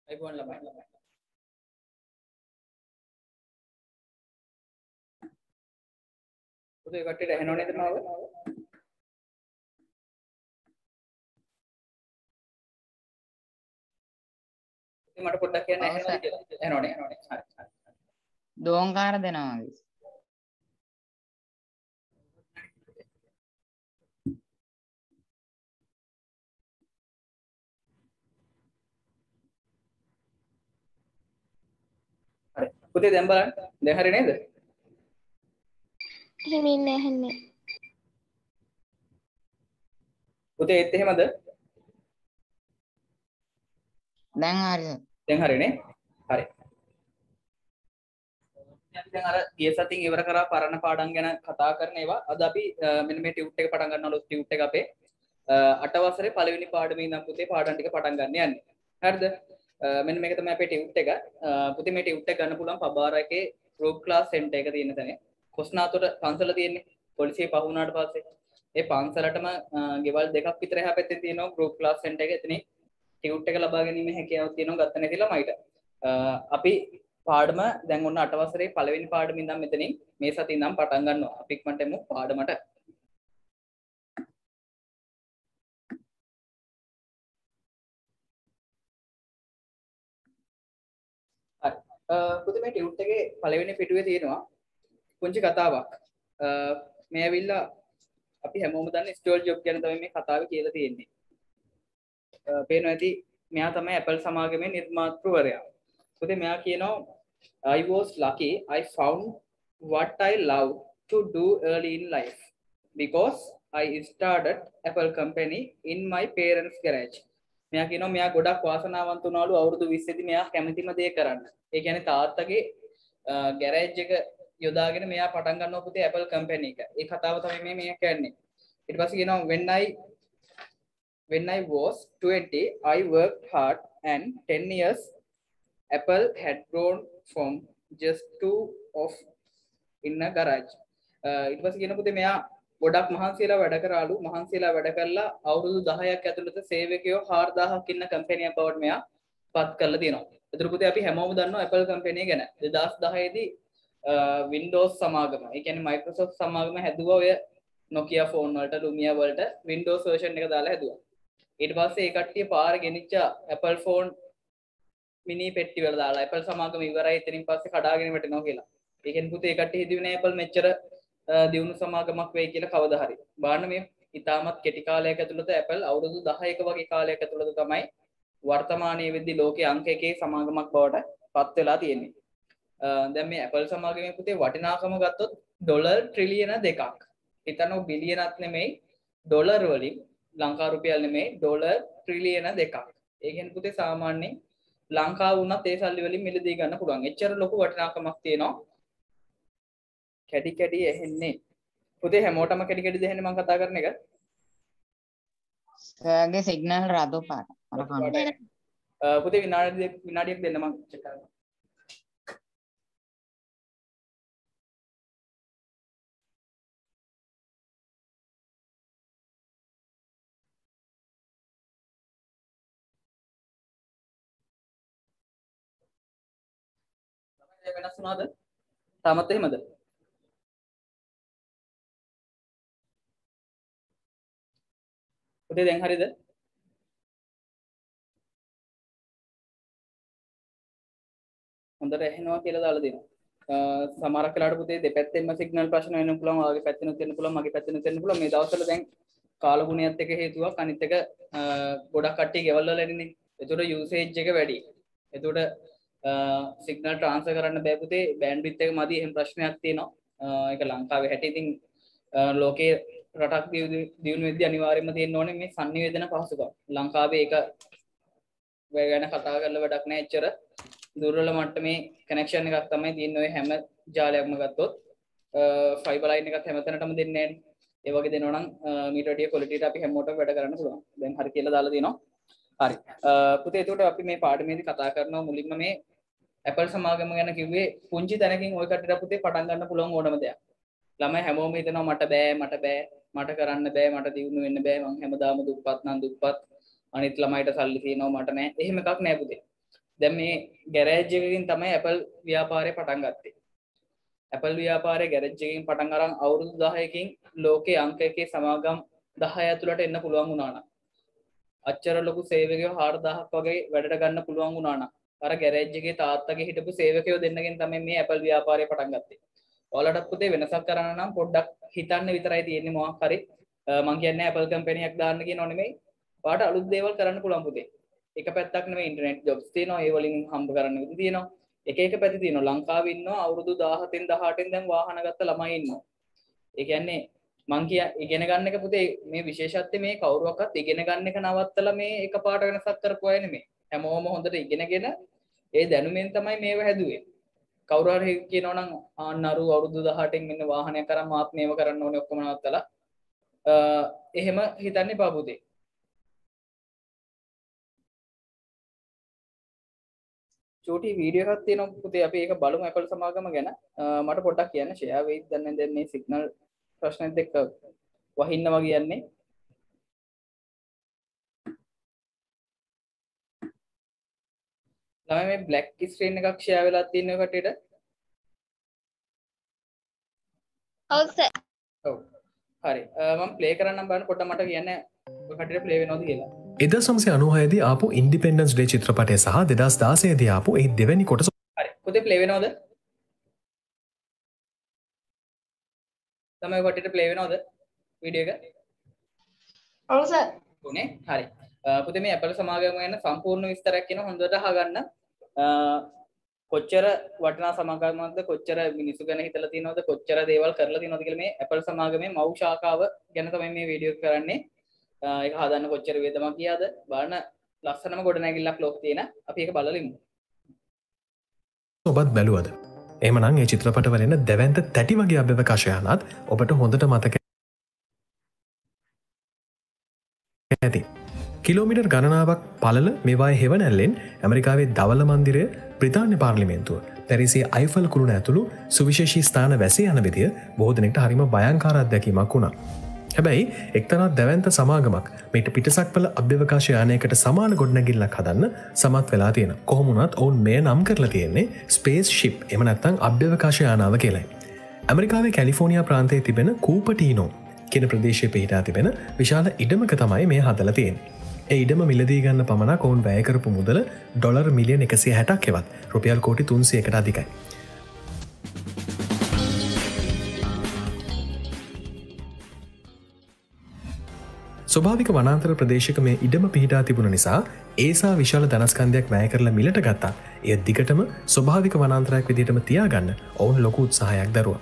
අයිබෝන් ළමයි. පුතේ කට්ටියට ඇහෙනව නේද මාව? මට පොඩ්ඩක් කියන්න ඇහෙනවද කියලා. ඇහෙනවනේ. හරි. දෝංකාර දෙනවා වගේ. හරි. පුතේ දැන් බලන්න. දැන් හරි නේද? එහෙම ඉන්නේ ඇහෙන්නේ. පුතේ ඒත් එහෙමද? දැන් හරිද? දැන් හරිනේ. හරි. දැන් අර ගිය සතියෙන් ඉවර කරා පරණ පාඩම් ගැන කතා කරන ඒවා අද අපි මෙන්න මේ ටියුට් එක පටන් ගන්නවලු ටියුට් එක අපේ 8 වසරේ පළවෙනි පාඩමේ ඉඳන් පුතේ පාඩම් ටික පටන් ගන්න යන්නේ. හරිද? මෙන්න මේක තමයි අපේ ටියුට් එක. පුතේ මේ ටියුට් එක ගන්න පුළුවන් පබාර එකේ ගෲප් ක්ලාස් සෙන්ටර් එක තියෙන තැන. කොස්නාතොට පන්සල තියෙන්නේ. පොලිසිය පහ වුණාට පස්සේ ඒ පන්සලටම ගෙවල් දෙකක් විතර එහා පැත්තේ තියෙනවා ගෲප් ක්ලාස් සෙන්ටර් එක. එතනින් ටියුට් එක ලබා ගැනීම හැකියාවක් තියෙනවා ගත්ත නැති ළමයිට. අපි පාඩම දැන් ඔන්න 8 වසරේ පළවෙනි පාඩම ඉඳන් මෙතනින් මේ සතිය ඉඳන් පටන් ගන්නවා. අපි ඉක්මනට එමු පාඩමට. හරි. පුතේ මේ ටියුට් එකේ පළවෙනි පිටුවේ තියෙනවා පුංචි කතාවක්. මේ ඇවිල්ලා අපි හැමෝම දන්න ස්ටෝල් ජොබ් ගැන තමයි මේ කතාවේ කියලා තියෙන්නේ. පේනවා ඇති මෙයා තමයි Apple සමාගමේ නිර්මාතෘවරයා. පුතේ මෙයා කියනවා I was lucky I found what I love to do early in life because I started Apple company in my parents garage. මෙයා කියනවා මෙයා ගොඩක් වාසනාවන්ත වුණාලු අවුරුදු 20 දී මෙයා කැමතිම දේ කරන්න. ඒ කියන්නේ තාත්තගේ ගෑරේජ් එක යොදාගෙන මෙයා පටන් ගන්නවා පුතේ Apple company එක. ඒ කතාව තමයි මේ කියන්නේ. ඊට පස්සේ කියනවා when I was 20 I worked hard and 10 years Apple had grown from just 2 of in a garage. ඊට පස්සේ කියන පුතේ මෙයා ගොඩක් මහන්සියලා වැඩ කරාලු. මහන්සියලා වැඩ කරලා අවුරුදු 10ක් ඇතුළත සේවකයෝ 4000ක් ඉන්න කම්පැනියක් බවට මෙයා පත් කරලා තියෙනවා. ඒතර පුතේ අපි හැමෝම දන්නවා Apple කම්පැනි ගැන. 2010 දී Windows සමාගම. ඒ කියන්නේ Microsoft සමාගම හැදුවා ඔය Nokia phone වලට Lumia වලට Windows version එක දාලා හැදුවා. ඊට පස්සේ ඒ කට්ටිය පාර ගෙනිච්ච Apple phone මිනි පෙට්ටි වල දාලා Apple සමාගම ඉවරයි එතනින් පස්සේ කඩාගෙන වැටෙනවා කියලා. ඒ කියන්නේ පුතේ ඒ කට්ටිය හිතුවේ නෑ Apple මෙච්චර දියුණු සමාගමක් වෙයි කියලා කවදා හරි. බලන්න මේ ඉතාමත් කෙටි කාලයක ඇතුළත Apple අවුරුදු 10ක වගේ කාලයක ඇතුළත තමයි වර්තමානයේ වෙද්දී ලෝකයේ අංක 1 සමාගමක් බවට පත් වෙලා තියෙන්නේ. දැන් මේ Apple සමාගමේ පුතේ වටිනාකම ගත්තොත් ඩොලර් ට්‍රිලියන 2ක්. හිතන්නකො බිලියනක් නෙමෙයි ඩොලර් වලින් ලංකා රුපියල් නෙමෙයි ඩොලර් ට්‍රිලියන 2ක්. ඒ කියන්නේ පුතේ සාමාන්‍යයෙන් ලංකාව වුණත් ඒ සල්ලි වලින් මිලදී ගන්න පුළුවන්. එච්චර ලොකු වටිනාකමක් තියෙනවා. කැඩි කැඩි ඇහෙන්නේ. පුතේ හැමෝටම කැඩි කැඩි දෙන්නේ මම කතා කරන එක. සර්ගේ සිග්නල් රතු පාට. අර කන්න. පුතේ විනාඩියක් දෙන්න මම චෙක් කරනවා. වෙනස් වුණාද? තාමත් එහෙමද? පුතේ දැන් හරිද? හොඳට ඇහෙනවා කියලා දාලා දෙනවා. සමහරක් වෙලාවට පුතේ දෙපැත්තෙන්ම සිග්නල් ප්‍රශ්න වෙන්න පුළුවන්. ඔයාගේ පැත්තෙනුත් වෙන්න පුළුවන්, මගේ පැත්තෙනුත් වෙන්න පුළුවන්. මේ දවස්වල දැන් කාලගුණයත් එක හේතුවක්. අනිත් එක ගොඩක් කට්ටිය ගෙවල් වල ඉන්නේ. ඒතකොට යූසේජ් එක වැඩි. ඒතකොට සිග්නල් ට්‍රාන්ස්ෆර් කරන්න බෑ පුතේ. බෑන්ඩ්විඩ්ත් එක මදි. එහෙම ප්‍රශ්නයක් තියෙනවා. ඒක ලංකාවේ හැටි ඉතින් ලෝකේ රටක් දියුණු වෙද්දී අනිවාර්යයෙන්ම තියෙන්න ඕනේ මේ sannivedana පහසුකම්. ලංකාවේ ඒක ගැන කතා කරලා වැඩක් නැහැ. එච්චර දුර්වල මට්ටමේ කනෙක්ෂන් එකක් තමයි තියෙන්නේ ඔය හැම ජාලයක්ම ගත්තොත්. ෆයිබර් ලයින් එකක් හැමතැනටම දෙන්නේ නැහැ. ඒ වගේ දෙනවා නම් මීට වැඩිය ක්වොලිටි එකට අපි හැමෝටම වැඩ කරන්න පුළුවන්. දැන් හරි කියලා දාලා තියෙනවා. හරි. පුතේ එතකොට අපි මේ පාඩමේදී කතා කරනවා මුලින්ම මේ Apple සමාගම ගැන කිව්වේ පුංචි තැනකින් ওই කටට පුතේ පටන් ගන්න පුළුවන් ඕනම දෙයක්. ළමයි හැමෝම හිතනවා මට බෑ මට කරන්න බෑ මට දියුණු වෙන්න බෑ මං හැමදාම දුප්පත් නම් දුප්පත් අනිත් ළමයිට සල්ලි තියෙනවා මට නෑ. එහෙම එකක් නෑ පුතේ. දැන් මේ ගෑරේජ් එකකින් තමයි Apple ව්‍යාපාරය පටන් ගත්තේ. Apple ව්‍යාපාරයේ ගෑරේජ් එකකින් පටන් අරන් අවුරුදු 10කින් ලෝකයේ අංක එකේ සමාගම් 10 ඇතුළට එන්න පුළුවන් වුණා නම් අච්චර ලොකු සේවකයෝ 4000ක් වගේ වැඩට ගන්න පුළුවන් වුණා නම් අර ගෑරේජ් එකේ තාත්තගේ හිටපු සේවකයෝ දෙන්නගෙන් තමයි මේ Apple ව්‍යාපාරය පටන් ගත්තේ. ඔයාලට පුතේ වෙනසක් කරන්න නම් පොඩ්ඩක් හිතන්න විතරයි තියෙන්නේ මොකක් හරි මම කියන්නේ Apple කම්පැනි එකක් දාන්න කියනව නෙමෙයි. ඔයාලට අලුත් දේවල් කරන්න පුළුවන් පුතේ. එක පැත්තක් නෙමෙයි ඉන්ටර්නෙට් ජොබ්ස් තියෙනවා ඒ වලින් හම්බ කරන්න විදි තියෙනවා. එක එක පැති තියෙනවා. ලංකාවේ ඉන්නවා අවුරුදු 17න් 18න් දැන් වාහන ගත්ත ළමයි ඉන්නවා. ඒ කියන්නේ මං ඉගෙන ගන්න එක පුතේ මේ විශේෂත්වය මේ කවුරුවක්වත් ඉගෙන ගන්න එක නවත්තලා මේ එකපාරට වෙනසක් කරපු අය නෙමෙයි. හැමෝම හොඳට ඉගෙනගෙන ඒ දැනුමෙන් තමයි මේව හැදුවේ. කවුරු හරි කියනවනම් ආන්නරු අවුරුදු 18න් මෙන්න වාහනයක් කරන් මාත් මේව කරන්න ඕනේ ඔක්කොම නවත්තලා එහෙම හිතන්නේ එපා පුතේ. චූටි වීඩියෝ එකක් තියෙනවා පුතේ අපි ඒක බලමු Apple සමාගම ගැන. මට පොඩ්ඩක් කියන්න ෂෙයා වෙයිද දැන් මේ සිග්නල් ප්‍රශ්නෙත් එක්ක වහින්න වගේ යන්නේ. ළමයි මේ බ්ලැක් ස්ක්‍රීන් එකක් ෂෙයා වෙලා තියෙන එක කටේට. ඔව් සර්. ඔව්. හරි. මම ප්ලේ කරන්නම් බලන්න පොඩ්ඩක් මට කියන්න ඔය කටේට ප්ලේ වෙනවද කියලා. 1996 දී ආපු ඉන්ඩිපෙන්ඩන්ස් ඩේ චිත්‍රපටය සහ 2016 දී ආපු ඒ දෙවැනි කොටස. හරි. පුතේ ප්ලේ වෙනවද? තමයි කටේට ප්ලේ වෙනවද වීඩියෝ එක? ඔව් සර්. උනේ. හරි. පුතේ මේ Apple සමාගම ගැන සම්පූර්ණ විස්තරයක් කියන හොඳට අහගන්න. කොච්චර වටිනා සමාගමක්ද කොච්චර මිනිස්සු ගැන හිතලා තියෙනවද කොච්චර දේවල් කරලා තියෙනවද කියලා මේ Apple සමාගමේ මව් ශාඛාව ගැන තමයි මේ වීඩියෝ එක කරන්නේ. ඒක හදන්න කොච්චර වේදමක් ගියාද බලන්න ලස්සනම ගොඩනැගිල්ලක් ලෝක තියෙන අපි ඒක බලලිමු. ඔබත් බැලුවද? එහෙමනම් මේ චිත්‍රපටවල එන දැවැන්ත තැටි වගේ අභ්‍යවකාශයන්ත් ඔබට හොඳට මතක ඇති. කිලෝමීටර් ගණනාවක් පළල මේවායේ හෙවණැල්ලෙන් ඇමරිකාවේ දවල මන්දිරය බ්‍රිතාන්‍ය පාර්ලිමේන්තුව පැරිසිය අයිෆල් කුළුණ ඇතුළු සුවිශේෂී ස්ථාන වැසී යන විදිය බොහෝ දෙනෙක්ට හරිම භයංකාර අත්දැකීමක් වුණා. හැබැයි එක්තරා දැවැන්ත සමාගමක් මේට පිටසක්වල අභ්‍යවකාශ යානයකට සමාන ගොඩනැගිල්ලක් හදන්න සමත් වෙලා තියෙන. කොහොම වුණත් ඔවුන් මේ නම් කරලා තියෙන්නේ ස්පේස් ෂිප් එහෙම නැත්නම් අභ්‍යවකාශ යානාව කියලායි. ඇමරිකාවේ කැලිෆෝනියා ප්‍රාන්තයේ තිබෙන කූපටීනෝ කියන ප්‍රදේශයේ පිහිටා තිබෙන විශාල ඉඩමක තමයි මේ හදලා තියෙන්නේ. ඒ ඉඩම මිලදී ගන්න පමණක් ඔවුන් වැය කරපු මුදල ඩොලර් මිලියන 160ක් එවත් රුපියල් කෝටි 300කට අධිකයි. ස්වභාවික වනාන්තර ප්‍රදේශයක මේ ඉඩම පිහිටා තිබුණ නිසා ඒසා විශාල ධනස්කන්ධයක් වැය කරලා මිලට ගත්තා. එය දිගටම ස්වභාවික වනාන්තරයක් විදිහටම තියාගන්න ඔවුන් ලොකු උත්සාහයක් දරුවා.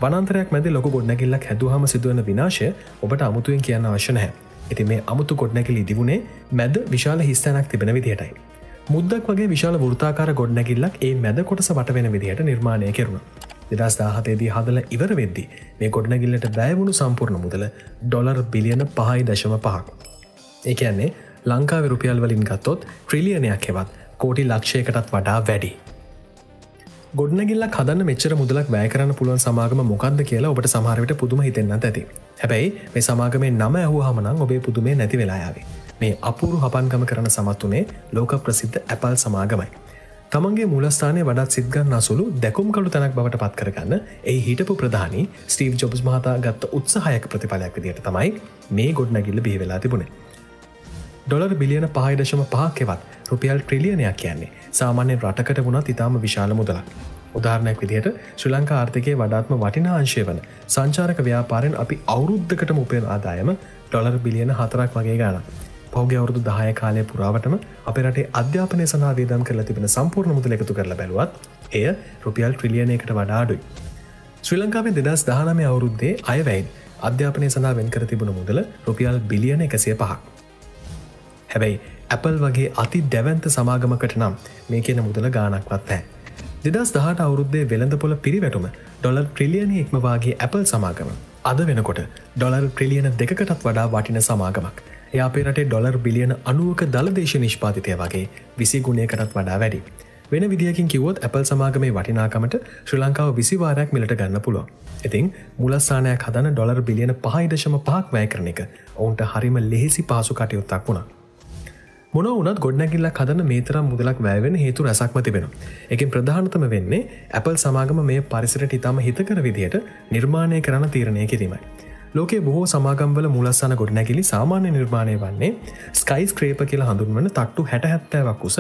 වනාන්තරයක් මැද ලොකු ගොඩනැගිල්ලක් හැදුවාම සිදුවන විනාශය ඔබට අමුතුවෙන් කියන්න අවශ්‍ය නැහැ. ඉතින් මේ අමුතු ගොඩනැගිලි ඉදිවුණේ මැද විශාල හිස්තැනක් තිබෙන විදිහටයි. මුද්දක් වගේ විශාල වෘත්තාකාර ගොඩනැගිල්ලක් ඒ මැද කොටස වට වෙන විදිහට නිර්මාණය කෙරුණා. 2017 දී හදලා ඉවර වෙද්දී මේ ගොඩනැගිල්ලට වැය වුණු සම්පූර්ණ මුදල ඩොලර් බිලියන 5.5ක්. ඒ කියන්නේ ලංකාවේ රුපියල් වලින් ගත්තොත් ට්‍රිලියනයක් හෙවත් කෝටි ලක්ෂයකටත් වඩා වැඩි. ගොඩනැගිල්ලක් හදන්න මෙච්චර මුදලක් වැය කරන්න පුළුවන් සමාගම මොකක්ද කියලා ඔබට සමහර විට පුදුම හිතෙන්නත් ඇති. හැබැයි මේ සමාගමේ නම ඇහුවාම නම් ඔබේ පුදුමේ නැති වෙලා යාවි. මේ අපූර්ව හපන්කම කරන සමත් උනේ ලෝක ප්‍රසිද්ධ Apple සමාගමයි. තමන්ගේ මූලස්ථානය වඩාත් සිත් ගන්න අසුළු දැකුම් කළු තැනක් බවට පත් කරගන්න එහි හිටපු ප්‍රධානී ස්ටීව් ජොබ්ස් මහතා ගත්ත උත්සාහයක ප්‍රතිඵලයක් විදිහට තමයි මේ ගොඩනැගිල්ල බිහි වෙලා තිබුණේ. ඩොලර් බිලියන 5.5ක් එවත් රුපියල් ට්‍රිලියනයක් කියන්නේ සාමාන්‍ය රටකට වුණත් ඉතාම විශාල මුදලක්. උදාහරණයක් විදිහට ශ්‍රී ලංකා ආර්ථිකයේ වඩාත්ම වටිනා අංශය වන සංචාරක ව්‍යාපාරයෙන් අපි අවුරුද්දකටම උපයන ආදායම ඩොලර් බිලියන 4ක් වගේ ගාණක්. පහුගිය අවුරුදු 10 කාලය පුරාවටම අපේ රටේ අධ්‍යාපනය සඳහා වියදම් කරලා තිබෙන සම්පූර්ණ මුදල එකතු කරලා බැලුවත් එය රුපියල් ට්‍රිලියනයකට වඩා අඩුයි. ශ්‍රී ලංකාවේ 2019 අවුරුද්දේ අයවැයෙන් අධ්‍යාපනය සඳහා වෙන් කර තිබුණු මුදල රුපියල් බිලියන 105ක්. හැබැයි Apple වගේ අති දැවැන්ත සමාගමකට නම් මේ කියන මුදල ගාණක්වත් නැහැ. 2018 අවුරුද්දේ වෙළඳපොළ පිරිවැටුම ඩොලර් ට්‍රිලියන ඉක්මවාගේ Apple සමාගම අද වෙනකොට ඩොලර් ට්‍රිලියන 2කටත් වඩා වටින සමාගමක්. එය අපේ රටේ ඩොලර් බිලියන 90ක දළදේශ නිෂ්පාදිතය වගේ 20 ගුණයකටත් වඩා වැඩි. වෙන විදිහකින් කිව්වොත් Apple සමාගමේ වටිනාකමට ශ්‍රී ලංකාව 20 වාරයක් මිලට ගන්න පුළුවන්. ඉතින් මූලස්ථානයක් හදන්න ඩොලර් බිලියන 5.5ක් වැය කරන එක ඔවුන්ට හරිම ලෙහෙසි පහසු කටයුත්තක් වුණා. මොන වුණත් ගොඩනැගිල්ලක් හදන්න මේ තරම් මුදලක් වැය වෙන හේතු රැසක්ම තිබෙනවා. ඒකෙන් ප්‍රධානතම වෙන්නේ Apple සමාගම මේ පරිසරයට ඉතාම හිතකර විදිහට නිර්මාණය කරන තීරණය කිරීමයි. ලෝකයේ බොහෝ සමාගම්වල මූලස්ථාන ගොඩනැගිලි සාමාන්‍ය නිර්මාණය වන්නේ ස්කයි ස්ක්‍රේපර් කියලා හඳුන්වන තට්ටු 60-70ක් උස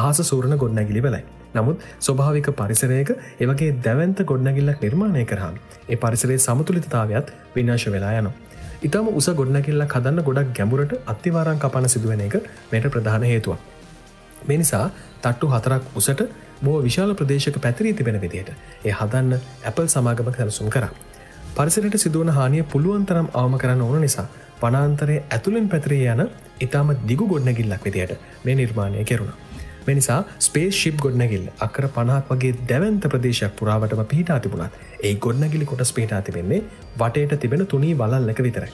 අහස සූරන ගොඩනැගිලි වලයි. නමුත් ස්වභාවික පරිසරයක ඒ වගේ දැවැන්ත ගොඩනැගිල්ලක් නිර්මාණය කරාම ඒ පරිසරයේ සමතුලිතතාවයත් විනාශ වෙලා යනවා. ඊටම උස ගොඩනැගිල්ලක් හදන්න ගොඩක් ගැඹුරට අත්තිවාරම් කපන සිදුවෙන එක මේට ප්‍රධාන හේතුවක්. මේ නිසා තට්ටු 4ක් උසට බොහෝ විශාල ප්‍රදේශයක පැතිරී තිබෙන විදිහට ඒ හදන්න Apple සමාගම සැලසුම් කරා. පරිසරයට සිදුවන හානිය පුළුවන් තරම් අවම කරන්න ඕන නිසා වනාන්තරයේ ඇතුළෙන් පැතිරී යන ඊටම දිගු ගොඩනැගිල්ලක් විදිහට මේ නිර්මාණය කෙරුණා. මේ නිසා ස්පේස් ෂිප් ගොඩනැගිල්ල අක්කර 50ක් වගේ දැවැන්ත ප්‍රදේශයක් පුරාවටම පිහිටා තිබුණත් ඒ ගොඩනැගිලි කොටස් පිහිටා තිබෙන්නේ වටේට තිබෙන තුනී වලල්ලක විතරයි.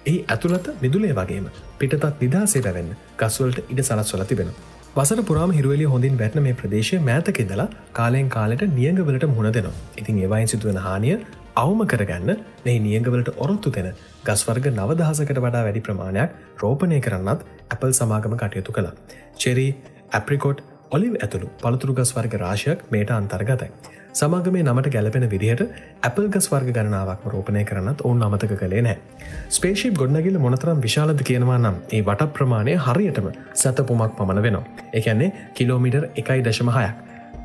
එහි ඇතුළත මිදුලේ වගේම පිටතත් නිදහසේ වැවෙන්න ගස්වලට ඉඩ සලස්වලා තිබෙනවා. වසර පුරාම හිරුවෙලිය හොඳින් වැටෙන මේ ප්‍රදේශය මෑතක ඉඳලා කාලයෙන් කාලයට නියඟවලට මුහුණ දෙනවා. ඉතින් ඒ වයින් සිදුවන හානිය අවම කරගන්න මේ නියඟවලට ඔරොත්තු දෙන ගස් වර්ග 9000කට වඩා වැඩි ප්‍රමාණයක් රෝපණය කරන්නත් Apple සමාගම කටයුතු කළා. චෙරි, ඇප්‍රිකොට්, ඔලිව් ඇතුළු පළතුරු ගස් වර්ග රාශියක් මේට අන්තර්ගතයි. සමාගමේ නමට ගැලපෙන විදිහට Apple ගස් වර්ග ගණනාවක්ම රෝපණය කරන්නත් ඔවුන් අමතක කළේ නැහැ. ස්පේස්ෂිප් ගොඩනැගිල්ල මොනතරම් විශාලද කියනවා නම් ඒ වට ප්‍රමාණය හරියටම සතපුමක් පමණ වෙනවා. ඒ කියන්නේ කිලෝමීටර් 1.6ක්.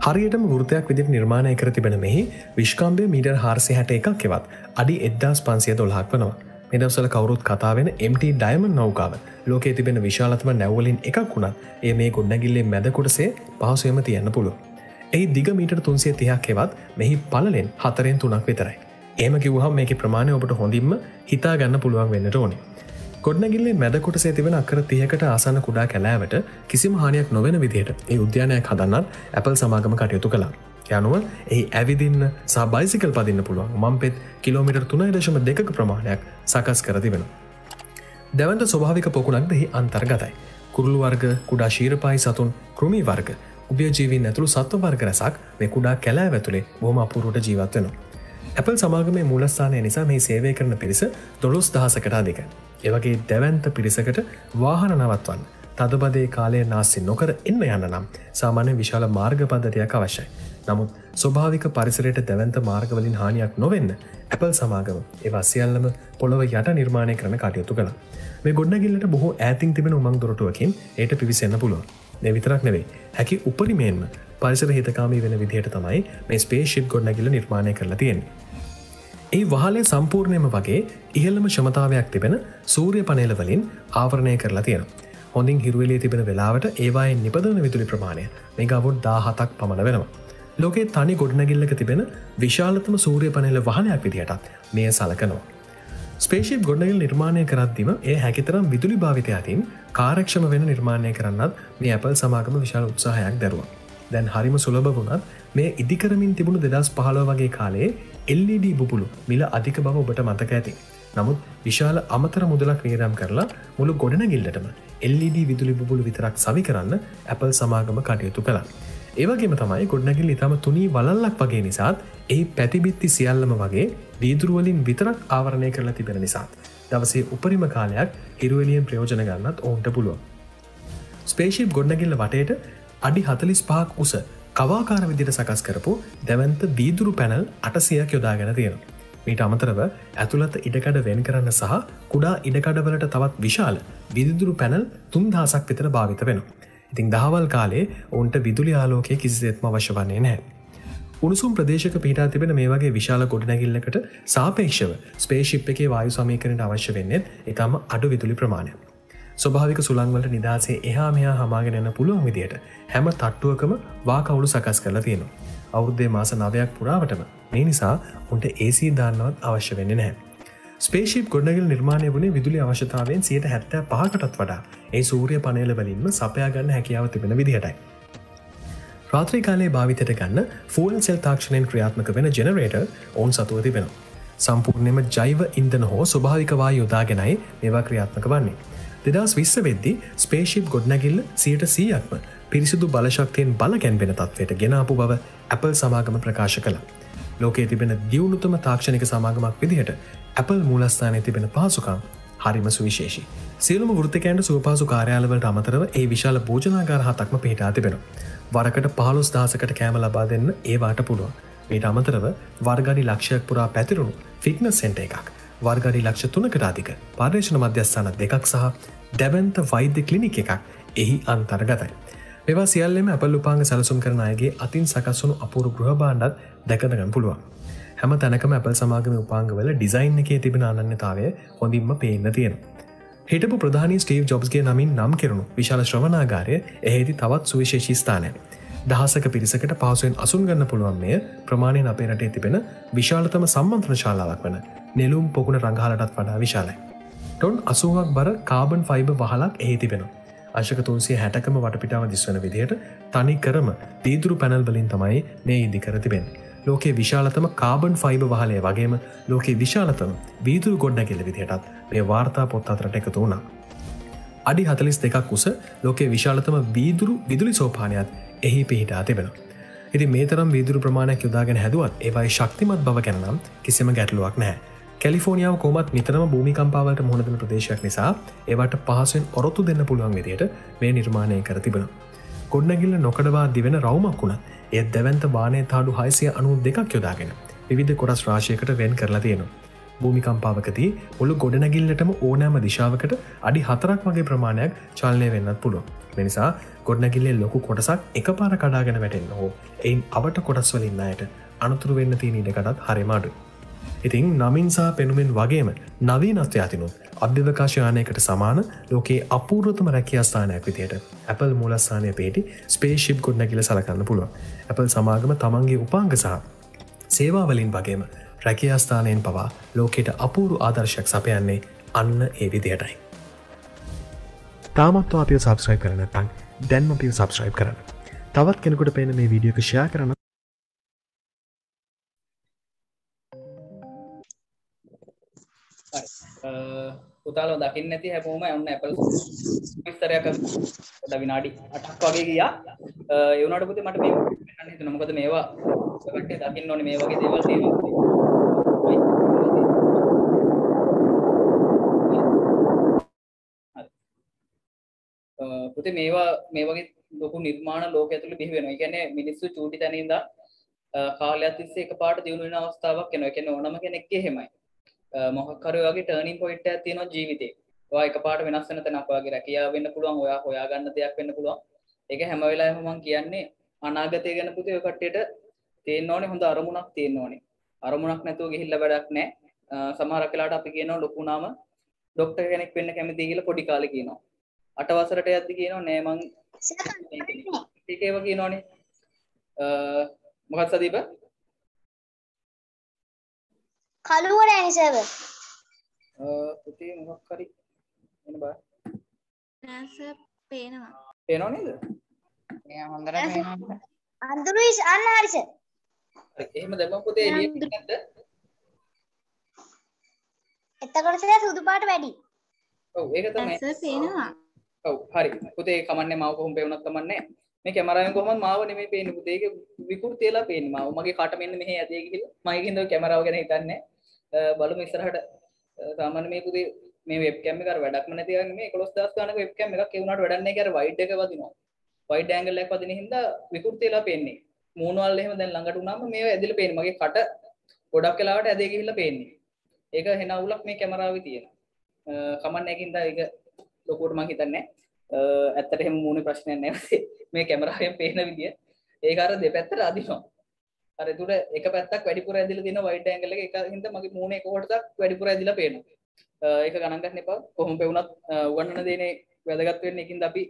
හරියටම වෘතයක් විදිහට නිර්මාණය කර තිබෙන මෙහි විශ්කම්භය මීටර් 461ක් එවත් අඩි 1512ක් වෙනවා. මේ දවස්වල කවුරුත් කතා වෙන MT ඩයමන්ඩ් නෞකාව ලෝකයේ තිබෙන විශාලතම නැව් වලින් එකක් වුණත් ඒ මේ ගොඩනැගිල්ලේ මැද කොටසේ පහසුවෙන්ම තියන්න පුළුවන්. එහි දිග මීටර් 330ක් එවත් මෙහි පළලෙන් 4න් 3ක් විතරයි. එහෙම කිව්වහම මේකේ ප්‍රමාණය ඔබට හොඳින්ම හිතා ගන්න පුළුවන් වෙන්නට ඕනේ. ගොඩනැගිල්ලේ මැද කොටසේ තිබෙන අක්කර 30කට ආසන්න කුඩා කැලෑවට කිසිම හානියක් නොවන විදිහට ඒ උද්‍යානයක් හදන්නත් Apple සමාගම කටයුතු කළා. යනුව එහි ඇවිදින්න සහ බයිසිකල් පදින්න පුළුවන් මම්පෙත් කිලෝමීටර් 3.2ක ප්‍රමාණයක් සකස් කර තිබෙනවා. දැවැන්ත ස්වභාවික පොකුණක්ද එහි අන්තර්ගතයි. කුරුළු වර්ග, කුඩා ශීරපායි සතුන්, කෘමි වර්ග, උභයජීවීන් ඇතුළු සත්ව වර්ග රැසක් මේ කුඩා කැලෑව ඇතුලේ බොහොම අපූර්වට ජීවත් වෙනවා. Apple සමාගමේ මූලස්ථානය නිසා මේ සේවය කරන පිරිස 12000කට අධිකයි. ඒ වගේ දැවැන්ත පිරිසකට වාහන නවත්වන්න තදබදේ කාලය නාස්ති නොකර එන්න යන්න නම් සාමාන්‍ය විශාල මාර්ග පද්ධතියක් අවශ්‍යයි. නමුත් ස්වභාවික පරිසරයට දැවැන්ත මාර්ගවලින් හානියක් නොවෙන්න Apple සමාගම ඒවා සියල්ලම පොළොව යට නිර්මාණය කරන කටයුතු කළා. මේ ගොඩනැගිල්ලට බොහෝ ඈතින් තිබෙන උමං දොරටුවකින් ඒට පිවිසෙන්න පුළුවන්. මේ විතරක් නෙවෙයි. හැකි උපරිමයෙන්ම පරිසර හිතකාමී වෙන විදිහට තමයි මේ ස්පේස් ෂිප් ගොඩනැගිල්ල නිර්මාණය කරලා තියෙන්නේ. ඒ වහලේ සම්පූර්ණයම වගේ ඉහළම ක්ෂමතාවයක් තිබෙන සූර්ය පනේල වලින් ආවරණය කරලා තියෙනවා. හොඳින් හිරුවෙලිය තිබෙන වෙලාවට ඒවායෙන් නිපදවන විදුලි ප්‍රමාණය මෙගාවොට් 17ක් පමණ වෙනවා. ලෝකයේ තනි ගොඩනැගිල්ලක තිබෙන විශාලතම සූර්ය පනේල වහලයක් විදිහටත් මෙය සලකනවා. ස්පේස්ෂිප් ගොඩනැගිල්ල නිර්මාණය කරද්දීම ඒ හැකිතරම් විදුලි භාවිතය අතින් කාර්යක්ෂම වෙන නිර්මාණය කරන්නත් මේ Apple සමාගම විශාල උත්සාහයක් දැරුවා. දැන් හරිම සුලභ වුණත් මේ ඉදිකරමින් තිබුණු 2015 වගේ කාලයේ LED බුබුලු මිල අධික බව ඔබට මතක ඇති. නමුත් විශාල අමතර මුදලක් වියදම් කරලා මුළු ගොඩනැගිල්ලටම LED විදුලි බුබුලු විතරක් සවි කරන්න Apple සමාගම කටයුතු කළා. ඒ වගේම තමයි ගොඩනැගිල්ල ඊටම තුනී වලල්ලක් වගේ නිසාත් එහි පැතිබිත්ති සියල්ලම වගේ වීදුරු වලින් විතරක් ආවරණය කරලා තිබෙන නිසා දවසේ උපරිම කාලයක් හිරුවෙලියෙන් ප්‍රයෝජන ගන්නත් ඕන්ට පුළුවන්. ස්පේස්ෂිප් ගොඩනැගිල්ල වටේට අඩි 45ක් උස කවාකාර විදිහට සකස් කරපු දැවැන්ත වීදුරු පැනල් 800ක් යොදාගෙන තියෙනවා. මීට අමතරව ඇතුළත ඉඩකඩ වෙන් කරන්න සහ කුඩා ඉඩකඩවලට තවත් විශාල විදුලි පැනල් 3000ක් විතර භාවිත වෙනවා. ඉතින් දහවල් කාලේ ඔවුන්ට විදුලි ආලෝකය කිසිසේත්ම අවශ්‍ය වන්නේ නැහැ. උණුසුම් ප්‍රදේශක පිහිටා තිබෙන මේ වගේ විශාල ගොඩනැගිල්ලකට සාපේක්ෂව ස්පේස්ෂිප් එකේ වායු සමීකරණයට අවශ්‍ය වෙන්නේ ඊටම අඩු විදුලි ප්‍රමාණයක්. ස්වභාවික සුළං වලට නිදහසේ එහා මෙහා හමාගෙන යන පුළුවන් විදියට හැම තට්ටුවකම වාකවුළු සකස් කරලා තියෙනවා. අවුරුද්දේ මාස 9ක් පුරාවටම මේ නිසා උන්ට AC දාන්නවත් අවශ්‍ය වෙන්නේ නැහැ. ස්පේස්ෂිප් ගොඩනැගිල්ල නිර්මාණය වුණේ විදුලි අවශ්‍යතාවයෙන් 75%කටත් වඩා ඒ සූර්ය පනේල වලින්ම සපයා ගන්න හැකියාව තිබෙන විදිහටයි. රාත්‍රී කාලයේ භාවිතයට ගන්න ෆූල් සෙල් තාක්ෂණයෙන් ක්‍රියාත්මක වෙන ජෙනරේටර් ඔවුන් සතුව තිබෙනවා. සම්පූර්ණයෙන්ම ජෛව ඉන්ධන හෝ ස්වභාවික වායු යොදාගෙනයි මේවා ක්‍රියාත්මක වන්නේ. 2020 වෙද්දී ස්පේස්ෂිප් ගොඩනැගිල්ල 100%ක්ම පිරිසිදු බලශක්තියෙන් බල ගැන්වෙන තත්ත්වයට ගෙන ආපු බව Apple සමාගම ප්‍රකාශ කළා. ලෝකයේ තිබෙන දියුණුතම තාක්ෂණික සමාගමක් විදිහට Apple මූලස්ථානයේ තිබෙන පහසුකම් හරිම සුවිශේෂී. සියලුම වෘත්තිකයන්ට සුවපහසු කාර්යාලවලට අමතරව ඒ විශාල භෝජනාගාර 7ක්ම පිහිටා තිබෙනවා. වරකට 15000කට කෑම ලබා දෙන්න ඒවාට පුළුවන්. මේට අමතරව වර්ගඩි ලක්ෂයක් පුරා පැතිරුණු ෆිට්නස් සෙන්ටර් එකක්, වර්ගඩි ලක්ෂ 3කට අධික පර්යේෂණ මධ්‍යස්ථාන 2ක් සහ දැවැන්ත වෛද්‍ය ක්ලිනික් එකක් එහි අන්තර්ගතයි. මේවා සියල්ලම Apple උපාංග සැලසුම් කරන අයගේ අතින් සකස් වුණු අපූර්ව ගෘහ භාණ්ඩත් දැක ගන්න පුළුවන්. හැම තැනකම Apple සමාගමේ උපාංගවල ඩිසයින් එකේ තිබෙන අනන්‍යතාවය හොඳින්ම පේන්න තියෙනවා. හිටපු ප්‍රධානී ස්ටීව් ජොබ්ස්ගේ නමින් නම් කෙරුණු විශාල ශ්‍රවණාගාරය එහිදී තවත් සුවිශේෂී ස්ථානයක්. දහසක පිරිසකට පහසුවෙන් අසුන් ගන්න පුළුවන් මෙය ප්‍රමාණයෙන් අපේ රටේ තිබෙන විශාලතම සම්මන්ත්‍රණ ශාලාවක් වන නෙළුම් පොකුණ රංගහලටත් වඩා විශාලයි. ටොන් 80ක් බර කාබන් ෆයිබර් වහලක් එහි තිබෙනවා. අංශක 360කම වටපිටාව දිස්වන විදිහට තනි කරම වීදුරු පැනල් වලින් තමයි මේ ඉදි කර තිබෙන්නේ. ලෝකයේ විශාලතම කාබන් ෆයිබර් වහලය වගේම ලෝකයේ විශාලතම වීදුරු ගොඩනැගිල්ල විදිහටත් මේ වාර්තා පොත් අතරට එකතු වුණා. අඩි 42ක් උස ලෝකයේ විශාලතම වීදුරු විදුලි සෝපානයත් එහි පිහිටා තිබෙනවා. ඉතින් මේ තරම් වීදුරු ප්‍රමාණයක් යොදාගෙන හැදුවත් ඒවායේ ශක්තිමත් බව ගැන නම් කිසිම ගැටලුවක් නැහැ. කැලිෆෝනියාව කොහොමත් නිතරම භූමිකම්පාවලට මුහුණ දෙන ප්‍රදේශයක් නිසා ඒවට පහසුවෙන් ඔරොත්තු දෙන්න පුළුවන් විදිහට මේ නිර්මාණය කර තිබෙනවා. ගොඩනැගිල්ල නොකඩවා දිවෙන රවුමක් වුණත් ඒ දැවැන්ත වානේ තාඩු 692ක් යොදාගෙන විවිධ කොටස් රාශියකට වෙන් කරලා තියෙනවා. භූමිකම්පාවකදී මුළු ගොඩනැගිල්ලටම ඕනෑම දිශාවකට අඩි 4ක් වගේ ප්‍රමාණයක් චලනය වෙන්නත් පුළුවන්. මේ නිසා ගොඩනැගිල්ලේ ලොකු කොටසක් එකපාර කඩාගෙන වැටෙන්න හෝ එයින් අවට කොටස් වලින් ණයට අනුතුරු වෙන්න තියෙන ඉඩකඩත් හරිම අඩුයි. ඉතින් නමින් සහ පෙනුමෙන් වගේම නවීනත්වය අතිනුත් අභ්‍යවකාශ යානයකට සමාන ලෝකයේ අපූර්වතම රැකියා ස්ථානයක් විදිහට Apple මූලස්ථානය පිහිටි ස්පේස්ෂිප් ගොඩනැගිල්ල සලකන්න පුළුවන්. Apple සමාගම තමන්ගේ උපාංග සහ සේවා වලින් වගේම රැකියා ස්ථානයෙන් පවා ලෝකයට අපූර්ව ආදර්ශයක් සපයන්නේ අන්න ඒ විදිහටයි. තාමත් අපිව සබස්ක්‍රයිබ් කරන්න නැත්නම් දැන්ම අපිව සබස්ක්‍රයිබ් කරන්න. තවත් කෙනෙකුට පේන මේ වීඩියෝ එක ෂෙයා කරන්න. පුතාලෝ දකින්න නැති හැමෝම යන්න Apple විස්තරයක් අද විනාඩි 8ක් වගේ ගියා. ඒ වුණාට පුතේ මට මේක පෙන්වන්න හිතුණා. මොකද මේවා ඔයගොල්ලෝ දකින්න ඕනේ මේ වගේ දේවල් තියෙනවා. පුතේ මේවා මේ වගේ ලොකු නිර්මාණ ලෝකයේ ඇතුළේ බිහි වෙනවා. ඒ කියන්නේ මිනිස්සු චූටි තැන ඉඳන් කාලයක් තිස්සේ එකපාරට දිනු වෙන අවස්ථාවක් එනවා. ඒ කියන්නේ ඕනම කෙනෙක්ගේ එහෙමයි. මොකක් හරි වගේ ටර්නින් පොයින්ට් එකක් තියෙනවා ජීවිතේ. ඔයා එකපාරට වෙනස් වෙන තැනක් ඔයාගේ රැකියාව වෙන්න පුළුවන්, ඔයා හොයාගන්න දෙයක් වෙන්න පුළුවන්. ඒක හැම වෙලාවෙම මම කියන්නේ අනාගතය ගැන පුතේ ඔය කට්ටියට තේන්න ඕනේ, හොඳ අරමුණක් තියෙන්න ඕනේ. අරමුණක් නැතුව ගිහිල්ලා වැඩක් නැහැ. සමහරක් වෙලාවට අපි කියනවා ලොකු නාම ડોක්ටර් කෙනෙක් වෙන්න කැමතියි කියලා පොඩි කාලේ කියනවා. 8 වසරට යද්දි කියනවා නෑ මං ඒකේව කියනෝනේ. මොකක්ද සදීප? කළුවර ඇනිසර්වර්. පුතේ මොකක් හරි එන්න බෑ. නෑ සර් පේනවා. පේනව නේද? එයා හොඳට පේනවා. අඳුරුයි අන්න හරි සර්. හරි එහෙම දැම්මම පුතේ එළියට නැද්ද? එතකොට සර් සුදු පාට වැඩි. ඔව් ඒක තමයි. සර් පේනවා. ඔව් හරි. පුතේ කමන්නේ මාව කොහොම පේවුනත් කමන්නේ. මේ කැමරාවෙන් කොහොමද මාව නෙමෙයි පේන්නේ පුතේ. ඒක විකෘතියලා පේන්නේ මාව. මගේ කට මෙන්න මෙහෙ ඇදේ ගිහිල්ලා මම ඒකින්ද කැමරාව ගැන හිතන්නේ. බලමු ඉස්සරහට සාමාන්‍ය මේ පුතේ මේ වෙබ්කැම් එක අර වැඩක්ම නැති එකක් නෙමෙයි 11000 ගානක වෙබ්කැම් එකක් ඒ වුණාට වැඩක් නැහැ. ඒක අර වයිඩ් එක වදිනවා. වයිඩ් ඇන්ගල් එකක් වදින හින්දා විකෘතියලා පේන්නේ. මූණ වල එහෙම දැන් ළඟට වුණාම මේව ඇදලා පේන්නේ. මගේ කට ගොඩක් වෙලාවට ඇදේ ගිහිල්ලා පේන්නේ. ඒක හෙන අවුලක් මේ කැමරාවේ තියෙනවා. කමන්නේ ඒකින්ද ඒක ලොකුවට මම හිතන්නේ ඇත්තට එහෙම මූණේ ප්‍රශ්නයක් නැහැ. මේ කැමරාවෙන් පේන විදිය ඒක අර දෙපැත්තට අදිනවා. අර ඒකට එක පැත්තක් වැඩිපුර ඇදලා තියෙන වයිඩ් ඇන්ගල් එක හින්දා මගේ මූණේ එක කොටසක් වැඩිපුර ඇදලා පේනවා. ඒක ගණන් ගන්න එපා. කොහොම පෙවුනත් උගන්නන දේනේ වැදගත් වෙන්නේ. ඒකින්ද අපි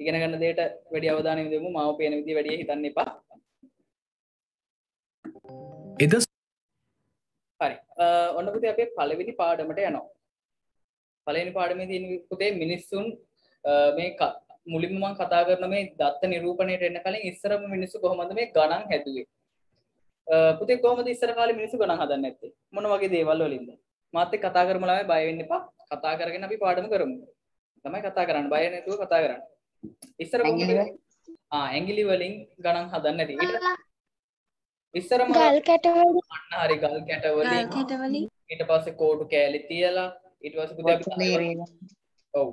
ඉගෙන ගන්න දෙයට වැඩි අවධානය යොමු. මාව පේන විදිය වැඩි හිතන්න එපා. හරි. ඔන්න පුතේ අපි පළවෙනි පාඩමට යනවා. පළවෙනි පාඩමේ තියෙන පුතේ මිනිස්සුන් මේ මුලින්ම මම කතා කරන මේ දත්ත නිරූපණයට එන්න කලින් ඉස්සරම මිනිස්සු කොහොමද මේ ගණන් හැදුවේ? පුතේ කොහොමද ඉස්සර කාලේ මිනිස්සු ගණන් හදන්නේ නැත්තේ? මොන වගේ දේවල් වලින්ද? මාත් එක්ක කතා කරමු ළමයි, බය වෙන්න එපා. කතා කරගෙන අපි පාඩම කරමු. තමයි කතා කරන්න. බය නැතුව කතා කරන්න. ඉස්සර කොහොමද? ඇඟිලි වලින් ගණන් හදන්නේ නැති. ඉස්සරම ගල් කැට වලින් අන්න හරි ගල් කැට වලින් ඊට පස්සේ කෝඩු කෑලි තියලා ඊට පස්සේ පුතේ අපි ඔව්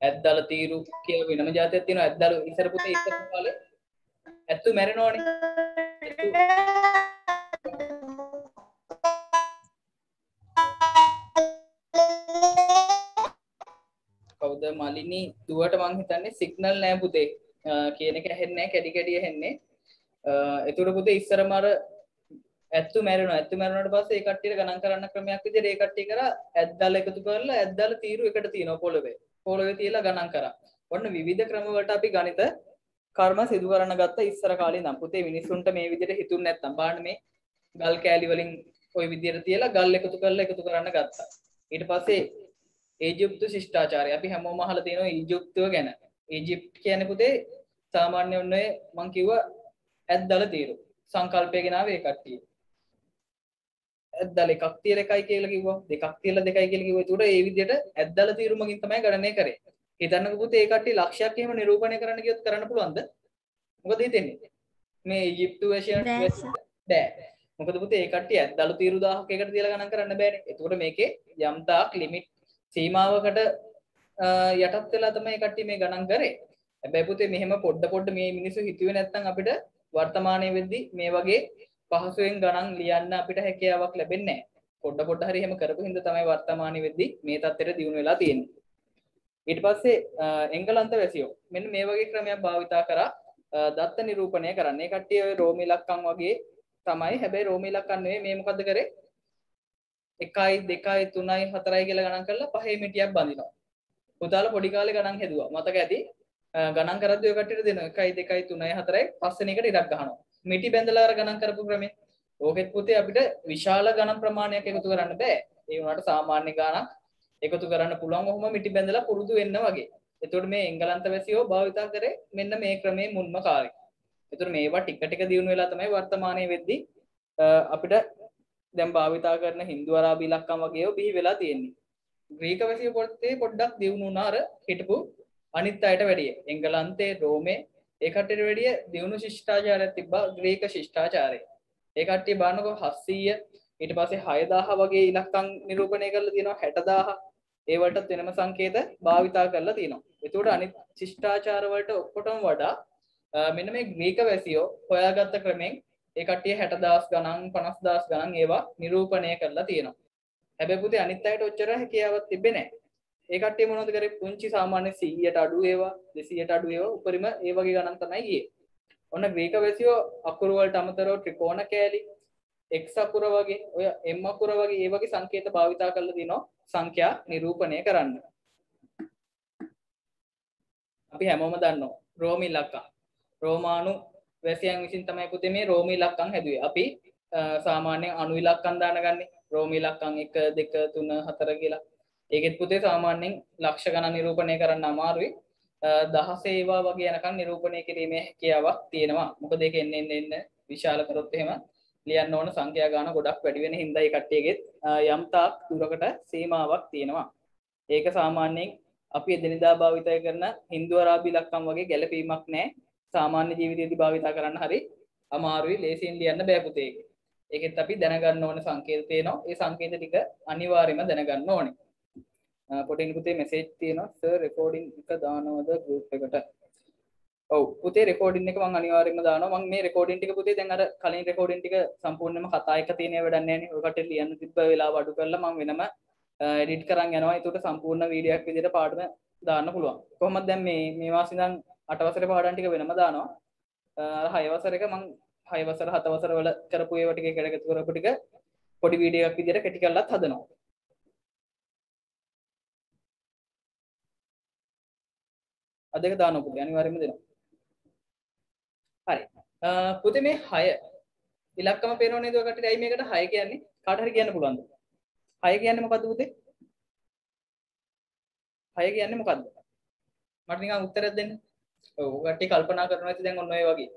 ඇද්දල තීරු කියලා වෙනම જાතියක් තියෙනවා. ඇද්දල ඉස්සර පුතේ ඉස්සර කාලේ ඇත්තු මැරෙනවනේ. කවුද මලිනී දුවට මං හිතන්නේ සිග්නල් නෑ පුතේ කියන එක ඇහෙන්නේ නෑ කැඩි කැඩි ඇහෙන්නේ. ඒතකොට පුතේ ඉස්සරම අර ඇත්තු මැරෙනවා. ඇත්තු මැරුණාට පස්සේ ඒ කට්ටියට ගණන් කරන්න ක්‍රමයක් විදිහට ඒ කට්ටිය කරා ඇද්දල එකතු කරලා ඇද්දල තීරු එකට තියෙනවා පොළවේ. පොළවේ තියලා ගණන් කරා. ඔන්න විවිධ ක්‍රම වලට අපි ගණිත කර්ම සිදු කරන්න ගත්ත ඉස්සර කාලේ නම් පුතේ මිනිස්සුන්ට මේ විදිහට හිතුන්නේ නැත්තම් බලන්න මේ ගල් කෑලි වලින් ওই විදිහට තියලා ගල් එකතු කරලා එකතු කරන්න ගත්තා. ඊට පස්සේ ඊජිප්තු ශිෂ්ටාචාරය අපි හැමෝම අහලා තියෙනවා ඊජිප්තුව ගැන. ඊජිප්ට් කියන්නේ පුතේ සාමාන්‍ය ඔන්නේ මං කිව්වා ඇද්දල තීරු. සංකල්පය ගෙනාවේ ඒ කට්ටිය. ඇද්දල එකක් තියලා එකයි කියලා කිව්වා. දෙකක් තියලා දෙකයි කියලා කිව්වා. ඒකට ඒ විදිහට ඇද්දල තීරුමකින් තමයි ගණනය කරේ. හිතන්නකෝ පුතේ ඒ කට්ටිය ලක්ෂයක් එහෙම නිරූපණය කරන්න ගියොත් කරන්න පුළුවන්ද? මොකද හිතෙන්නේ? මේ ඊජිප්තු වේෂයන් බෑ. මොකද පුතේ ඒ කට්ටිය ඇද්දල තීරු 1000ක් එකට තියලා ගණන් කරන්න බෑනේ. ඒකට මේකේ යම් තාක් ලිමිට් සීමාවකට යටත් වෙලා තමයි මේ කට්ටිය මේ ගණන් කරේ. හැබැයි පුතේ මෙහෙම පොඩ මේ මිනිස්සු හිතුවේ නැත්නම් අපිට වර්තමානයේ වෙද්දි මේ වගේ පහසුවෙන් ගණන් ලියන්න අපිට හැකියාවක් ලැබෙන්නේ නැහැ. පොඩ හරි එහෙම කරපු හින්දා තමයි වර්තමානයේ වෙද්දි මේ තත්ත්වෙට දියුණු වෙලා තියෙන්නේ. ඊට පස්සේ එංගලන්ත වැසියෝ මෙන්න මේ වගේ ක්‍රමයක් භාවිතා කරා දත්ත නිරූපණය කරන්න. ඒ කට්ටිය ඔය රෝම ඉලක්කම් වගේ තමයි. හැබැයි රෝම ඉලක්කම් නෙවෙයි මේ මොකද්ද කරේ? 1 2 3 4 කියලා ගණන් කරලා පහේ මිටියක් බඳිනවා. පුතාලා පොඩි කාලේ ගණන් හැදුවා. මතක ඇති. ගණන් කරද්දී ඔය කට්ටියට දෙනවා 1 2 3 4 පස්වෙනි එකට ඉඩක් ගහනවා. මිටි බැඳලා අර ගණන් කරපු ක්‍රමේ. ඕකෙත් පුතේ අපිට විශාල ගණන් ප්‍රමාණයක් එකතු කරන්න බෑ. ඒ වුණාට සාමාන්‍ය ගණන් එකතු කරන්න පුළුවන්. ඔහොම මිටි බැඳලා පුරුදු වෙන්න වගේ. එතකොට මේ එංගලන්ත වැසියෝ භාවිතා කරේ මෙන්න මේ ක්‍රමේ මුල්ම කාලේ. එතකොට මේවා ටික දියුණු වෙලා තමයි වර්තමානයේ වෙද්දී අපිට දැන් භාවිතා කරන හින්දු අරාබි ඉලක්කම් වගේව බිහි වෙලා තියෙන්නේ. ග්‍රීක වැසියෝ පොත්තේ පොඩ්ඩක් දියුණු වුණා අර හිටපු අනිත් අයට වැඩිය. එංගලන්තේ රෝමේ ඒ කට්ටියට වැඩිය දියුණු ශිෂ්ටාචාරයක් තිබ්බා ග්‍රීක ශිෂ්ටාචාරය. ඒ කට්ටිය බලනකො 700 ඊට පස්සේ 6000 වගේ ඉලක්කම් නිරූපණය කරලා තියෙනවා 60000. ඒ වලට වෙනම සංකේත භාවිතා කරලා තියෙනවා. ඒකට අනිත් ශිෂ්ටාචාර වලට ඔක්කොටම වඩා මෙන්න මේ ග්‍රීක වැසියෝ හොයාගත්ත ක්‍රමෙන් ඒ කට්ටිය 60000 ගණන් 50000 ගණන් ඒවා නිරූපණය කරලා තියෙනවා. හැබැයි පුතේ අනිත් අයට ඔච්චර හැකියාවක් තිබෙන්නේ නැහැ. ඒ කට්ටිය මොනවද කරේ? පුංචි සාමාන්‍ය 100ට අඩු ඒවා 200ට අඩු ඒවා උපරිම ඒ වගේ ගණන් තමයි ගියේ. ඔන්න ග්‍රීක වැසියෝ අකුරු වලට අමතරව ත්‍රිකෝණ කෑලි x අකුර වගේ ඔය m අකුර වගේ ඒ වගේ සංකේත භාවිතා කරලා දිනවා සංඛ්‍යා නිරූපණය කරන්න. අපි හැමෝම දන්නවා රෝම ඉලක්කම්. රෝමානු වැසියන් විසින් තමයි පුතේ මේ රෝම ඉලක්කම් හැදුවේ. අපි සාමාන්‍යයෙන් අණු ඉලක්කම් දානගන්නේ. රෝම ඉලක්කම් 1 2 3 4 කියලා. ඒකෙත් පුතේ සාමාන්‍යයෙන් ලක්ෂ ගණන් නිරූපණය කරන්න අමාරුයි. 16 ඒවා වගේ යනකම් නිරූපණය කිරීමේ හැකියාවක් තියෙනවා. මොකද ඒක එන්න විශාල කරොත් එහෙම ලියන්න ඕන සංඛ්‍යා ගාන ගොඩක් වැඩි වෙන හින්දා ඒ කට්ටියගෙත් යම් තාක් දුරකට සීමාවක් තියෙනවා. ඒක සාමාන්‍යයෙන් අපි එදිනදා භාවිතය කරන හින්දු අරාබි ඉලක්කම් වගේ ගැළපීමක් නැහැ. සාමාන්‍ය ජීවිතයේදී භාවිතා කරන්න හරි අමාරුයි. ලේසියෙන් ලියන්න බෑ පුතේ ඒක. ඒකෙත් අපි දැනගන්න ඕන සංකේත තියෙනවා. ඒ සංකේත ටික අනිවාර්යයෙන්ම දැනගන්න ඕනේ. පොඩින් පුතේ මෙසේජ් තියෙනවා සර් රෙකෝඩින් එක දානවද ගෲප් එකට? ඔව් පුතේ රෙකෝඩින් එක මම අනිවාර්යයෙන්ම දානවා. මම මේ රෙකෝඩින් ටික පුතේ දැන් අර කලින් රෙකෝඩින් ටික සම්පූර්ණයෙන්ම කතා එක තියෙන ඒවා වැඩක් නැහැ නේ. ඔය කටේ ලියන්න තිබ්බ වෙලාව අඩු කරලා මම වෙනම එඩිට් කරන් යනවා. ඒකට සම්පූර්ණ වීඩියෝ එකක් විදිහට පාඩම දාන්න පුළුවන්. කොහොමද දැන් මේ මාසෙ ඉඳන් 8 වසරේ පාඩම් ටික වෙනම දානවා. 6 වසර එක මම 6 වසර 7 වසර වල කරපු ඒවා ටික එකට එකතු කරපු ටික පොඩි වීඩියෝ එකක් විදිහට කෙටි කරලාත් හදනවා. අදක දානවා පුතේ අනිවාර්යයෙන්ම දෙනවා. හරි. පුතේ මේ 6 ඉලක්කම පේනව නේද ඔය කට්ටියට? ඇයි මේකට 6 කියන්නේ? කාට හරි කියන්න පුළුවන්ද? 6 කියන්නේ මොකද්ද පුතේ? 6 කියන්නේ මොකද්ද? මට නිකන් උත්තරයක් දෙන්න. ඔව් කට්ටිය කල්පනා කරනවා ඇති දැන් ඔන්න ඔය වගේ.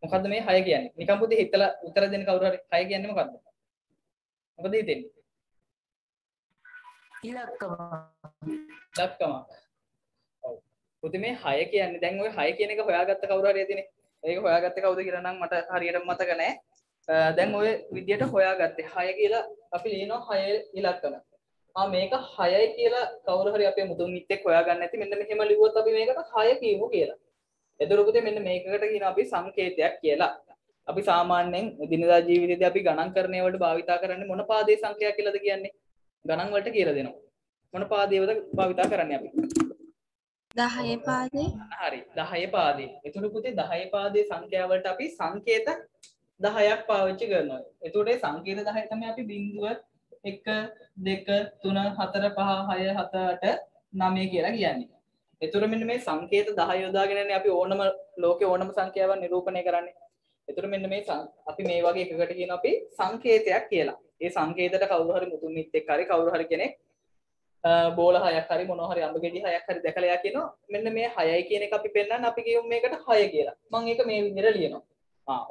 මොකද්ද මේ 6 කියන්නේ? නිකන් පුතේ හිතලා උත්තර දෙන්න කවුරු හරි 6 කියන්නේ මොකද්ද? මොකද හිතෙන්නේ? ඉලක්කම. ඔව්. පුතේ මේ 6 කියන්නේ දැන් ඔය 6 කියන එක හොයාගත්ත කවුරු හරි ඇතිනේ. ඒක හොයාගත්තේ කවුද කියලා නම් මට හරියට මතක නැහැ. දැන් ඔය විදියට හොයාගත්තේ 6 කියලා අපි ලියනවා 6 ඉලක්කම. මේක 6යි කියලා කවුරු හරි අපේ මුතුන් මිත්තෙක් හොයාගන්න නැති මෙන්න මෙහෙම ලිව්වොත් අපි මේකට 6 කියමු කියලා. එතකොට පුතේ මෙන්න මේකකට කියන අපි සංකේතයක් කියලා. අපි සාමාන්‍යයෙන් දිනදා ජීවිතේදී අපි ගණන් කරන්නේ වලට භාවිතා කරන්නේ මොන පාදේ සංඛ්‍යා කියලාද කියන්නේ? ගණන් වලට කියලා දෙනවා. මොන පාදේවද භාවිතා කරන්නේ අපි? 10 පාදේ. හරි 10 පාදේ. එතකොට පුතේ 10 පාදේ සංඛ්‍යා වලට අපි සංකේත 10ක් පාවිච්චි කරනවා. එතකොට ඒ සංකේත 10 තමයි අපි බිංදුව 1 2 3 4 5 6 7 8 9 කියලා කියන්නේ. එතකොට මෙන්න මේ සංකේත 10 යොදාගෙනනේ අපි ඕනම ලෝකේ ඕනම සංඛ්‍යාවක් නිරූපණය කරන්නේ. එතකොට මෙන්න මේ අපි මේ වගේ එකකට කියන අපි සංකේතයක් කියලා. ඒ සංකේතයට කවුරු හරි මුතුන් මිත්තෙක් හරි කවුරු හරි කෙනෙක් බෝල 6ක් හරි මොනවා හරි අඹ ගෙඩි 6ක් හරි දැකලා යා කියනවා මෙන්න මේ 6යි කියන එක අපි පෙන්නන්න අපි කියමු මේකට 6 කියලා. මම ඒක මේ විදිහට ලියනවා.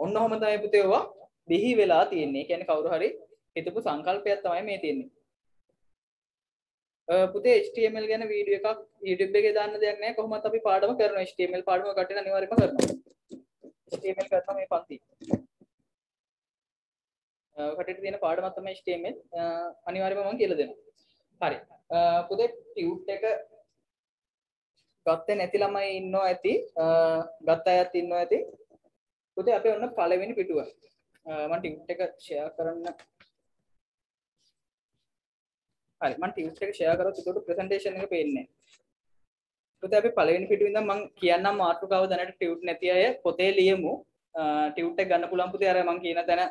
ඔන්න ඔහම තමයි පුතේ ඔවා බිහි වෙලා තියෙන්නේ. ඒ කියන්නේ කවුරු හරි හිතපු සංකල්පයක් තමයි මේ තියෙන්නේ. පුතේ HTML ගැන වීඩියෝ එකක් YouTube එකේ දාන්න දෙයක් නැහැ. කොහොමත් අපි පාඩම කරනවා. HTML පාඩම කටින් අනිවාර්යයෙන්ම කරනවා. HTML කරනවා මේ පන්ති. කටට තියෙන පාඩමක් තමයි HTML. අනිවාර්යයෙන්ම මම කියලා දෙනවා. හරි. පුතේ ටියුට් එක ගත්තේ නැති ළමයි ඉන්නවා ඇති. ගත්ත අයත් ඉන්නවා ඇති. පුතේ අපි ඔන්න පළවෙනි පිටුව. මම ටියුට් එක ෂෙයා කරන්න. හරි මම ටියුට් එක ෂෙයා කරොත් ඒකට ප්‍රසන්ටේෂන් එක පේන්නේ. පුතේ අපි පළවෙනි පිටුවේ ඉඳන් මම කියන්නම් මාතෘකාව දැනට ටියුට් නැති අය පොතේ ලියමු. ටියුට් එක ගන්න පුළුවන් පුතේ අර මම කියන තැන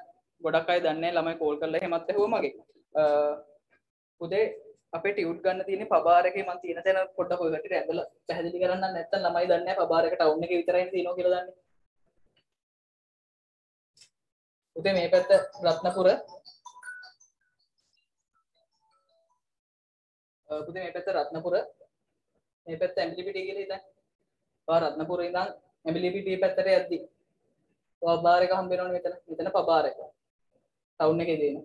ගොඩක් අය දන්නේ නැහැ ළමයි කෝල් කරලා එහෙමත් ඇහුවා මගේ. පුතේ අපේ ටියුට් ගන්න තියෙන්නේ පබාර එකේ මම තියෙන තැන පොඩ්ඩක් ඔය කටට ඇදලා පැහැදිලි කරන්න නැත්නම් ළමයි දන්නේ නැහැ පබාර එක ටවුන් එකේ විතරයි තියෙනවා කියලා දන්නේ. පුතේ මේ පැත්ත රත්නපුර පුතේ මේ පැත්ත රත්නපුර මේ පැත්ත ඇඹිලිපිටිය කියලා හිතන්න. ඔය රත්නපුර ඉඳන් ඇඹිලිපිටිය පැත්තට යද්දි පබාර එක හම්බ වෙනවනේ මෙතන. මෙතන පබාර එක. ටවුන් එකේ තියෙන.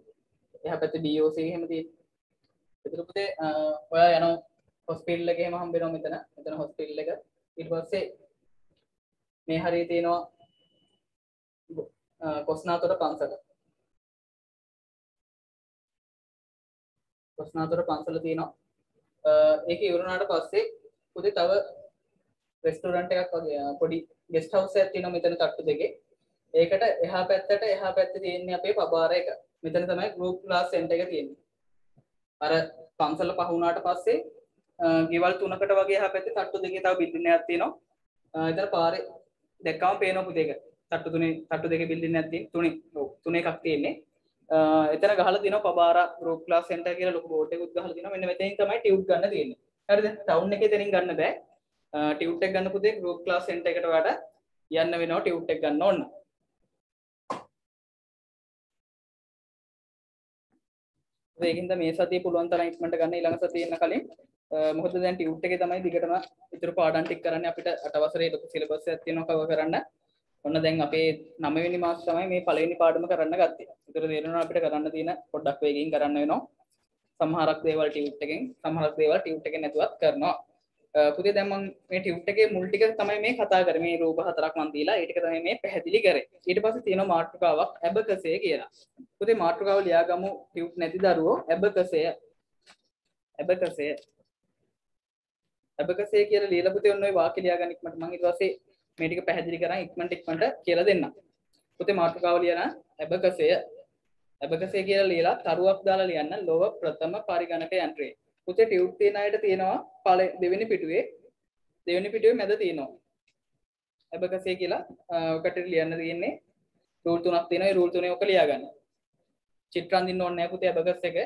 එහා පැත්තේ BOC එක එහෙම තියෙන. එතකොට පුතේ ඔයා යන හොස්පිටල් එකේ එහෙම හම්බ වෙනවා මෙතන. මෙතන හොස්පිටල් එක. ඊට පස්සේ මේ හරිය තියෙනවා කොස්නාතොට පන්සල. කොස්නාතොට පන්සල තියෙනවා. ඒක ඉවරනාට පස්සේ පුතේ තව රෙස්ටෝරන්ට් එකක් වගේ පොඩි ගෙස්ට් හවුස් එකක් තියෙනවා මෙතන තට්ටු දෙකේ. ඒකට එහා පැත්තේ තියෙන්නේ අපේ පබාර එක. මෙතන තමයි ගෲප් ක්ලාස් සෙන්ටර් එක තියෙන්නේ. අර පන්සල පහ වුණාට පස්සේ ගෙවල් තුනකට වගේ එහා පැත්තේ තට්ටු දෙකේ තව බිල්ඩින් එකක් තියෙනවා. එතන පාරේ දැක්කම පේනවා පුතේ එක. තට්ටු දෙකේ බිල්ඩින් එකක් තියෙන තුනේ එකක් තියෙන්නේ. එතන ගහලා දිනවා පබාරා ගෲප් ක්ලාස් සෙන්ටර් කියලා ලොකු බෝඩ් එකකුත් ගහලා දිනවා. මෙන්න මෙතනින් තමයි ටියුට් ගන්න තියෙන්නේ. හරිද? ටවුන් එකේ දෙනින් ගන්න බෑ. ටියුට් එක ගන්න පුතේ ගෲප් ක්ලාස් සෙන්ටර් එකට වඩා යන්න වෙනවා ටියුට් එක ගන්න ඕන. ඒකින්ද මේ සතිය පුළුවන් තරම් ඉක්මනට ගන්න ඊළඟ සතියේ ඉන්න කලින් මොකද දැන් ටියුට් එකේ තමයි දිගටම ඉතුරු පාඩම් ටික කරන්නේ අපිට 8 වසරේ ලොකු සිලබස් එකක් තියෙනවා කවර් කරන්න. ඔන්න දැන් අපේ 9 වෙනි මාස තමයි මේ පළවෙනි පාඩම කරන්න ගත්තේ. ඒතර තේරෙනවා අපිට කරන්න තියෙන පොඩ්ඩක් වේගයෙන් කරන්න වෙනවා. සමහරක් දේවල් ටියුට් එකෙන් සමහරක් දේවල් ටියුට් එකෙන් නැතුවත් කරනවා. පුතේ දැන් මම මේ ටියුට් එකේ මුල් ටික තමයි මේ කතා කරේ. මේ රූප හතරක් මම දීලා ඒ ටික තමයි මේ පැහැදිලි කරේ. ඊට පස්සේ තියෙනවා මාතෘකාවක් ඇබකසය කියලා. පුතේ මාතෘකාව ලියාගමු ටියුට් නැති දරුවෝ ඇබකසය කියලා ලියලා පුතේ ඔන්න ඔය වාක්‍ය ලියාගන්න ඉක්මනට මම ඊට පස්සේ මේ ටික පැහැදිලි කරන් ඉක්මනට කියලා දෙන්නම්. පුතේ මාතෘකාව ලියන ඇබකසය කියලා ලියලා තරුවක් දාලා ලියන්න ලෝව ප්‍රථම පරිගණක යන්ත්‍රය. පුතේ ටියුට් තියෙන අයට තියෙනවා දෙවෙනි පිටුවේ මැද තියෙනවා ඇබකසය කියලා ඔකට ලියන්න තියෙන්නේ රූල් 3ක් තියෙනවා. ඒ රූල් 3 ඔක ලියාගන්න. චිත්‍ර අඳින්න ඕනේ නැහැ පුතේ ඇබකස් එක.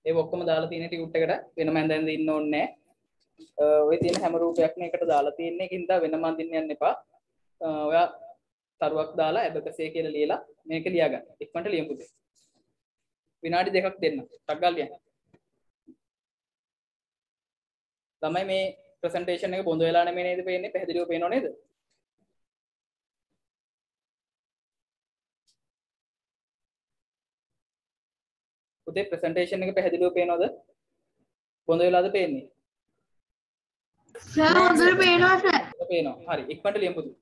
ඒක ඔක්කොම දාලා තියෙන ටියුට් එකට වෙනම ඇඳන් ඉන්න ඕනේ නැහැ. ඔය තියෙන හැම රූපයක්ම එකට දාලා තියෙන එකකින්ද වෙනම අඳින්න යන්න එපා. ඔයා තරුවක් දාලා ඇබකසය කියලා ලියලා මේක ලියාගන්න. ඉක්මනට ලියමු පුතේ. විනාඩි 2ක් දෙන්න. ටක් ගාලා ලියන්න. තමයි මේ ප්‍රසන්ටේෂන් එක බොඳ වෙලා නෙමෙයි නේද පේන්නේ? පැහැදිලිව පේනව නේද? පුතේ ප්‍රසන්ටේෂන් එක පැහැදිලිව පේනවද? බොඳ වෙලාද පේන්නේ? සර් හොඳට පේනවා සර්. පේනවා. හරි. ඉක්මනට ලියමු පුතේ.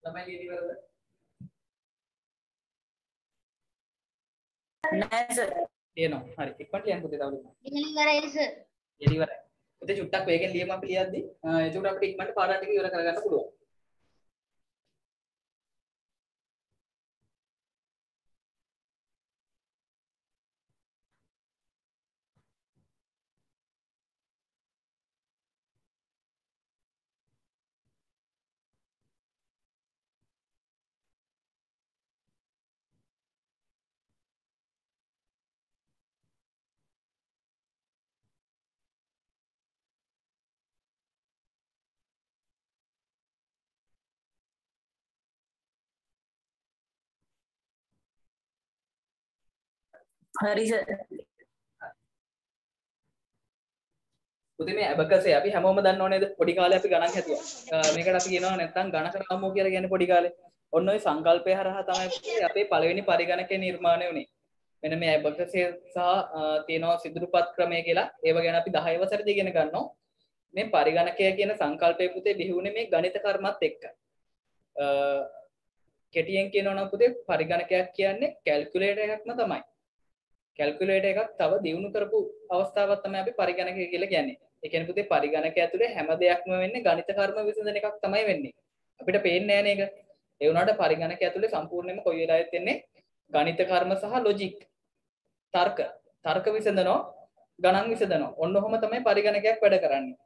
ළමයි ලියන ඉවරද? නෑ සර්. ලියනවා. හරි. ඉක්මනට ලියන්න පුතේ තව ලියන්න. ඉවරයි සර්. ලියලා ඉවරයි. පුතේ චුට්ටක් වේගෙන් ලියමු අපි ලියද්දි. එතකොට අපිට ඉක්මනට පාඩම් ටික ඉවර කරගන්න පුළුවන්. හරි සර්. පුතේ මේ ඇබකසේ අපි හැමෝම දන්නව නේද? පොඩි කාලේ අපි ගණන් හැදුවා. මේකට අපි කියනවා නැත්නම් ගණක රාමුව කියලා කියන්නේ පොඩි කාලේ. ඔන්න ඔය සංකල්පය හරහා තමයි පුතේ අපේ පළවෙනි පරිගණකය නිර්මාණය වුනේ. මෙන්න මේ ඇබකසේ සහ තියෙනවා සිදුරුපත් ක්‍රමය කියලා. ඒව ගැන අපි 10 වසරේදී ඉගෙන ගන්නවා. මේ පරිගණකය කියන සංකල්පය පුතේ බිහි වුනේ මේ ගණිත කර්මත් එක්ක. කෙටියෙන් කියනවා නම් පුතේ පරිගණකයක් කියන්නේ කැල්කියුලේටර් එකක්ම තමයි. කැල්කියුලේටර් එකක් තව දියුණු කරපු අවස්ථාවක් තමයි අපි පරිගණකය කියලා කියන්නේ. ඒ කියන්නේ පුතේ පරිගණකය ඇතුලේ හැම දෙයක්ම වෙන්නේ ගණිත කර්ම විසඳන එකක් තමයි වෙන්නේ. අපිට පේන්නේ නැහැ නේද? ඒ වුණාට පරිගණකය ඇතුලේ සම්පූර්ණයෙන්ම කොයි වෙලාවෙත් එන්නේ ගණිත කර්ම සහ ලොජික් තර්ක විසඳනවා ගණන් විසඳනවා. ඔන්න ඔහොම තමයි පරිගණකයක් වැඩ කරන්නේ.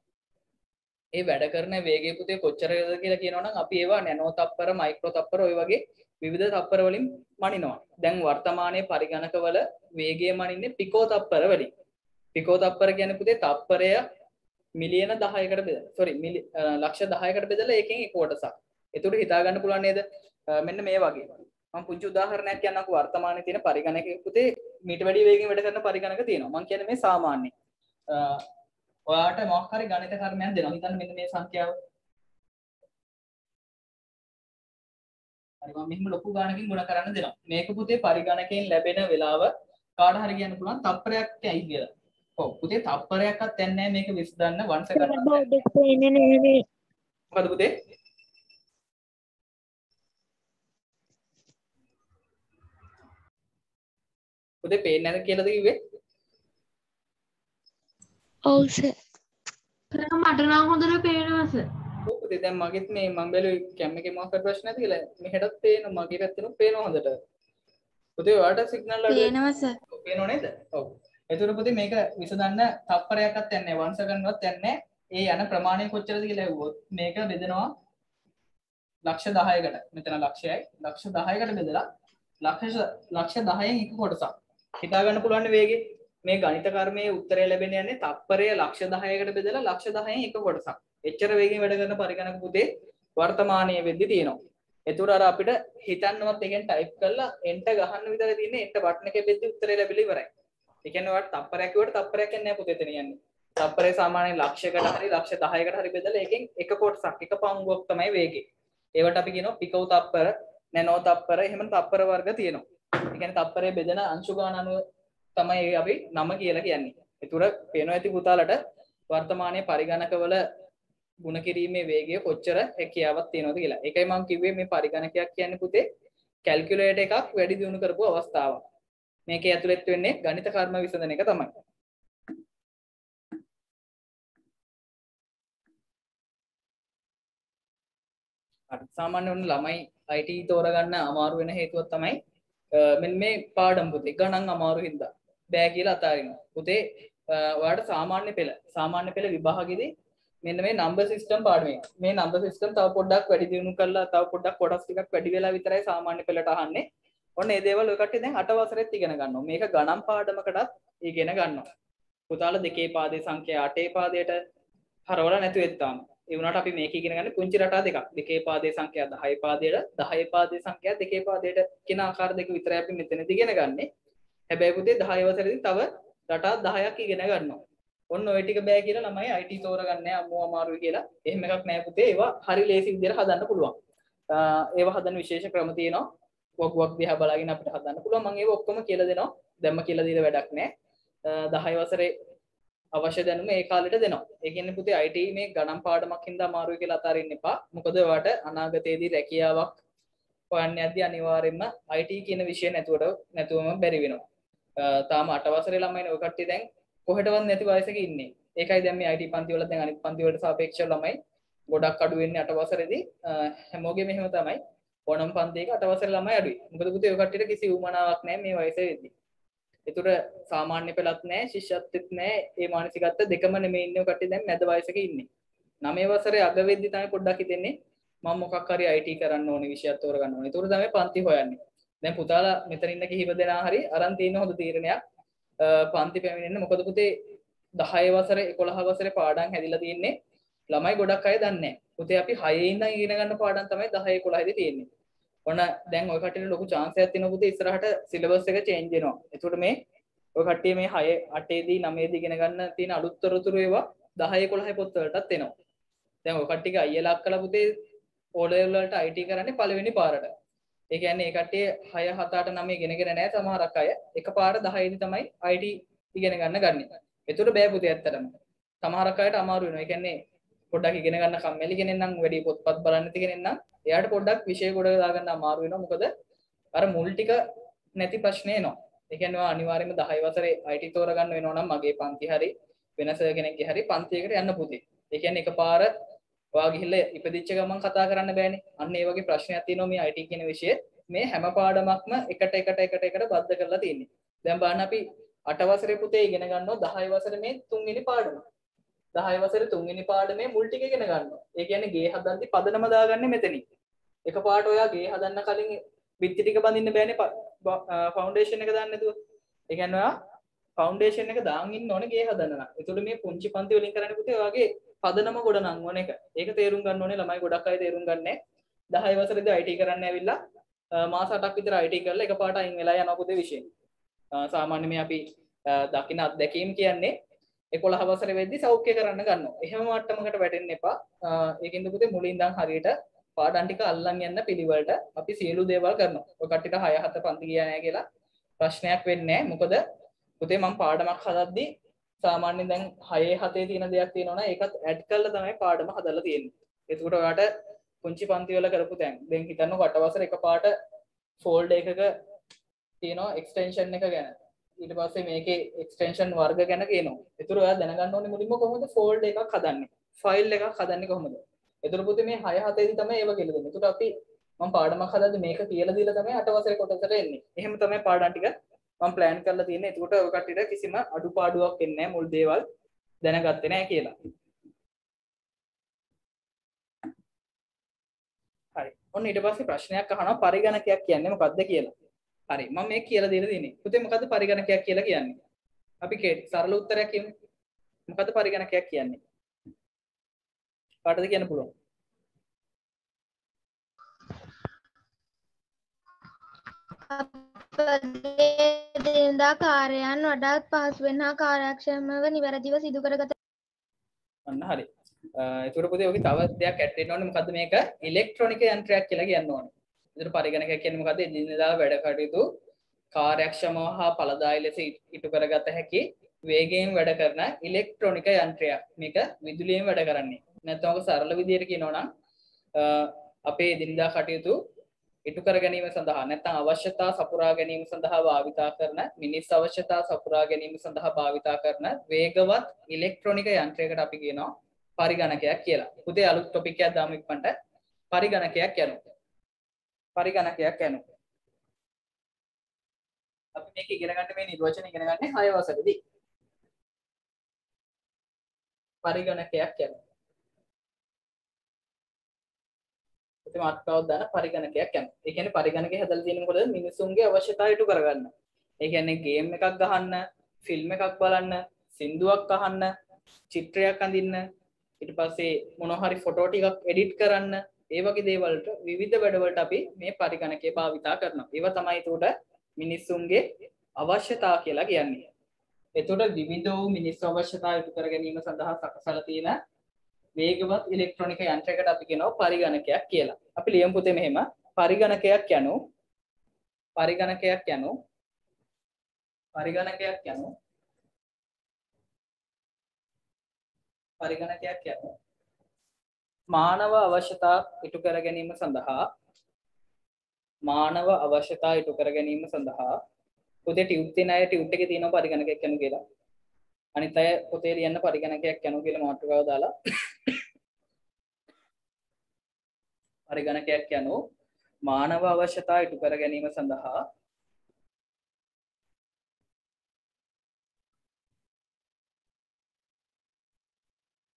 ඒ වැඩ කරන වේගය පුතේ කොච්චරද කියලා කියනවා නම් අපි ඒවා නැනෝ තප්පර මයික්‍රෝ තප්පර ඔය වගේ විවිධ තප්පර වලින් මනිනවා. දැන් වර්තමානයේ පරිගණකවල වේගය මනින්නේ පිකෝ තප්පර වලින්. පිකෝ තප්පර කියන්නේ පුතේ තප්පරය මිලියන 10කට බෙදලා ලක්ෂ 10කට බෙදලා ඒකෙන් එක කොටසක්. ඒකට හිතා ගන්න පුළුවන් නේද? මෙන්න මේ වගේ. මම පුංචි උදාහරණයක් කියන්නම්කෝ වර්තමානයේ තියෙන පරිගණකයේ පුතේ මීට වැඩි වේගෙන් වැඩ කරන පරිගණක තියෙනවා. මම කියන්නේ මේ සාමාන්‍ය. ඔයාට මොකක් හරි ගණිත කර්මයක් දෙනවා. හිතන්න මෙන්න මේ සංඛ්‍යාව. හරි මම මෙහෙම ලොකු ගාණකින් ගුණ කරන්න දෙනවා. මේක පුතේ පරිගණකයෙන් ලැබෙන වෙලාව කාට හරි කියන්න පුළුවන් තප්පරයක් ඇයි කියලා. ඔව් පුතේ තප්පරයක්වත් දැන් නැහැ මේක විසඳන්න වංශ ගණන්. මොකද පුතේ? පුතේ පේන්නේ නැද කියලාද කිව්වේ? ඔව් සර්. මට නම් හොඳට පේනවා සර්. ඔව් පුතේ දැන් මගෙත් මේ මම බැලුවේ කැම් එකේ මොකක් හරි ප්‍රශ්නයක් කියලා. මෙහෙටත් පේනවා මගේ පැත්තෙනුත් පේනවා හොඳට. පුතේ ඔයාලට සිග්නල් අඩු පේනවා සර්. පේනව නේද? ඔව්. ඒතර පුතේ මේක විසඳන්න තප්පරයක්වත් යන්නේ වංශ ගණනවත් යන්නේ. ඒ යන ප්‍රමාණය කොච්චරද කියලා ඇහුවොත් මේක බෙදෙනවා ලක්ෂ 10කට. මෙතන ලක්ෂයයි. ලක්ෂ 10කට බෙදලා ලක්ෂ 10න් එක කොටසක්. හිතා ගන්න පුළුවන් වේගෙ මේ ගණිත කර්මයේ උත්තරය ලැබෙන්නේ යන්නේ තප්පරය ලක්ෂ 10කට බෙදලා ලක්ෂ 10න් එක කොටසක්. එච්චර වේගෙන් වැඩ කරන පරිගණක පුතේ වර්තමානයේ වෙද්දි තියෙනවා. ඒතර අර අපිට හිතන්නවත් එකෙන් ටයිප් කරලා එන්ටර් ගහන්න විතරයි තියෙන්නේ. එන්ටර් බටන් එකේ බෙද්දි උත්තරය ලැබිලා ඉවරයි. ඒ කියන්නේ ඔයාලට තප්පරයක් කිව්වට තප්පරයක් යන්නේ නැහැ පුතේ එතන යන්නේ. තප්පරේ සාමාන්‍යයෙන් ලක්ෂයකට හරි ලක්ෂ 10කට හරි බෙදලා එකෙන් එක කොටසක් එක පංගුවක් තමයි වේගය. ඒවට අපි කියනවා පිකෝ තප්පර, නැනෝ තප්පර, එහෙම තප්පර වර්ග තියෙනවා. ඒ කියන්නේ තප්පරේ බෙදෙන අංශු ගාන අනුව තමයි අපි නම කියලා කියන්නේ. ඒතර පේනවා ඇති පුතාලට වර්තමානයේ පරිගණකවල ගුණ කිරීමේ වේගය කොච්චර හැකියාවක් තියෙනවද කියලා. ඒකයි මම කිව්වේ මේ පරිගණකයක් කියන්නේ පුතේ කැල්කියුලේටර් එකක් වැඩි දියුණු කරපු අවස්ථාවක්. මේකේ ඇතුළත් වෙන්නේ ගණිත කර්ම විසඳන එක තමයි. හරි සාමාන්‍ය වුණ ළමයි IT තෝරගන්න අමාරු වෙන හේතුව තමයි මෙන්න මේ පාඩම් පුතේ ගණන් අමාරු හින්දා බෑ කියලා අතාරිනවා. පුතේ ඔයාලට සාමාන්‍ය පෙළ විභාගෙදී මෙන්න මේ නම්බර් සිස්ටම් පාඩමේ මේ නම්බර් සිස්ටම් තව පොඩ්ඩක් වැඩි දියුණු කරලා තව පොඩ්ඩක් කොටස් ටිකක් වැඩි වෙලා විතරයි සාමාන්‍ය පෙළට අහන්නේ. ඔන්න ඒ දේවල් ඔය කට්ටිය දැන් 8 වසරෙත් ඉගෙන ගන්නවා. මේක ගණන් පාඩමකටත් ඉගෙන ගන්නවා. පුතාලා 2 පාදේ සංඛ්‍යා 8 පාදයට හරවලා නැතුව එත්තාම. ඒ වුණාට අපි මේක ඉගෙන ගන්නේ පුංචි රටා දෙකක්. 2 පාදේ සංඛ්‍යා 10 පාදයට 10 පාදේ සංඛ්‍යා 2 පාදයට කියන ආකාර දෙක විතරයි අපි මෙතනදී ඉගෙන ගන්නෙ. හැබැයි පුතේ 10 වසරේදී තව රටා 10ක් ඉගෙන ගන්නවා. ඔන්න ඔය ටික බෑ කියලා ළමයි IT තෝරගන්නේ අම්මෝ අමාරුයි කියලා. එහෙම එකක් නෑ පුතේ. ඒවා හරි ලේසි විදිහට හදන්න පුළුවන්. ඒවා හදන්න විශේෂ ක්‍රම තියෙනවා. වොක් දිහා බලාගෙන අපිට හදන්න පුළුවන්. මම ඒව ඔක්කොම කියලා දෙනවා. දැම්ම කියලා දීලා වැඩක් නෑ. 10 වසරේ අවශ්‍ය දැනුම ඒ කාලෙට දෙනවා. ඒ කියන්නේ පුතේ IT මේ ගණන් පාඩමක් හින්දා අමාරුයි කියලා අතාරින්න එපා. මොකද ඔයාලට අනාගතයේදී රැකියාවක් හොයන්න යද්දී අනිවාර්යයෙන්ම IT කියන විෂය නැතුවම බැරි වෙනවා. තාම 8 වසරේ ළමයිනේ ඔය කට්ටිය දැන් කොහෙටවත් නැති වයසක ඉන්නේ. ඒකයි දැන් මේ IT පන්ති වල දැන් අනිත් පන්ති වලට සාපේක්ෂව ළමයි ගොඩක් අඩු වෙන්නේ 8 වසරේදී. හැමෝගෙම එහෙම තමයි. ඕනම පන්තියක 8 වසරේ ළමයි අඩුයි. මොකද පුතේ ඔය කට්ටියට කිසි උවමනාවක් නැහැ මේ වයසේ වෙද්දී. ඒතර සාමාන්‍ය පෙළත් නැහැ, ශිෂ්‍යත්වෙත් නැහැ. මේ මානසිකත්ව දෙකම නෙමෙයි ඉන්නේ ඔය කට්ටිය දැන් මැද වයසක ඉන්නේ. 9 වසරේ අග වෙද්දී තමයි පොඩ්ඩක් හිතෙන්නේ මම මොකක් හරි IT කරන්න ඕනේ, විෂයක් තෝරගන්න ඕනේ. ඒතර තමයි පන්ති හොයන්නේ. දැන් පුතාලා මෙතන ඉන්න කිහිප දෙනා හරි අරන් තියෙන හොඳ තීරණයක් පන්ති පැමිණෙන්න. මොකද පුතේ 10 වසරේ 11 වසරේ පාඩම් හැදිලා තියෙන්නේ ළමයි ගොඩක් අය දන්නේ නැහැ. පුතේ අපි 6 ඉඳන් ඉගෙන ගන්න පාඩම් තමයි 10 11 දී තියෙන්නේ. ඔන්න දැන් ඔය කට්ටියට ලොකු chance එකක් තියෙනවා පුතේ ඉස්සරහට syllabus එක change වෙනවා. ඒකට මේ ඔය කට්ටිය මේ 6 8 දී 9 දී ඉගෙන ගන්න තියෙන අලුත් තොරතුරු ඒවා 10 11 පොත් වලටත් එනවා. දැන් ඔය කට්ටියගේ අයියලා අක්කලා පුතේ O level වලට IT කරන්නේ පළවෙනි පාරට. ඒ කියන්නේ ඒ කට්ටිය 6 7 8 9 ඉගෙනගෙන නැහැ සමහරක් අය. එකපාර 10 දී තමයි IT ඉගෙන ගන්න ගන්නේ. ඒතර බෑ පුතේ ඇත්තටම. සමහරක් අයට අමාරු වෙනවා. ඒ කියන්නේ පොඩ්ඩක් ඉගෙන ගන්න කම්මැලි කෙනෙක් නම් වැඩි පොත්පත් බලන්න නැති කෙනෙක් නම් එයාට පොඩ්ඩක් විෂය ගොඩ දාගන්න අමාරු වෙනවා. මොකද අර මුල් ටික නැති ප්‍රශ්නේ එනවා. ඒ කියන්නේ ඔයා අනිවාර්යයෙන්ම 10 වසරේ IT තෝරගන්න වෙනවා නම් මගේ පන්ති හරි වෙනස කෙනෙක්ගේ හරි පන්තියකට යන්න පුතේ. ඒ කියන්නේ එකපාර ඔයා ගිහිල්ලා ඉපදිච්ච ගමන් කතා කරන්න බෑනේ. අන්න ඒ වගේ ප්‍රශ්නයක් තියෙනවා මේ IT කියන විෂය. මේ හැම පාඩමක්ම එකට බද්ධ කරලා තියෙන්නේ. දැන් බලන්න අපි 8 වසරේ පුතේ ඉගෙන ගන්නවා 10 වසරේ මේ 3 වෙනි පාඩම. 10 වසරේ 3 වෙනි පාඩමේ මුල් ටික ඉගෙන ගන්නවා. ඒ කියන්නේ ගේ හදද්දි පදනම දාගන්නේ මෙතනින්. එකපාරට ඔයා ගේ හදන්න කලින් බිත්ති ටික බඳින්න බෑනේ ෆවුන්ඩේෂන් එක දාන්න නැතුව. ඒ කියන්නේ ඔයා ෆවුන්ඩේෂන් එක දාන් ඉන්න ඕනේ ගේ හදන්න නම්. ඒතුළු මේ පුංචි පන්ති වලින් කරන්නේ පුතේ ඔයාගේ පදනම ගොඩ නංවන එක. ඒක තේරුම් ගන්න ඕනේ ළමයි ගොඩක් අය තේරුම් ගන්නෑ. 10 වසරේදී IT කරන්න ඇවිල්ලා මාස 8ක් විතර IT කරලා එකපාරට අයින් වෙලා යනවා පුතේ විශේෂයෙන්. සාමාන්‍ය මේ අපි දකින්න අත්දැකීම් කියන්නේ 11 වසරේ වෙද්දි සෞඛ්‍ය කරන්න ගන්නවා. එහෙම මට්ටමකට වැටෙන්න එපා. ඒකින්ද පුතේ මුලින් ඉඳන් හරියට පාඩම් ටික අල්ලන් යන්න පිළිවෙලට අපි සියලු දේවල් කරනවා. ඔය කට්ටියට 6 7 පන්ති ගියා නෑ කියලා ප්‍රශ්නයක් වෙන්නේ නෑ. මොකද පුතේ මම පාඩමක් හදද්දි සාමාන්‍යයෙන් දැන් 6 7 තියෙන දෙයක් තියෙනවා නම් ඒකත් ඇඩ් කරලා තමයි පාඩම හදලා තියෙන්නේ. ඒකට ඔයාලට පුංචි පන්ති වල කරපු දැන් හිතන්නකො 8 වසර එකපාරට ෆෝල්ඩ් එකක තියෙනවා එක්ස්ටෙන්ෂන් එක ගැන. ඊට පස්සේ මේකේ එක්ස්ටෙන්ෂන් වර්ග ගැන කියනවා. ඒතර ඔයා දැනගන්න ඕනේ මුලින්ම කොහොමද ෆෝල්ඩ් එකක් හදන්නේ? ෆයිල් එකක් හදන්නේ කොහොමද? ඒතර පුතේ මේ 6 7 දී තමයි ඒව කියලා දෙන්නේ. ඒකට අපි මම පාඩමක් හදද්දි මේක කියලා දීලා තමයි 8 වසරේ කොටසට එන්නේ. එහෙම තමයි පාඩම් ටික මම ප්ලෑන් කරලා තියෙන්නේ. ඒකට ඔය කට්ටියට කිසිම අඩුපාඩුවක් එන්නේ නැහැ මුල් දේවල් දැනගත්තේ නැහැ කියලා. හරි. ඔන්න ඊට පස්සේ ප්‍රශ්නයක් අහනවා පරිගණකයක් කියන්නේ මොකක්ද කියලා. හරි. මම මේක කියලා දෙන්න තියෙන්නේ. පුතේ මොකද්ද පරිගණකයක් කියලා කියන්නේ? අපි සරල උත්තරයක් කියමු. මොකද්ද පරිගණකයක් කියන්නේ? කාටද කියන්න පුළුවන්? දෙන්දා කාර්යයන් වඩාත් පහසුවෙන් හා කාර්යක්ෂමව නිවැරදිව සිදු කරගත. අන්න හරි. ඒතර පුතේ ඔකේ තව දෙයක් ඇඩ් වෙන්න ඕනේ. මොකද්ද මේක? ඉලෙක්ට්‍රොනික යන්ත්‍රයක් කියලා කියන්න ඕනේ. ඒතර පරිගණකයක් කියන්නේ මොකද්ද? එදිනෙදා වැඩ කටයුතු කාර්යක්ෂමව හා ඵලදායී ලෙස ඉටු කරගත හැකි වේගයෙන් වැඩ කරන ඉලෙක්ට්‍රොනික යන්ත්‍රයක්. මේක විදුලියෙන් වැඩ කරන්නේ. නැත්නම් ඔක සරල විදිහට කියනවා නම් අපේ එදිනෙදා කටයුතු ඉටු කර ගැනීම සඳහා නැත්නම් අවශ්‍යතා සපුරා ගැනීම සඳහා භාවිතා කරන මිනිස් අවශ්‍යතා සපුරා ගැනීම සඳහා භාවිතා කරන වේගවත් ඉලෙක්ට්‍රොනික යන්ත්‍රයකට අපි කියනවා පරිගණකයක් කියලා. පුතේ අලුත් ටොපික් එකක් දාමු ඉක්මනට. පරිගණකයක් යනවා. පරිගණකයක් යනවා. අපි මේක ඉගෙන ගන්න මේ නිර්වචන ඉගෙන ගන්නේ 6 වසරේදී. පරිගණකයක් යනවා. මාතෘකාවක් දාන පරිගණකයක් යනවා. ඒ කියන්නේ පරිගණකය හදලා තියෙන්නේ මොකද? මිනිසුන්ගේ අවශ්‍යතාවය ඉටු කරගන්න. ඒ කියන්නේ ගේම් එකක් ගහන්න, ෆිල්ම් එකක් බලන්න, සින්දුවක් අහන්න, චිත්‍රයක් අඳින්න, ඊට පස්සේ මොනවා හරි ෆොටෝ ටිකක් එඩිට් කරන්න, ඒ වගේ දේවල්ට විවිධ වැඩවලට අපි මේ පරිගණකය භාවිතා කරනවා. ඒවා තමයි ඒකට මිනිසුන්ගේ අවශ්‍යතාව කියලා කියන්නේ. ඒකට විවිධ වූ මිනිස් අවශ්‍යතාවය ඉටු කර ගැනීම සඳහා සකසලා තියෙන වේගවත් ඉලෙක්ට්‍රොනික යන්ත්‍රයකට අපි කියනවා පරිගණකයක් කියලා. අපි ලියමු පුතේ මෙහෙම පරිගණකයක් යනු පරිගණකයක් කියන්නේ මානව අවශ්‍යතා ඉටු කර ගැනීම සඳහා පොතේ ටියුට් තියෙන අය ටියුට් එකේ තියෙනවා පරිගණකයක් යනු කියලා. අනිත් අය පොතේ ලියන්න පරිගණකයක් යනු කියලා මාතෘකාව දාලා පරිගණකයක් යනු මානව අවශ්‍යතා ඉටු කර ගැනීම සඳහා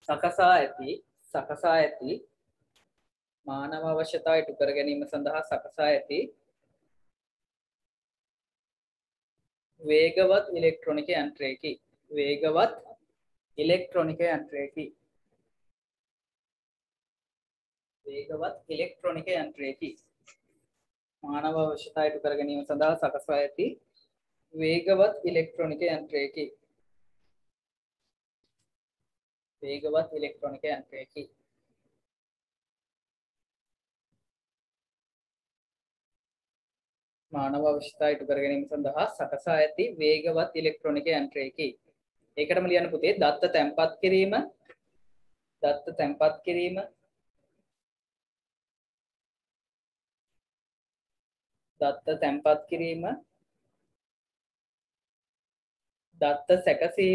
සකසා ඇති මානව අවශ්‍යතා ඉටු කර ගැනීම සඳහා සකසා ඇති වේගවත් ඉලෙක්ට්‍රොනික යන්ත්‍රයකි. මානව අවශ්‍යතා ඉටු කර ගැනීම සඳහා සකසා ඇති වේගවත් ඉලෙක්ට්‍රොනික යන්ත්‍රයකි. මානව අවශ්‍යතා ඉටු කර ගැනීම සඳහා සකසා ඇති වේගවත් ඉලෙක්ට්‍රොනික යන්ත්‍රයකි. ඒකටම ලියන්න පුතේ දත්ත තැන්පත් කිරීම දත්ත සැකසීම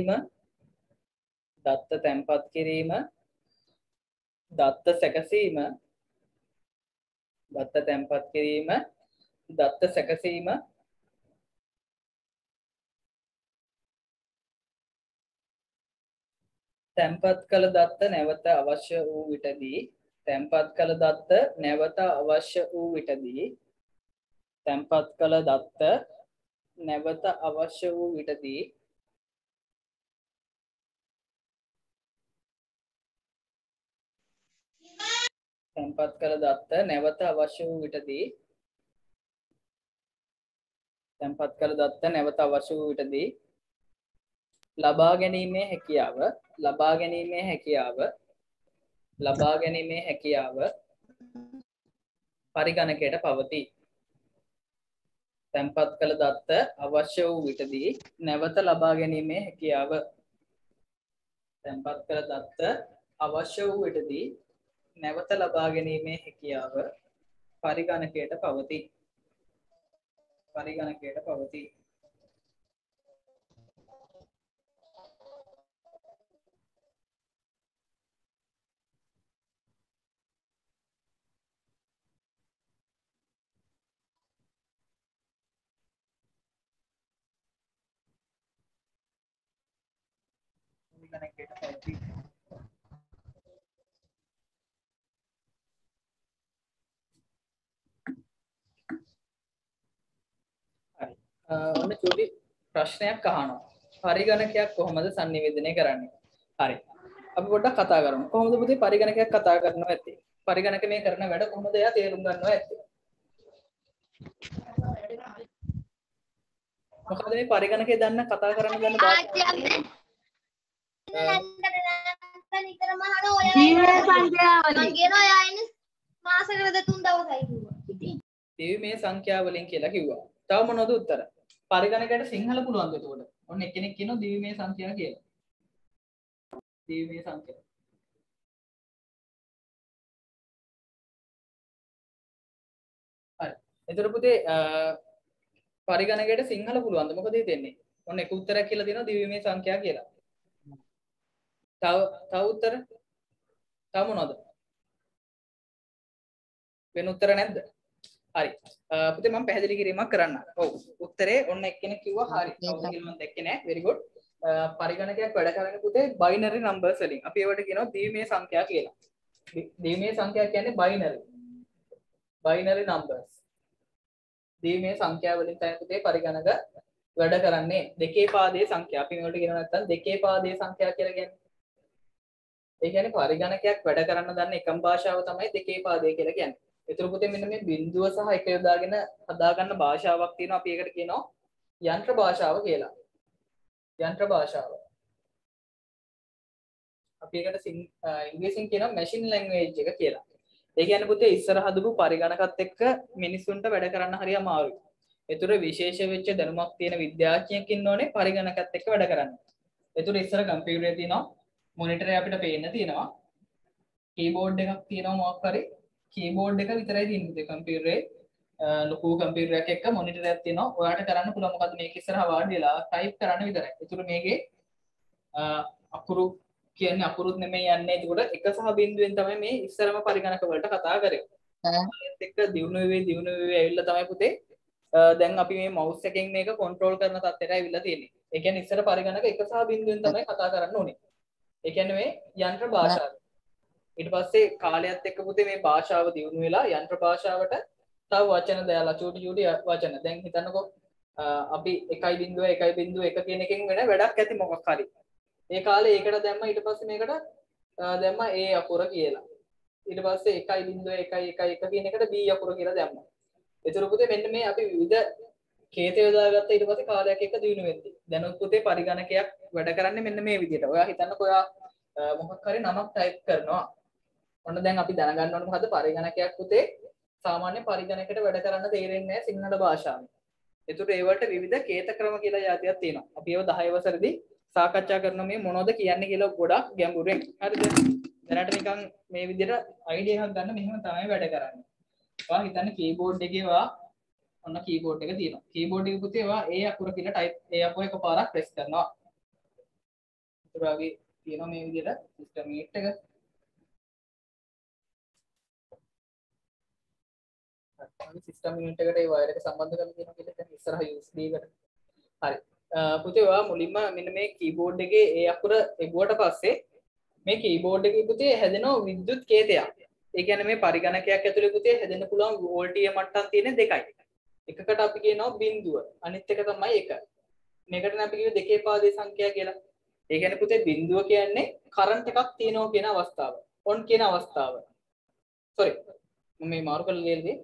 තැන්පත් කළ දත්ත නැවත අවශ්‍ය වූ විටදී ලබා ගැනීමේ හැකියාව පරිගණකයට පවතී. තැන්පත් කළ දත්ත අවශ්‍ය වූ විටදී නැවත ලබා ගැනීමේ හැකියාව පරිගණකයට පවතී. ඔන්න චූටි ප්‍රශ්නයක් අහනවා. පරිගණකයක් කොහොමද sannivedanaya කරන්නේ? හරි. අපි පොඩ්ඩක් කතා කරමු. කොහොමද පුතේ පරිගණකයක් කතා කරනවා ඇත්තේ? පරිගණක මේ කරන වැඩ කොහොමද එයා තේරුම් ගන්නවා ඇත්තේ? මොකද මේ පරිගණකේ දන්න කතා කරන්න දන්න දිවිමය සංඛ්‍යාවලින් කියලා කිව්වා. තව මොනවද උත්තර? පරිගණකයට සිංහල පුළුවන්ද එතකොට? ඔන්න එක්කෙනෙක් කියනවා දිවිමය සංඛ්‍යා කියලා. දිවිමය සංඛ්‍යා. හරි. එතකොට පුතේ පරිගණකයට සිංහල පුළුවන්ද? මොකද හිතෙන්නේ? ඔන්න එක උත්තරයක් කියලා දෙනවා දිවිමය සංඛ්‍යා කියලා. තව උත්තර? තව මොනවද? වෙන උත්තර නැද්ද? හරි. පුතේ මම පැහැදිලි කිරීමක් කරන්න. ඔව්. උත්තරේ ඔන්න එක්කෙනෙක් කිව්වා හරි. කවුද කියලා මම දැක්කේ නෑ. very good. පරිගණකයක් වැඩ කරන්නේ පුතේ binary numbers වලින්. අපි ඒවට කියනවා ද්විමය සංඛ්‍යා කියලා. ද්විමය සංඛ්‍යා කියන්නේ binary numbers. ද්විමය සංඛ්‍යා වලින් තමයි පුතේ පරිගණක වැඩ කරන්නේ. දෙකේ පාදයේ සංඛ්‍යා. අපි මේවට කියනවා නැත්නම් දෙකේ පාදයේ සංඛ්‍යා කියලා කියන්නේ. ඒ කියන්නේ පරිගණකයක් වැඩ කරන්න දන්න එකම භාෂාව තමයි දෙකේ පාදයේ කියලා කියන්නේ. ඒතර පුතේ මෙන්න මේ බිඳුව සහ එක යොදාගෙන හදාගන්න භාෂාවක් තියෙනවා. අපි ඒකට කියනවා යන්ත්‍ර භාෂාව කියලා. යන්ත්‍ර භාෂාව. අපි ඒකට ඉංග්‍රීසියෙන් කියනවා machine language එක කියලා. ඒ කියන්නේ පුතේ ඉස්සර හදපු පරිගණකත් එක්ක මිනිස්සුන්ට වැඩ කරන්න හරිය අමාරුයි. ඒතර විශේෂ වෙච්ච දැනුමක් තියෙන විද්‍යාඥයෙක් ඉන්න ඕනේ පරිගණකත් එක්ක වැඩ කරන්න. ඒතර ඉස්සර කම්පියුටරේ තියෙනවා මොනිටරේ අපිට පේන්න තියෙනවා කීබෝඩ් එකක් තියෙනවා මොකක් හරි කීබෝඩ් එක විතරයි තියෙන්නේ කම්පියුටරේ ලොකු කම්පියුටරයක් එක්ක මොනිටරයක් තියෙනවා ඔයාලට කරන්න පුළුවන් මොකද්ද මේක ඉස්සරහා වාඩි වෙලා ටයිප් කරන්න විතරයි. ඒතුළු මේකේ අකුරු කියන්නේ අකුරුත් නෙමෙයි යන්නේ. ඒකට එක සහ බිඳුවෙන් තමයි මේ ඉස්සරම පරිගණක වලට කතා කරේ. ඒත් එක්ක දියුණු වෙවි ඇවිල්ලා තමයි පුතේ දැන් අපි මේ මවුස් එකෙන් මේක කන්ට්‍රෝල් කරන තත්ත්වයට ඇවිල්ලා තියෙන්නේ. ඒ කියන්නේ ඉස්සර පරිගණක එක සහ බිඳුවෙන් තමයි කතා කරන්න ඕනේ. ඒ කියන්නේ මේ යන්ත්‍ර භාෂාව. ඊට පස්සේ කාලයත් එක්ක පුතේ මේ භාෂාව දියුණු වෙලා යන්ත්‍ර භාෂාවට තව වචන දාලා චූටි වචන. දැන් හිතන්නකෝ අපි 1.1 කියන එකෙන් වෙන වැඩක් ඇති මොකක් හරි. ඒ කාලේ ඒකට දැම්ම ඊට පස්සේ මේකට දැම්ම A අකුර කියලා. ඊට පස්සේ 1.1 කියන එකට B අකුර කියලා දැම්මා. ඒතර පුතේ මෙන්න මේ අපි විවිධ කේත යොදාගත්ත ඊට පස්සේ කාලයක් එක්ක දිනු වෙද්දී දැනුත් පුතේ පරිගණකයක් වැඩ කරන්නේ මෙන්න මේ විදිහට. ඔයා හිතන්නකෝ ඔයා මොකක් හරි නමක් ටයිප් කරනවා. ඔන්න දැන් අපි දැනගන්න ඕනේ මොකද්ද පරිගණකයක් පුතේ සාමාන්‍ය පරිගණකයකට වැඩ කරන්න තේරෙන්නේ නැහැ සිංහල භාෂාවෙන්. ඒතර ඒ වලට විවිධ කේත ක්‍රම කියලා જાතියක් තියෙනවා. අපි ඒව 10 වසරේදී සාකච්ඡා කරනවා මේ මොනවද කියන්නේ කියලා ගොඩක් ගැඹුරෙන්. හරිද? දැනට නිකන් මේ විදිහට අයිඩියා එකක් ගන්න මෙහෙම තමයි වැඩ කරන්නේ. ඔයා හිතන්නේ කීබෝඩ් එකේ ඔන්න කීබෝඩ් එක තියෙනවා. කීබෝඩ් එකේ පුතේ ඔයා A අකුර කියලා ටයිප් A අකුර එකපාරක් ප්‍රෙස් කරනවා. ඒතර වගේ තියෙනවා මේ විදිහට සිස්ටම් යුනිට් එක. සිස්ටම් යුනිට් එකට ඒ වයර් එක සම්බන්ධ කරලා තියෙනවා කියලා දැන් ඉස්සරහ USB එකට. හරි. පුතේ ඔයා මුලින්ම මෙන්න මේ කීබෝඩ් එකේ A අකුර එගුවට පස්සේ මේ කීබෝඩ් එකේ පුතේ හැදෙන විද්‍යුත් කේතයක්. ඒ කියන්නේ මේ පරිගණකයක් ඇතුලේ පුතේ හැදෙන්න පුළුවන් වෝල්ටීය මට්ටම් තියෙන දෙකයි. එකකට අපි කියනවා බිඳුව. අනිත් එක තමයි එක. මේකට අපි කියුවේ දෙකේ පාදේ සංඛ්‍යා කියලා. ඒ කියන්නේ පුතේ බිඳුව කියන්නේ කරන්ට් එකක් තියෙනවා කියන අවස්ථාව. ඔන් කියන අවස්ථාව. sorry. මම මේ මාරු කරලා ලියන්නේ.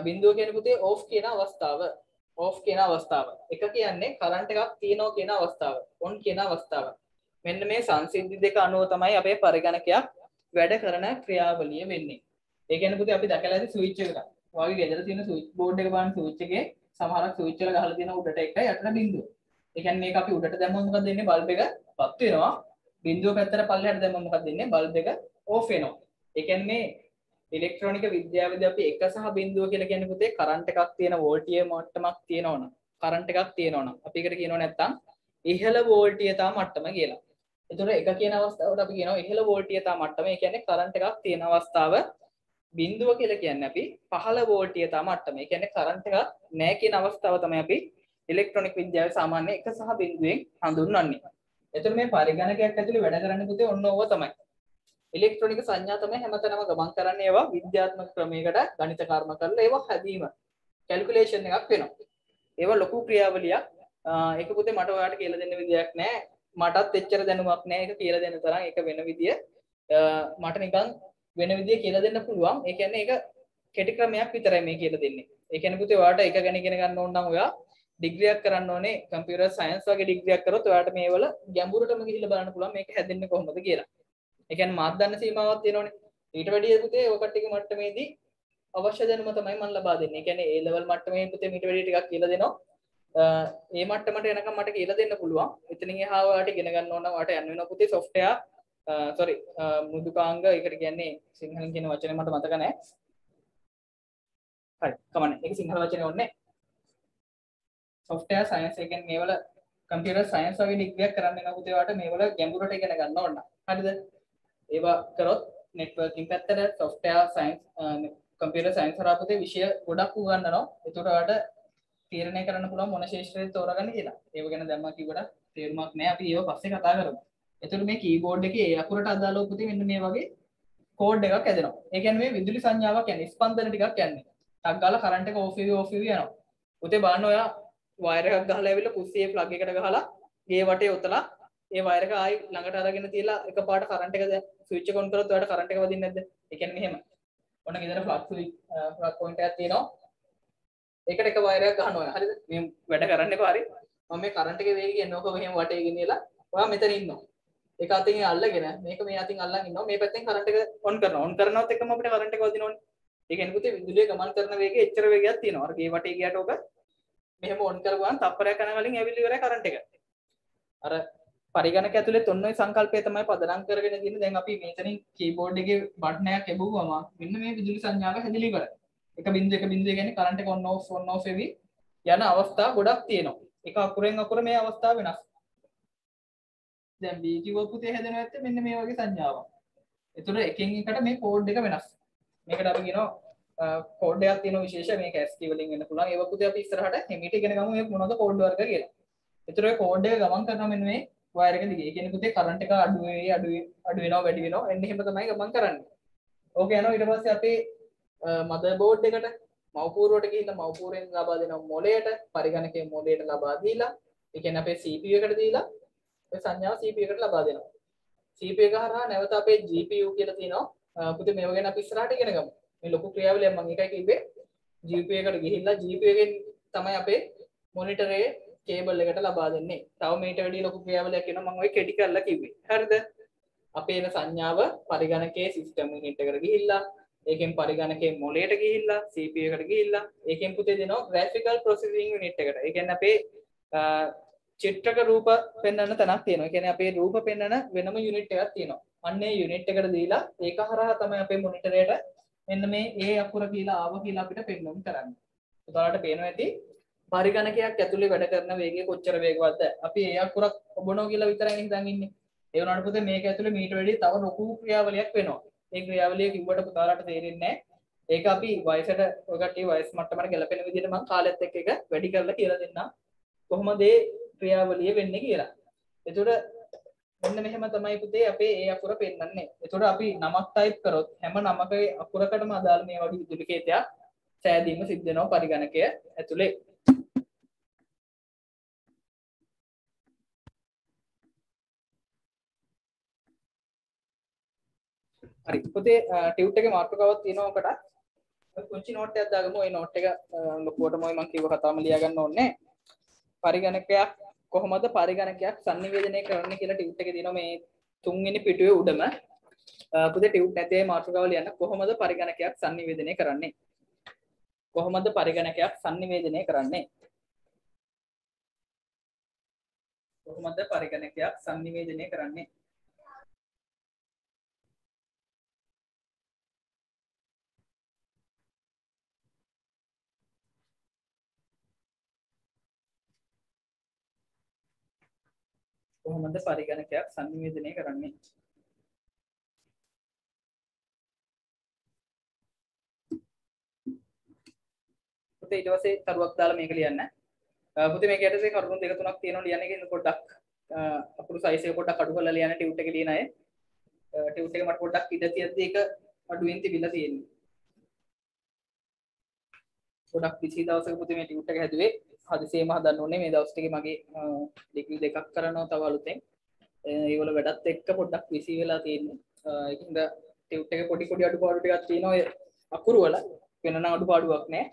බිඳුව කියන්නේ පුතේ ඕෆ් කියන අවස්ථාව. ඕෆ් කියන අවස්ථාව. එක කියන්නේ කරන්ට් එකක් තියෙනවා කියන අවස්ථාව. ඔන් කියන අවස්ථාව. මෙන්න මේ සංසිද්ධි දෙක අනුව තමයි අපේ පරිගණකයක් වැඩ කරන ක්‍රියාවලිය වෙන්නේ. ඒ කියන්නේ පුතේ අපි දැකලා ඇති ස්විච් එකක්. ඔයගේ ගෙදර තියෙන ස්විච් බෝඩ් එක බලන්න ස්විච් එකේ සමහරක් ස්විච් වල ගහලා තියෙන උඩට එකයි යටට බිඳුව. ඒ කියන්නේ මේක අපි උඩට දැම්මොත් මොකද වෙන්නේ? බල්බ් එක පත් වෙනවා. බිඳුව පැත්තට පල්ලෙහාට දැම්මොත් මොකද වෙන්නේ? බල්බ් එක ඕෆ් වෙනවා. ඒ කියන්නේ මේ ඉලෙක්ට්‍රොනික විද්‍යාවේදී අපි එක සහ බිඳුව කියලා කියන්නේ පුතේ කරන්ට් එකක් තියෙන වෝල්ටීය මට්ටමක් තියෙනවනම් කරන්ට් එකක් තියෙනවනම් අපි එකට කියනවා නැත්තම් ඉහළ වෝල්ටීයතා මට්ටම කියලා. එතකොට එක කියන අවස්ථාවට අපි කියනවා ඉහළ වෝල්ටීයතා මට්ටම. ඒ කියන්නේ කරන්ට් එකක් තියෙන අවස්ථාව. බිඳුව කියලා කියන්නේ අපි පහළ වෝල්ටීයතා මට්ටම. ඒ කියන්නේ කරන්ට් එකක් නැහැ කියන අවස්ථාව තමයි අපි ඉලෙක්ට්‍රොනික විද්‍යාවේ සාමාන්‍ය එක සහ බිඳුවෙන් හඳුන්වන්නේ. එතකොට මේ පරිගණකයක් ඇතුලේ වැඩ කරන්නේ පුතේ ඔන්න ඕව තමයි. ඉලෙක්ට්‍රොනික සංඥා තමයි හැමතැනම ගමන් කරන්නේ. ඒවා විද්‍යාත්මක ක්‍රමයකට ගණිත කර්ම කරලා ඒවා හැදීම කැල්කියුලේෂන් එකක් වෙනවා. ඒවා ලොකු ක්‍රියාවලියක්. ඒක පුතේ මට ඔයාලට කියලා දෙන්න විදියක් නැහැ. මටත් එච්චර දැනුමක් නැහැ. ඒක කියලා දෙන්න තරම් ඒක වෙන විදිය මට නිකන් වෙන විදිය කියලා දෙන්න පුළුවන්. ඒ කියන්නේ ඒක කෙටි ක්‍රමයක් විතරයි මේ කියලා දෙන්නේ. ඒ කියන්නේ පුතේ ඔයාලට ඒක ගැන ඉගෙන ගන්න ඕන නම් ඔයා ඩිග්‍රියක් කරන්න ඕනේ. කම්පියුටර් සයන්ස් වගේ ඩිග්‍රියක් කරොත් ඔයාලට මේවල ගැඹුරටම ගිහිල්ලා බලන්න පුළුවන් මේක හැදෙන්නේ කොහොමද කියලා. ඒ කියන්නේ මාත් දන්න සීමාවක් තියෙනවනේ. ඊට වැඩිය පුතේ ඔය කට්ටියගේ මට්ටමේදී අවශ්‍ය දැනුම තමයි මම ලබා දෙන්නේ. ඒ කියන්නේ A level මට්ටමේ පුතේ ඊට වැඩිය ටිකක් කියලා දෙනවා. ඒ මට්ටමට එනකම් මට කියලා දෙන්න පුළුවන්. එතනින් එහා ඔයාලට ඉගෙන ගන්න ඕන නම් ඔයාලට යන්න වෙනවා පුතේ software sorry මෘදුකාංග ඒකට කියන්නේ සිංහලෙන් කියන වචනේ මට මතක නැහැ. හරි කමන්නේ. ඒක සිංහල වචනේ ඕනේ. software science ඒ කියන්නේ මේවල computer science වගේ ඩිග්‍රියක් කරන්න වෙනවා පුතේ ඔයාලට මේවල ගැඹුරට ඉගෙන ගන්න ඕන. හරිද? ඒවා කරොත් networking පැත්තට software science computer science හරහා පුතේ විෂය ගොඩක් උගන්වනවා. ඒකට ඔයාලට තීරණය කරන්න පුළුවන් මොන ශාස්ත්‍රයද තෝරගන්න කියලා. ඒව ගැන දැම්මා කිව්වට තේරුමක් නැහැ. අපි ඒව පස්සේ කතා කරමු. එතකොට මේ කීබෝඩ් එකේ ඒ අකුරට අදාළව පුතේ මෙන්න මේ වගේ කෝඩ් එකක් හැදෙනවා. ඒ කියන්නේ මේ විදුලි සංඥාවක් යන්නේ ස්පන්දන ටිකක් යන්නේ. ටක් ගාලා කරන්ට් එක ඕෆ් වෙවි යනවා. පුතේ බලන්න ඔයා වයර් එකක් ගහලා ඇවිල්ලා කුස්සියේ ප්ලග් එකට ගහලා ගේ වටේ උතලා ඒ වයර් එක ආයි ළඟට අරගෙන තියලා එකපාරට කරන්ට් එක ස්විච් එක ඔන් කරොත් ඔයාලට කරන්ට් එක වදින්නේ නැද්ද? ඒ කියන්නේ මෙහෙම. ඔන්න ගෙදර ප්ලග් පොයින්ට් එකක් තියෙනවා. ඒකට එක වයර් එකක් ගහනවා. හරිද? මේ වැඩ කරන්න එපා හරි. මම මේ කරන්ට් එකේ වේගය කියනකො මෙහෙම වටේ ගෙනියලා ඔයා මෙතන ඉන්නවා. එක අතින් අල්ලගෙන මේක මේ අතින් අල්ලන් ඉන්නවා. මේ පැත්තෙන් කරන්ට් එක ඔන් කරනවා. ඔන් කරනවත් එක්කම අපිට කරන්ට් එක වදිනවනේ. ඒ කියන්නේ පුතේ විදුලිය ගමන් කරන වේගය එච්චර වේගයක් තියෙනවා. අර ගේ වටේ ගියට ඔක මෙහෙම ඔන් කරගුවාම තප්පරයක් යන කලින් ඇවිල්ලි ඉවරයි කරන්ට් එක. අර පරිගණක ඇතුලේ ඔන්න ඔය සංකල්පය තමයි පදනම් කරගෙන තියෙන්නේ. දැන් අපි මෙතනින් කීබෝඩ් එකේ බටන් එකක් එබුවම මෙන්න මේ විදුලි සංඥාව හැදිලි කරා. එක බිංදුව කියන්නේ කරන්ට් එක on off වෙවි යන අවස්ථා ගොඩක් තියෙනවා. එක අකුරෙන් අකුර මේ අවස්ථාව වෙනස්. දැන් B කිව්ව පුතේ හැදෙනවා ඇත්තේ මෙන්න මේ වගේ සංඥාවක්. ඒතර එකෙන් එකට මේ කෝඩ් එක වෙනස්. මේකට අපි කියනවා කෝඩ් එකක් තියෙන විශේෂ මේක ASCII වලින් වෙන්න පුළුවන්. ඒක පුතේ අපි ඉස්සරහට හිමීට ඉගෙන ගමු මේ මොනවද කෝඩ් වර්ග කියලා. ඒතර ඔය කෝඩ් එක ගමන් කරනවා මෙන්න මේ වයර් එක දිගේ. ඒ කියන්නේ පුතේ කරන්ට් එක අඩු වෙනවා වැඩි වෙනවා එන්න එහෙම තමයි ගමන් කරන්නේ. ඕක යනවා ඊට පස්සේ අපේ මදර් බෝඩ් එකට මව්පූරුවට ගිහින් මව්පූරුවෙන් ලබා දෙන මොලයට පරිගණකයේ මොලයට ලබා දීලා ඒ කියන්නේ අපේ CPU එකට දීලා ඒ සංඥාව CPU එකට ලබා දෙනවා. CPU එක හරහා නැවත අපේ GPU කියලා තියෙනවා. පුතේ මේව ගැන අපි ඉස්සරහට ඉගෙන ගමු. මේ ලොකු ක්‍රියාවලියක් මම එකයි කිව්වේ. GPU එකට ගිහිල්ලා GPU එකෙන් තමයි අපේ මොනිටරයේ කේබල් එකට ලබා දෙන්නේ. තව මේට වැඩි ලොකු ක්‍රියාවලියක් වෙනවා මම ඔය කෙටි කරලා කිව්වේ. හරිද? අපේ එන සංඥාව පරිගණකයේ සිස්ටම් යුනිට් එකට ගිහිල්ලා ඒකෙන් පරිගණකයේ මොලයට ගිහිල්ලා CPU එකට ගිහිල්ලා ඒකෙන් පුතේ දෙනවා graphical processing unit එකට. ඒ කියන්නේ අපේ චිත්‍රක රූප පෙන්වන්න තැනක් තියෙනවා. ඒ කියන්නේ අපේ රූප පෙන්වන වෙනම යුනිට් එකක් තියෙනවා. අන්න ඒ යුනිට් එකට දීලා ඒක හරහා තමයි අපේ මොනිටරයට මෙන්න මේ A අකුර කියලා ආව කියලා අපිට පෙන්වන්න කරන්නේ. ඔයාලට පේනවා ඇති පරිගණකයක් ඇතුලේ වැඩ කරන වේගය කොච්චර වේගවත්ද? අපි A අකුරක් ඔබනවා කියලා විතරයි හිතන් ඉන්නේ. ඒ වුණාට පුතේ මේක ඇතුලේ මීට වැඩි තව ලොකු ක්‍රියාවලියක් වෙනවා. ඒ ක්‍රියාවලිය කිව්වට පුතාලට තේරෙන්නේ නැහැ. ඒක අපි වයසට ඔය කට්ටිය වයස් මට්ටමට ගැලපෙන විදිහට මම කාලෙත් එක්ක එක වැඩි කරලා කියලා දෙන්නම්. කොහොමද ඒ ක්‍රියාවලිය වෙන්නේ කියලා. එතකොට මෙන්න මෙහෙම තමයි පුතේ අපේ ඒ අකුර පෙන්වන්නේ. එතකොට අපි නමක් ටයිප් කරොත් හැම නමකේ අකුරකටම අදාළ මේ වගේ විදුලි කේතයක් සෑදීම සිද්ධ වෙනවා පරිගණකය ඇතුලේ. හරි පුතේ ටියුට් එකේ මාතෘකාවක් තියෙනවා ඔකට. පුංචි නෝට් එකක් දාගමු. ওই නෝට් එක ලොකුවටම මම කිව්ව කතාවම ලියා ගන්න ඕනේ. පරිගණකයක් කොහොමද පරිගණකයක් sannivedanaya කරන්නේ කියලා ටියුට් එකේ තියෙනවා මේ තුන්වෙනි පිටුවේ උඩම. පුතේ ටියුට් නැතේ මාතෘකාව ලියන්න කොහොමද පරිගණකයක් sannivedanaya කරන්නේ? කොහොමද පරිගණකයක් sannivedanaya කරන්නේ? කොහොමද පරිගණකයක් sannivedanaya කරන්නේ? කොහොමද පරිගණකයක් sannivedanaya කරන්නේ? පුතේ ඊට පස්සේ තරුවක් දාලා මේක ලියන්න. පුතේ මේක යටතේ කරුණු දෙක තුනක් තියෙනවා ලියන්න එකෙන් පොඩ්ඩක් අකුරු සයිස් එක පොඩ්ඩක් අඩු කරලා ලියන්න ටියුට් එකේ ලියන අය. ටියුට් එක මට පොඩ්ඩක් ඉඳ තියද්දි ඒක අඩුවෙන් තිබිලා තියෙන්නේ. ගොඩක් විසි දවසක පුතේ මේ ටියුට් එක හැදුවේ හදිසියෙම හදන්න ඕනේ මේ දවස් ටිකේ මගේ ඩිග්‍රී දෙකක් කරනවා තව අලුතෙන් ඒවල වැඩත් එක්ක පොඩ්ඩක් විසි වෙලා තියෙන්නේ ඒකින්ද ටියුට් එකේ පොඩි අඩුපාඩු ටිකක් තියෙනවා ඔය අකුරු වල වෙන නම් අඩුපාඩුවක් නැහැ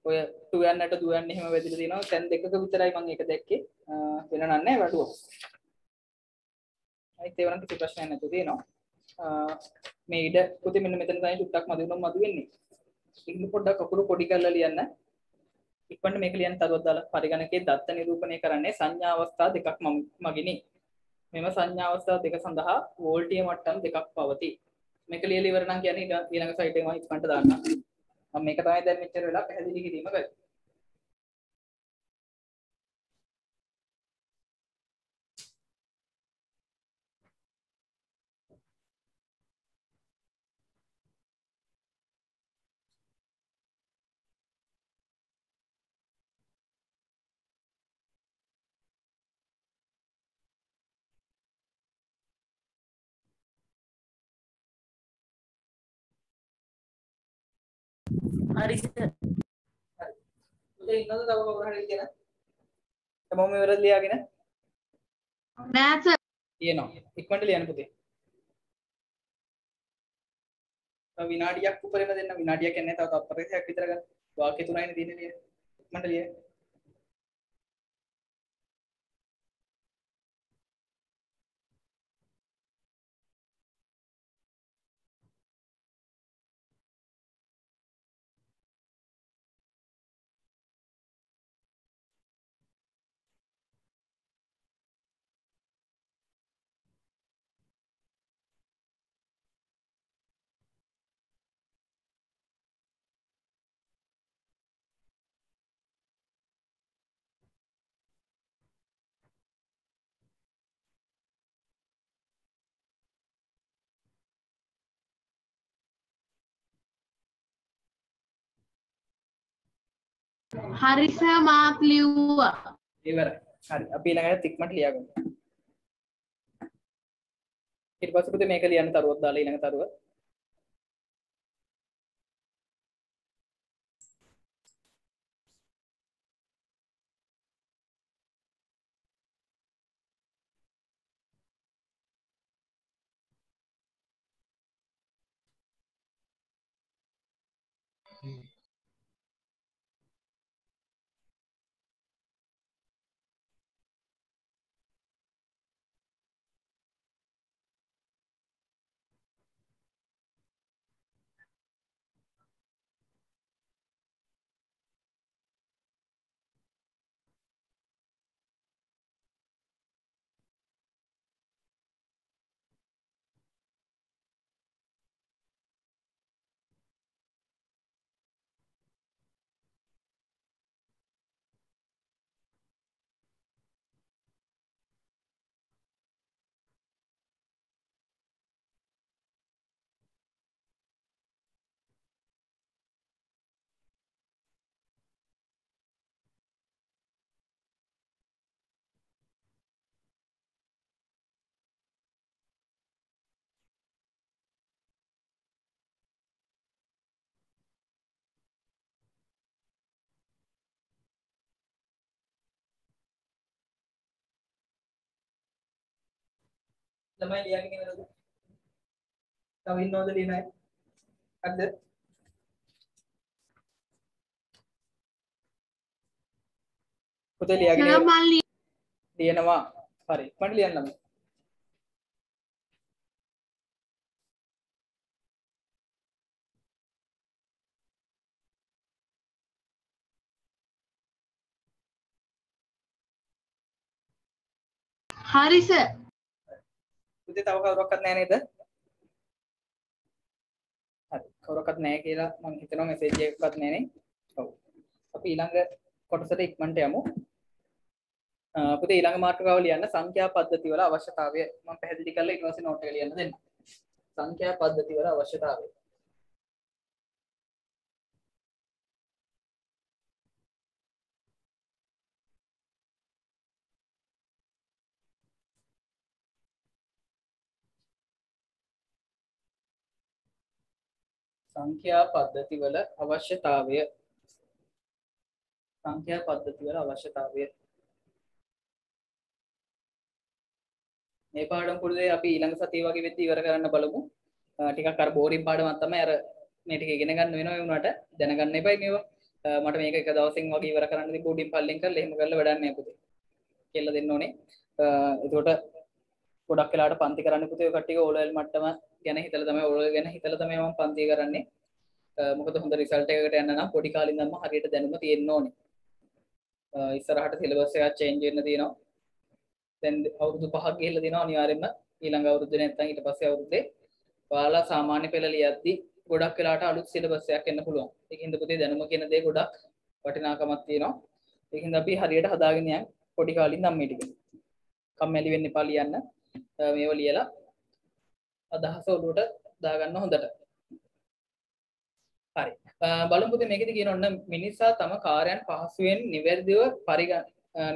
ඔය ටු යන්නට දු යන්න එහෙම වැදිලා තියෙනවා දැන් දෙකක විතරයි මම ඒක දැක්කේ වෙන නම් නැහැ වැඩුවා ඒත් ඒ වරන් කිසි ප්‍රශ්නයක් නැතුව තියෙනවා මේ ඉඩ පුතේ මෙන්න මෙතන තමයි ටුට්ටක් මදි වෙන්නේ ඉන්න පොඩ්ඩක් අකුරු පොඩි කරලා ලියන්න. ඉක්මනට මේක ලියන්න තරුවක් දාලා පරිගණකයේ දත්ත නිරූපණය කරන්නේ සංඥා අවස්ථා දෙකක් මගිනි. මෙම සංඥා අවස්ථා දෙක සඳහා වෝල්ටීය මට්ටම් දෙකක් පවතී. මේක ලියලා ඉවර නම් කියන්නේ ඊළඟ සයිට් එකේ මම ඉක්මනට දාන්නම්. මම මේක තමයි දැන් මෙච්චර වෙලා පැහැදිලි කිරීම කරේ. හරි සර්. හරි. ඉන්නවද තව කවුරු හරි කියන? තමම ඉවර ලියාගෙන? නෑ සර්. තියෙනවා. ඉක්මනට ලියන්න පුතේ. තව විනාඩියක් උඩරම දෙන්න විනාඩියක් යන්නේ තව තත්පරයක් විතර ගන්න. වාක්‍ය තුනයිනේ තියෙන්නේ ලියන්න. ඉක්මනට ලියන්න. හරි සර් මාක් ලිව්වා. ඉවරයි. හරි. අපි ඊළඟට ඉක්මනට ලියාගමු. ඊට පස්සේ පුතේ මේක ලියන්න තරුවක් දාලා ඊළඟ තරුව. ළමයි ලියගෙන ඉවරද? තව ඉන්නවද ලියන අය? හරිද? පුතේ ලියගෙන සර් මම ලියනවා. හරි. මට ලියන්න ළමයි. හරි සර්. පුතේ තව කවුරක්වත් නැහැ නේද? හරි. කවුරක්වත් නැහැ කියලා මම හිතනවා මෙසේජ් එකක්වත් නැහැ නේ. ඔව්. අපි ඊළඟ කොටසට ඉක්මනට යමු. පුතේ ඊළඟ මාතෘකාව ලියන්න සංඛ්‍යා පද්ධති වල අවශ්‍යතාවය මම පැහැදිලි කරලා ඊට පස්සේ නෝට් එක ලියන්න දෙන්න. සංඛ්‍යා පද්ධති වල අවශ්‍යතාවය. සංඛ්‍යා පද්ධති වල අවශ්‍යතාවය. සංඛ්‍යා පද්ධති වල අවශ්‍යතාවය. මේ පාඩම් පුරුදේ අපි ඊළඟ සතිය වගේ වෙද්දී ඉවර කරන්න බලමු. ටිකක් අර බෝරින් පාඩමක් තමයි අර මේ ටික ඉගෙන ගන්න වෙනවා ඒ වුණාට දැනගන්න එපයි මේවා. මට මේක එක දවසින් වගේ ඉවර කරන්න දී බෝඩින් පල්ලෙන් කරලා එහෙම කරලා වැඩක් නැහැ පුතේ. කියලා දෙන්න ඕනේ. එතකොට ගොඩක් වෙලාවට පන්ති කරන්න පුතේ ඔය කට්ටිය O level මට්ටම ගැන හිතලා තමයි O level ගැන හිතලා තමයි මම පන්ති කරන්නේ. මොකද හොඳ රිසල්ට් එකකට යන්න නම් පොඩි කාලේ ඉඳන්ම හරියට දැනුම තියෙන්න ඕනේ. ඉස්සරහට සිලබස් එකක් චේන්ජ් වෙන්න තියෙනවා. දැන් අවුරුදු 5ක් ගිහිල්ලා දිනවා අනිවාර්යයෙන්ම ඊළඟ අවුරුද්දේ නැත්නම් ඊට පස්සේ අවුරුද්දේ ඔයාලා සාමාන්‍ය පෙළ ලියද්දි ගොඩක් වෙලාවට අලුත් සිලබස් එකක් එන්න පුළුවන්. ඒකින්ද පුතේ දැනුම කියන දේ ගොඩක් වටිනාකමක් තියෙනවා. ඒකින්ද අපි හරියට හදාගෙන යන්න පොඩි කාලේ ඉඳන් මේ ටික. කම්මැලි වෙන්න එපා ලියන්න. මේව ලියලා අදහස ඔළුවට දාගන්න හොඳට. හරි. බලමු පුතේ මේකෙදි කියන ඔන්න මිනිසා තම කාර්යයන් පහසුවෙන්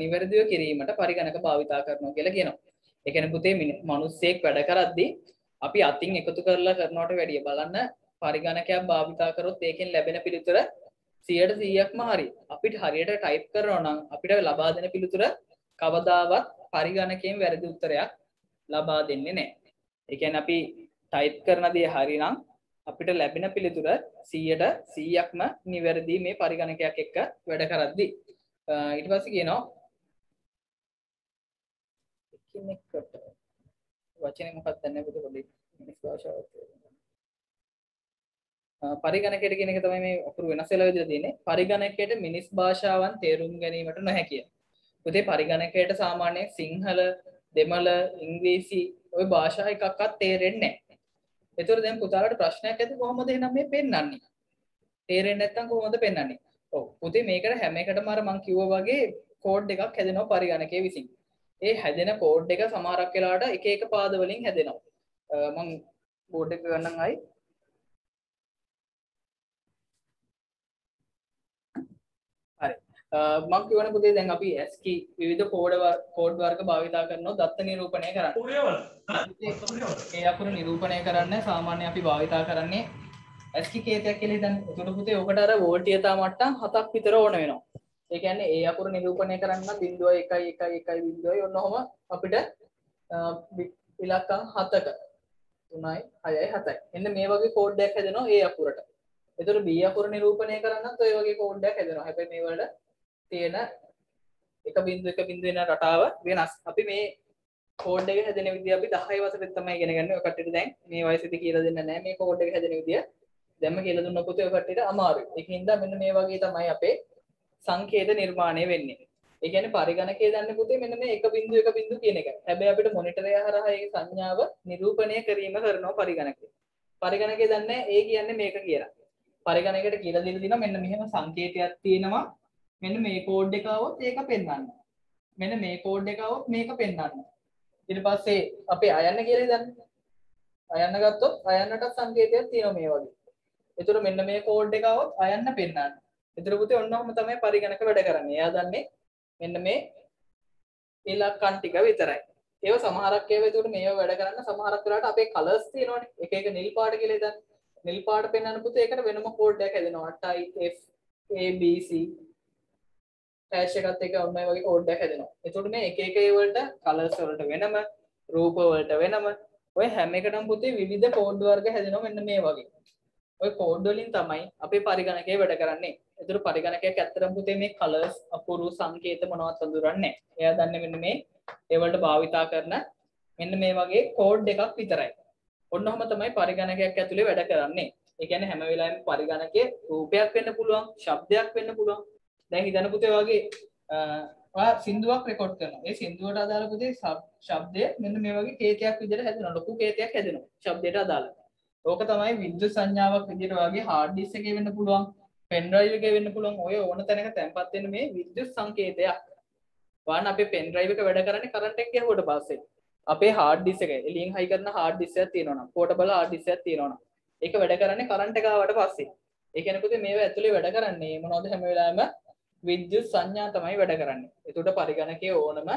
නිවැරදිව කිරීමට පරිගණක භාවිතා කරනවා කියලා කියනවා. ඒ කියන්නේ පුතේ මිනිස්සෙක් වැඩ කරද්දී අපි අතින් එකතු කරලා කරනවට වැඩිය බලන්න පරිගණකයක් භාවිතා කරොත් ඒකෙන් ලැබෙන පිළිතුර 100%ක්ම හරි. අපිට හරියට ටයිප් කරනවා නම් අපිට ලබා දෙන පිළිතුර කවදාවත් පරිගණකයෙන් වැරදි උත්තරයක් ලබා දෙන්නේ නැහැ. ඒ කියන්නේ අපි ටයිප් කරන දේ හරිනම් අපිට ලැබෙන පිළිතුර 100%ක්ම නිවැරදි මේ පරිගණකයක් එක්ක වැඩ කරද්දී. ඊට පස්සේ කියනවා එකිනෙකට වචනේ මොකක්ද දන්නේ පුතේ පොඩි මිනිස් භාෂාවක් පරිගණකයට කියන එක තමයි මේ අපුරු වෙනස් වෙලා විදිහට තියෙන්නේ. පරිගණකයට මිනිස් භාෂාවන් තේරුම් ගැනීමට නොහැකිය. පුතේ පරිගණකයට සාමාන්‍යයෙන් සිංහල, දෙමළ, ඉංග්‍රීසි ওই භාෂා එකක්වත් තේරෙන්නේ නැහැ. ඒතර දැන් පුතාලට ප්‍රශ්නයක් ඇති කොහොමද එහෙනම් මේ පෙන්වන්නේ? තේරෙන්නේ නැත්නම් කොහොමද පෙන්වන්නේ? ඔව් පුතේ මේකට හැම එකටම අර මම කිව්වා වගේ කෝඩ් එකක් හැදෙනවා පරිගණකයේ විසින්. ඒ හැදෙන කෝඩ් එක සමහරක් වෙලාවට එක එක පාද වලින් හැදෙනවා. මම බෝඩ් එක ගන්නම් ආයි. හරි. මම කියවනේ පුතේ දැන් අපි ASCII විවිධ කෝඩ් වර්ග භාවිතා කරනවා දත්ත නිරූපණය කරන්න. ඒ අකුරු නිරූපණය කරන්න සාමාන්‍ය අපි භාවිතා කරන්නේ ASCII කේතයක් කියලා හිතන්න. ඒකට පුතේ ඔකට අර වෝල්ටීයතා මට්ටම් 7ක් විතර ඕන වෙනවා. ඒ කියන්නේ ඒ අකුරු නිරූපණය කරන්න 0.111 ඔන්න ඔහම අපිට ඉලක්කම් 7ක 3යි 6යි 7යි. එන්න මේ වගේ කෝඩ් එකක් හැදෙනවා ඒ අකුරට. ඒතර B අකුර නිරූපණය කරන්නත් ඔය වගේ කෝඩ් එකක් හැදෙනවා. හැබැයි මේ වල තියෙන 1.1 වෙන රටාව වෙනස්. අපි මේ කෝඩ් එක හැදෙන විදිය අපි 10 වසරේ තමයි ඉගෙන ගන්න. ඔය කට්ටියට දැන් මේ වයසේදී කියලා දෙන්න නැහැ. මේ කෝඩ් එක හැදෙන විදිය දැන්ම කියලා දුන්න පුතේ ඔය කට්ටියට අමාරුයි. ඒකින්ද මෙන්න මේ වගේ තමයි අපේ සංකේත නිර්මාණය වෙන්නේ. ඒ කියන්නේ පරිගණකයේ දන්නේ පුතේ මෙන්න මේ 1.1 කියන එක. හැබැයි අපිට මොනිටරය හරහා ඒ සංඥාව නිරූපණය කිරීම කරනවා පරිගණකයේ. පරිගණකයේ දන්නේ ඒ කියන්නේ මේක කියලා. පරිගණකයට කියලා දෙන්න දිනවා මෙන්න මෙහෙම සංකේතයක් තියෙනවා. මෙන්න මේ කෝඩ් එක આવොත් ඒක පෙන්වන්න. මෙන්න මේ කෝඩ් එක આવොත් මේක පෙන්වන්න. ඊට පස්සේ අපි අයන්න කියලා දන්නේ. අයන්න ගත්තොත් අයන්නට සංකේතයක් තියෙනවා මේ වගේ. ඒතර මෙන්න මේ කෝඩ් එක આવොත් අයන්න පෙන්වන්න. ඒතර පුතේ ඔන්නෝම තමයි පරිගණක වැඩ කරන්නේ. එයා දන්නේ මෙන්න මේ ඉලක්කම් ටික විතරයි. ඒව සමහරක් ඒවා ඒකට මේව වැඩ කරන්න සමහරක් වෙලාවට අපේ කලර්ස් තියෙනවනේ. එක එක නිල් පාට කියලා හිතන්න. නිල් පාට පෙන්වන්න පුතේ ඒකට වෙනම කෝඩ් එකක් හැදෙනවා. TIF ABC ටැෂ් එකත් එක ඔන්න ඔය වගේ කෝඩ් එකක් හැදෙනවා. ඒකට මේ එක එක ඒ වලට කලර්ස් වලට වෙනම රූප වලට වෙනම ඔය හැම එකටම පුතේ විවිධ කෝඩ් වර්ග හැදෙනවා මෙන්න මේ වගේ. ඔය කෝඩ් වලින් තමයි අපේ පරිගණකය වැඩ කරන්නේ. ඒතර පරිගණකයක් ඇත්තටම පුතේ මේ කලර්ස් අකුරු සංකේත මොනවත් හඳුරන්නේ නැහැ. එයා දන්නේ මෙන්න මේ ඒ වලට භාවිතා කරන මෙන්න මේ වගේ කෝඩ් එකක් විතරයි. ඔන්නෝම තමයි පරිගණකයක් ඇතුලේ වැඩ කරන්නේ. ඒ කියන්නේ හැම වෙලාවෙම පරිගණකයේ රූපයක් වෙන්න පුළුවන්, ශබ්දයක් වෙන්න පුළුවන්. දැන් හිතන්න පුතේ වගේ ඔයා සින්දුවක් රෙකෝඩ් කරනවා. ඒ සින්දුවට අදාළ පුතේ ශබ්දය මෙන්න මේ වගේ කේතයක් විදිහට හැදෙනවා. ලොකු කේතයක් හැදෙනවා ශබ්දයට අදාළ. ඕක තමයි විද්‍යුත් සංඥාවක් විදිහට වගේ හાર્ඩ් ඩිස්ක් එකේ වෙන්න පුළුවන්, පෙන් ඩ්‍රයිව් එකේ වෙන්න පුළුවන්. ඔය ඕන තැනක තැන්පත් වෙන මේ විද්‍යුත් සංකේතයක්. වාන අපේ පෙන් ඩ්‍රයිව් එක වැඩ කරන්නේ කරන්ට් එක ගැහුවට පස්සේ. අපේ හાર્ඩ් ඩිස්ක් එක එළියෙන් හයි කරන හાર્ඩ් ඩිස්ක් එකක් තියෙනවා නම්, පෝටබල් හાર્ඩ් ඩිස්ක් එකක් තියෙනවා නම්, ඒක වැඩ කරන්නේ කරන්ට් එක ආවට පස්සේ. ඒ කියන්නේ පුතේ මේව ඇතුලේ වැඩ කරන්නේ මොනවද හැම වෙලාවෙම විද්‍යුත් සංඥා තමයි වැඩ කරන්නේ. ඒකට පරිගණකයේ ඕනම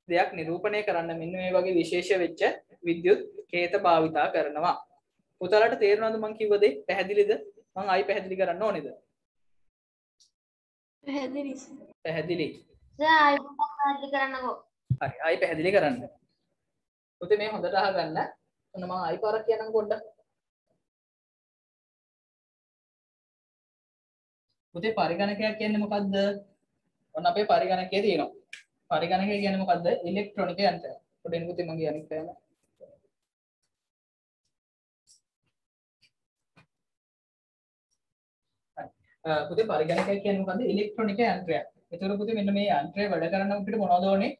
දෙයක් නිරූපණය කරන්න මෙන්න මේ වගේ විශේෂ වෙච්ච විද්‍යුත් කේත භාවිතා කරනවා. පුතාලට තේරෙනවද මං කිව්ව දේ? පැහැදිලිද? මං ආයි පැහැදිලි කරන්න ඕනේද? පැහැදිලි. ආයි පැහැදිලි කරන්නකෝ. හරි ආයි පැහැදිලි කරන්න. පුතේ මේ හොඳට අහගන්න. ඔන්න මං ආයි පාරක් කියන්නම් පොඩ්ඩක්. පුතේ පරිගණකයක් කියන්නේ මොකද්ද? ඔන්න අපේ පරිගණකයේ තියෙනවා. පරිගණකය කියන්නේ මොකද්ද? ඉලෙක්ට්‍රොනික යන්ත්‍රයක්. පොඩ්ඩක් පුතේ මං කියන්නේ කියන්න. පුතේ පරිගණකය කියන්නේ මොකද්ද? ඉලෙක්ට්‍රොනික යන්ත්‍රයක්. ඒතර පුතේ මෙන්න මේ යන්ත්‍රය වැඩ කරන්න අපිට මොනවද ඕනේ?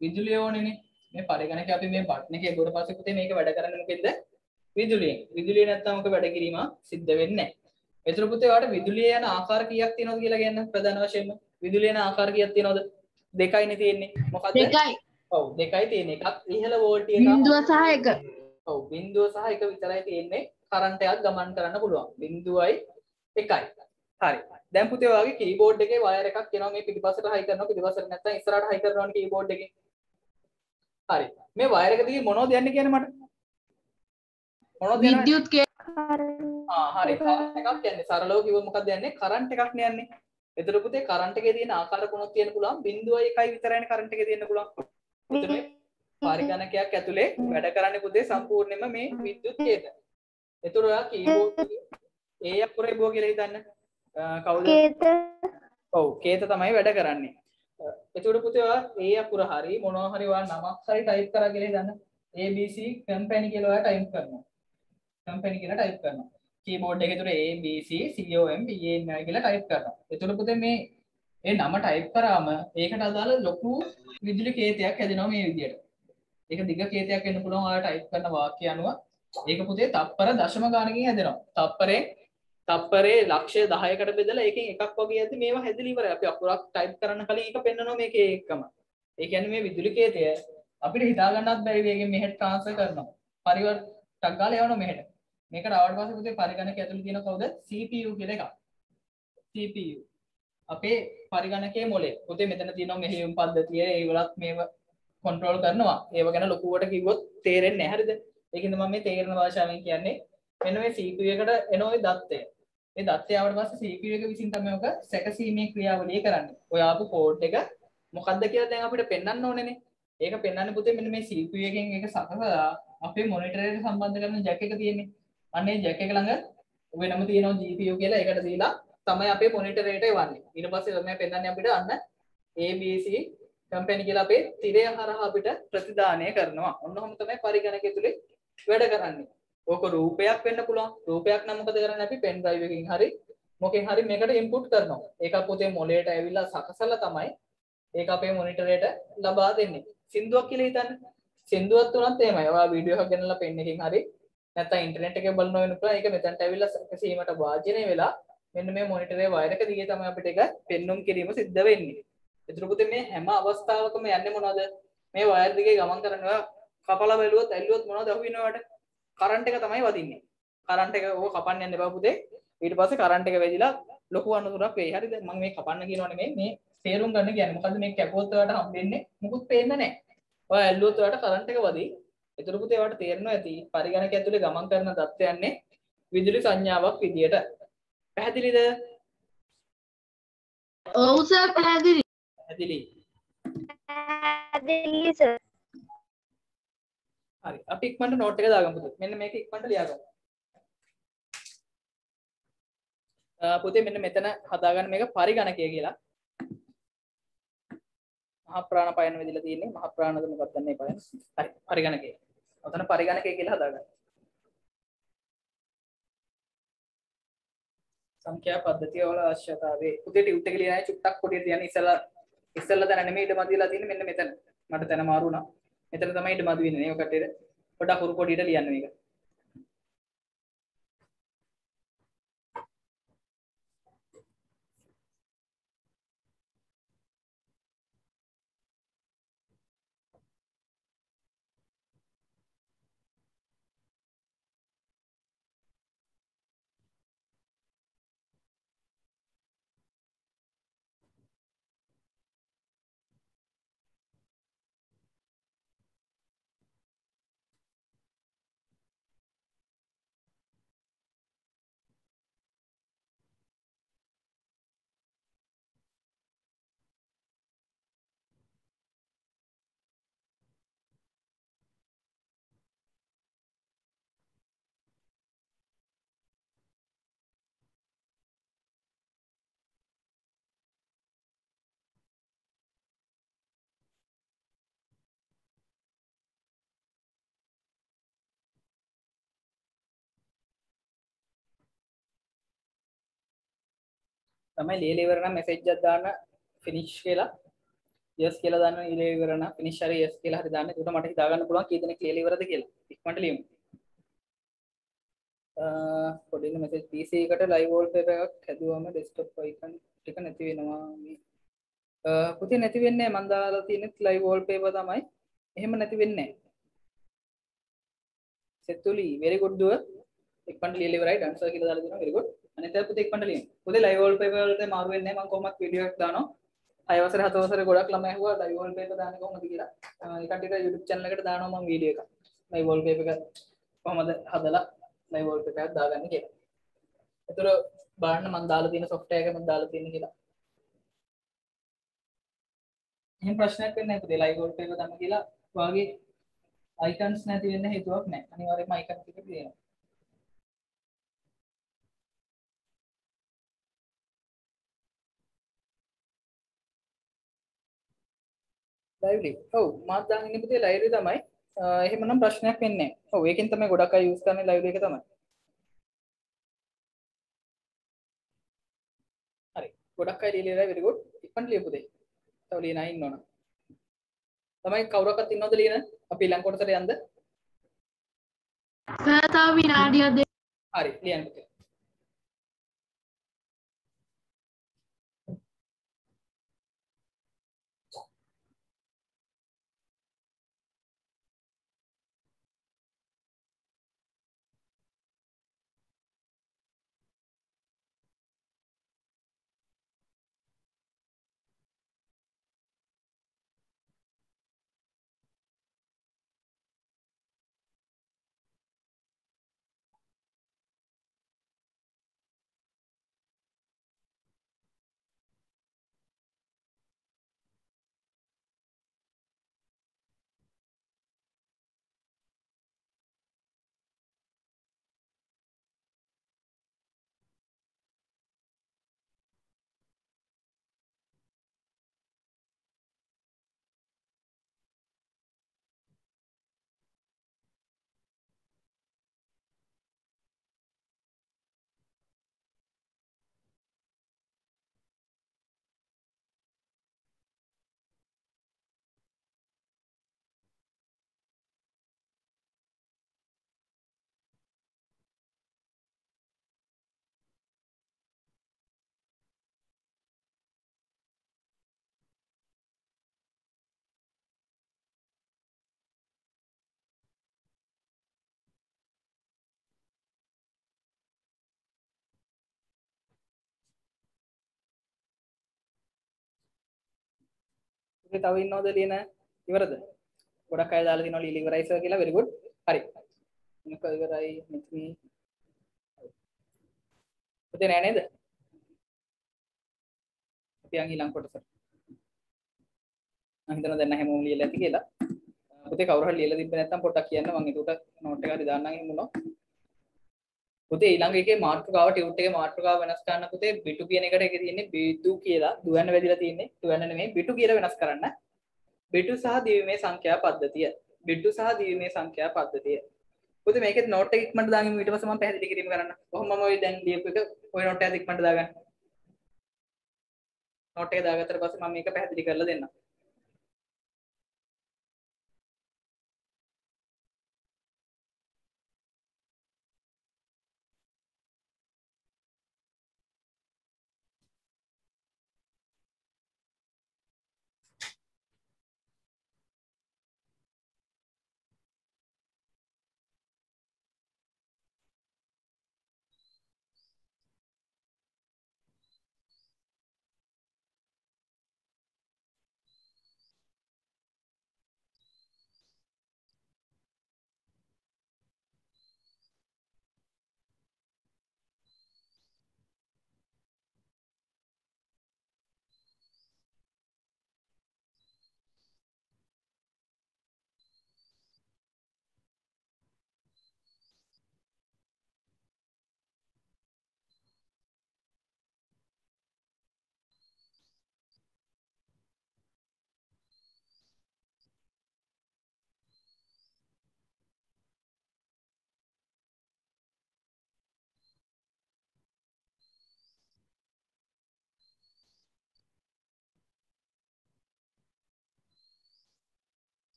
විදුලිය ඕනේනේ. මේ පරිගණකය අපි මේ බටන් එකේ ගොඩ පස්සේ පුතේ මේක වැඩ කරන්නේ මොකෙන්ද? විදුලියෙන්. විදුලිය නැත්තම් මොක වැඩ කිරීම සිද්ධ වෙන්නේ නැහැ. ඒතර පුතේ ඔයාලට විදුලිය යන ආකාර කීයක් තියෙනවද කියලා කියන්න ප්‍රධාන වශයෙන්ම. විදුලිය යන ආකාර කීයක් තියෙනවද? දෙකයිනේ තියෙන්නේ. මොකද්ද? දෙකයි. ඔව් දෙකයි තියෙන්නේ. එකක් ඉහළ වෝල්ට් එකක්. 0 සහ 1. ඔව් 0 සහ 1 විතරයි තියෙන්නේ. කරන්ට් එකක් ගමන් කරන්න පුළුවන්. 0යි 1යි. හරි. දැන් පුතේ ඔයාගේ කීබෝඩ් එකේ වයර් එකක් එනවා මේ පිටිපස්සට හයි කරනවා පිටිපස්සට නැත්නම් ඉස්සරහට හයි කරනවනේ කීබෝඩ් එකේ. හරි. මේ වයර් එක දිගේ මොනවද යන්නේ කියන්නේ මට? මොනවද යන්නේ? විද්‍යුත් හරි. කරන්ට් එකක් යන්නේ. සරලව කිව්වොත් මොකක්ද යන්නේ? කරන්ට් එකක් නේ යන්නේ. එතකොට පුතේ කරන්ට් එකේ තියෙන ආකාර තුනක් තියෙන්න පුළුවන්. 0.1 විතරයිනේ කරන්ට් එකේ තියෙන්න පුළුවන්. එතකොට මේ පරිගණකයක් ඇතුලේ වැඩ කරන්නේ පුතේ සම්පූර්ණයෙන්ම මේ විද්‍යුත් කේත. එතකොට ඔයා කීබෝඩ් එකේ A අකුරේ බෝ කියලා හිතන්න. කවුද? කේත. ඔව් කේත තමයි වැඩ කරන්නේ. එතකොට පුතේ ඔයා A අකුර හරි මොනවා හරි ඔයා නමක් හරි ටයිප් කරා කියලා හිතන්න. ABC කම්පැනි කියලා ඔයා ටයිප් කරනවා. කම්පැනි කියලා ටයිප් කරනවා. කීබෝඩ් එකේ තුර ABC COM PANI කියලා ටයිප් කරනවා. එතකොට පුතේ මේ නම ටයිප් කරාම ඒකට අදාළ ලොකු විදුලි කේතයක් හැදෙනවා මේ විදියට. ඒක දිග කේතයක් වෙන්න පුළුවන් ඔයාලා ටයිප් කරන වාක්‍ය අනුව. ඒක පුතේ තප්පර දශම ගානකින් හැදෙනවා. තප්පරේ ලක්ෂය 10කට බෙදලා ඒකෙන් එකක් වගේ ඇද්දි මේවා හැදලා ඉවරයි. අපි අකුරක් ටයිප් කරන්න කලින් එක පෙන්නනවා මේකේ එකම. ඒ කියන්නේ මේ විදුලි කේතය අපිට හිතා ගන්නත් බැරි වේගෙන් මෙහෙට ට්‍රාන්ස්ෆර් කරනවා. පරිවර්තක ගාලා යවනවා මෙහෙට. මේකට ආවට පස්සේ පුතේ පරිගණක ඇතුළේ තියෙන කවුද? CPU කියලා එකක්. CPU. අපේ පරිගණකයේ මොලේ. පුතේ මෙතන තියෙනවා මෙහෙයුම් පද්ධතිය ඒවලත් මේව කන්ට්‍රෝල් කරනවා. ඒව ගැන ලොකුවට කිව්වොත් තේරෙන්නේ නැහැ හරිද? ඒකින්ද මම මේ තේරෙන භාෂාවෙන් කියන්නේ මෙන්න මේ CPU එකට එන ওই දත්තය. මේ දත්තය ආවට පස්සේ CPU එක විසින් තමයි ඔක සැකසීමේ ක්‍රියාවලිය කරන්නේ. ඔය ආපු කෝඩ් එක මොකක්ද කියලා දැන් අපිට පෙන්වන්න ඕනේනේ. ඒක පෙන්වන්නේ පුතේ මෙන්න මේ CPU එකෙන් ඒක සකසලා අපේ මොනිටර් එකට සම්බන්ධ කරන ජැක් එක තියෙන්නේ. අන්න ඒ ජැක් එක ළඟ වෙනම තියෙනවා GPU කියලා ඒකට දීලා තමයි අපේ මොනිටර් එකට එවන්නේ. ඊට පස්සේ තමයි පෙන්වන්නේ අපිට අන්න ABC කම්පැනි කියලා අපේ තිරය හරහා අපිට ප්‍රතිදානය කරනවා. ඔන්නෝම තමයි පරිගණකය තුලේ වැඩ කරන්නේ. ඕක රූපයක් වෙන්න පුළුවන්. රූපයක් නම් මොකද කරන්නේ අපි පෙන් ඩ්‍රයිව් එකකින් හරි මොකෙන් හරි මේකට ඉන්පුට් කරනවා. ඒක පොතේ මොලේට ඇවිල්ලා සකසලා තමයි ඒක අපේ මොනිටරේට ලබා දෙන්නේ. සින්දුවක් කියලා හිතන්න. සින්දුවක් තුනත් එහෙමයි. ඔයා වීඩියෝ එකක් ගෙනලා පෙන් එකකින් හරි නැත්නම් ඉන්ටර්නෙට් එකේ බලනවා වෙනකොට ඒක මෙතනට ඇවිල්ලා සැකසීමට වාජනය වෙලා මෙන්න මේ මොනිටරේ වයර් එක දිගේ තමයි අපිට ඒක පෙන්눔 කිරීම සිද්ධ වෙන්නේ. ඒතර පුතේ මේ හැම අවස්ථාවකම යන්නේ මොනවද? මේ වයර් දිගේ ගමන් කරනවා කපලා බැලුවොත් ඇල්ලුවොත් මොනවද අහුවෙනවට? කරන්ට් එක තමයි වදින්නේ. කරන්ට් එක ඕක කපන්න යන්න එපා පුතේ. ඊට පස්සේ කරන්ට් එක වැදිලා ලොකු අනතුරක් වෙයි. හරිද? මම මේ කපන්න කියනව නෙමෙයි මේ තේරුම් ගන්න කියන්නේ. මොකද මේ කැපුවොත් ඔයාලට හම්බෙන්නේ මුකුත් පේන්නේ නැහැ. ඔයා ඇල්ලුවොත් ඔයාලට කරන්ට් එක වදියි. ඒතර පුතේ ඔයාලට තේරෙනවා ඇති පරිගණකය ඇතුලේ ගමන් කරන தත්ත්වයන්නේ විදුලි සංඥාවක් විදියට. පැහැදිලිද? ඔව් සර් පැහැදිලි. පැහැදිලි. පැහැදිලි සර්. හරි. අපි ඉක්මනට නෝට් එක දාගමු පුතේ. මෙන්න මේක ඉක්මනට ලියාගමු. පුතේ මෙන්න මෙතන හදාගන්න මේක පරිගණකය කියලා. මහා ප්‍රාණ පයන විදිහලා තියෙන්නේ. මහා ප්‍රාණද මොකක්ද දන්නේ පයන. හරි. පරිගණකය. ඔතන පරිගණකය කියලා හදාගන්න. සංඛ්‍යා පද්ධතිය වල අවශ්‍යතාවය. පුතේ ටියුට් එක ලියනයි චුට්ටක් පොඩියට තියන්න ඉස්සෙල්ලා දැන නෙමෙයි ඉඩ මදිලා තියෙන්නේ මෙන්න මෙතන. මට තැන මාරු වුණා. මෙතන තමයි ඉඩ මදි වෙන්නේ. ඒක කටේට පොඩක් උරු පොඩියට ලියන්න මේක. තමයි ලියලා ඉවර නම් මෙසේජ් එකක් දාන්න ෆිනිෂ් කියලා yes කියලා දාන්න ලියලා ඉවර නම් ෆිනිෂ් හරි yes කියලා හරි දාන්න. ඒකට මට හිතා ගන්න පුළුවන් කී දෙනෙක් ලියලා ඉවරද කියලා. ඉක්මනට ලියමු. පොඩි මෙසේජ් PC එකට live wallpaper එකක් හැදුවම desktop icon ටික නැති වෙනවා මේ. පුතේ නැති වෙන්නේ නැහැ. මම දාලා තියෙන live wallpaper තමයි. එහෙම නැති වෙන්නේ නැහැ. සෙතුලි very good දුව. ඉක්මනට ලියලා ඉවරයි. dancer කියලා දාලා දෙනවා very good. අනිත් අය පුතේ ඉක්මනට ලියන්න. පුතේ live wallpaper වලට මාරු වෙන්නේ නැහැ. මම කොහොමත් වීඩියෝ එකක් දානවා. 6 වසරේ 7 වසරේ ගොඩක් ළමයි අහුවා live wallpaper දාන්නේ කොහොමද කියලා. ඒ කට්ටියට YouTube channel එකට දානවා මම වීඩියෝ එකක්. live wallpaper එක කොහොමද හදලා live wallpaper එකක් දාගන්නේ කියලා. ඒතර බලන්න මම දාලා තියෙන software එක මම දාලා තියෙන කියලා. එහෙම ප්‍රශ්නයක් වෙන්නේ නැහැ පුතේ live wallpaper දාන්න කියලා. ඔයාගේ icons නැති වෙන්න හේතුවක් නැහැ. අනිවාර්යයෙන්ම icon ටික තියෙනවා. ලයිව්ලි. ඔව් මාත් දාගෙන ඉන්නේ පුතේ ලයිව්ලි තමයි. එහෙමනම් ප්‍රශ්නයක් වෙන්නේ නැහැ. ඔව් ඒකෙන් තමයි ගොඩක් අය යූස් කරන්නේ ලයිව්ලි එක තමයි. හරි. ගොඩක් අය ලියලා very good. ඉක්මනට ලියපු දෙයි. තව ලියන අය ඉන්නවනම්. තමයි කවුරක්වත් ඉන්නවද ලියන? අපි ඊළඟ කොටසට යන්න. සර් තව විනාඩියක් දෙන්න. හරි ලියන්න පුතේ. පුතේ තව ඉන්නවද ලියන ඉවරද ගොඩක් අය දාලා තිනවා ලියලා ඉවරයි සර් කියලා very good හරි මේක ඉවරයි මෙතන පුතේ නෑ නේද අපි යන් ඊළඟ කොටසට මම හිතනවා දැන් හැමෝම ලියලා ඇති කියලා පුතේ කවුරු හරි ලියලා තිබ්බ නැත්නම් පොඩ්ඩක් කියන්න මම ඒකට නෝට් එක හරි දාන්නම් එහෙම පුතේ ඊළඟ එකේ මාතෘකාව ටියුට් එකේ මාතෘකාව වෙනස් කරන්න පුතේ බිටු කියන එකට එකේ තියෙන්නේ බිටු කියලා දුවන්න වැදිලා තියෙන්නේ දුවන්න නෙමෙයි බිටු කියලා වෙනස් කරන්න බිටු සහ දිවිමේ සංඛ්‍යා පද්ධතිය බිටු සහ දිවිමේ සංඛ්‍යා පද්ධතිය පුතේ මේකෙත් නෝට් එක ඉක්මනට දාගමු ඊට පස්සේ මම පැහැදිලි කිරීම කරන්න කොහොම මම ඔය දැන් ලියපු එක ඔය නෝට් එකත් ඉක්මනට දාගන්න නෝට් එක දාගත්තට පස්සේ මම මේක පැහැදිලි කරලා දෙන්නම්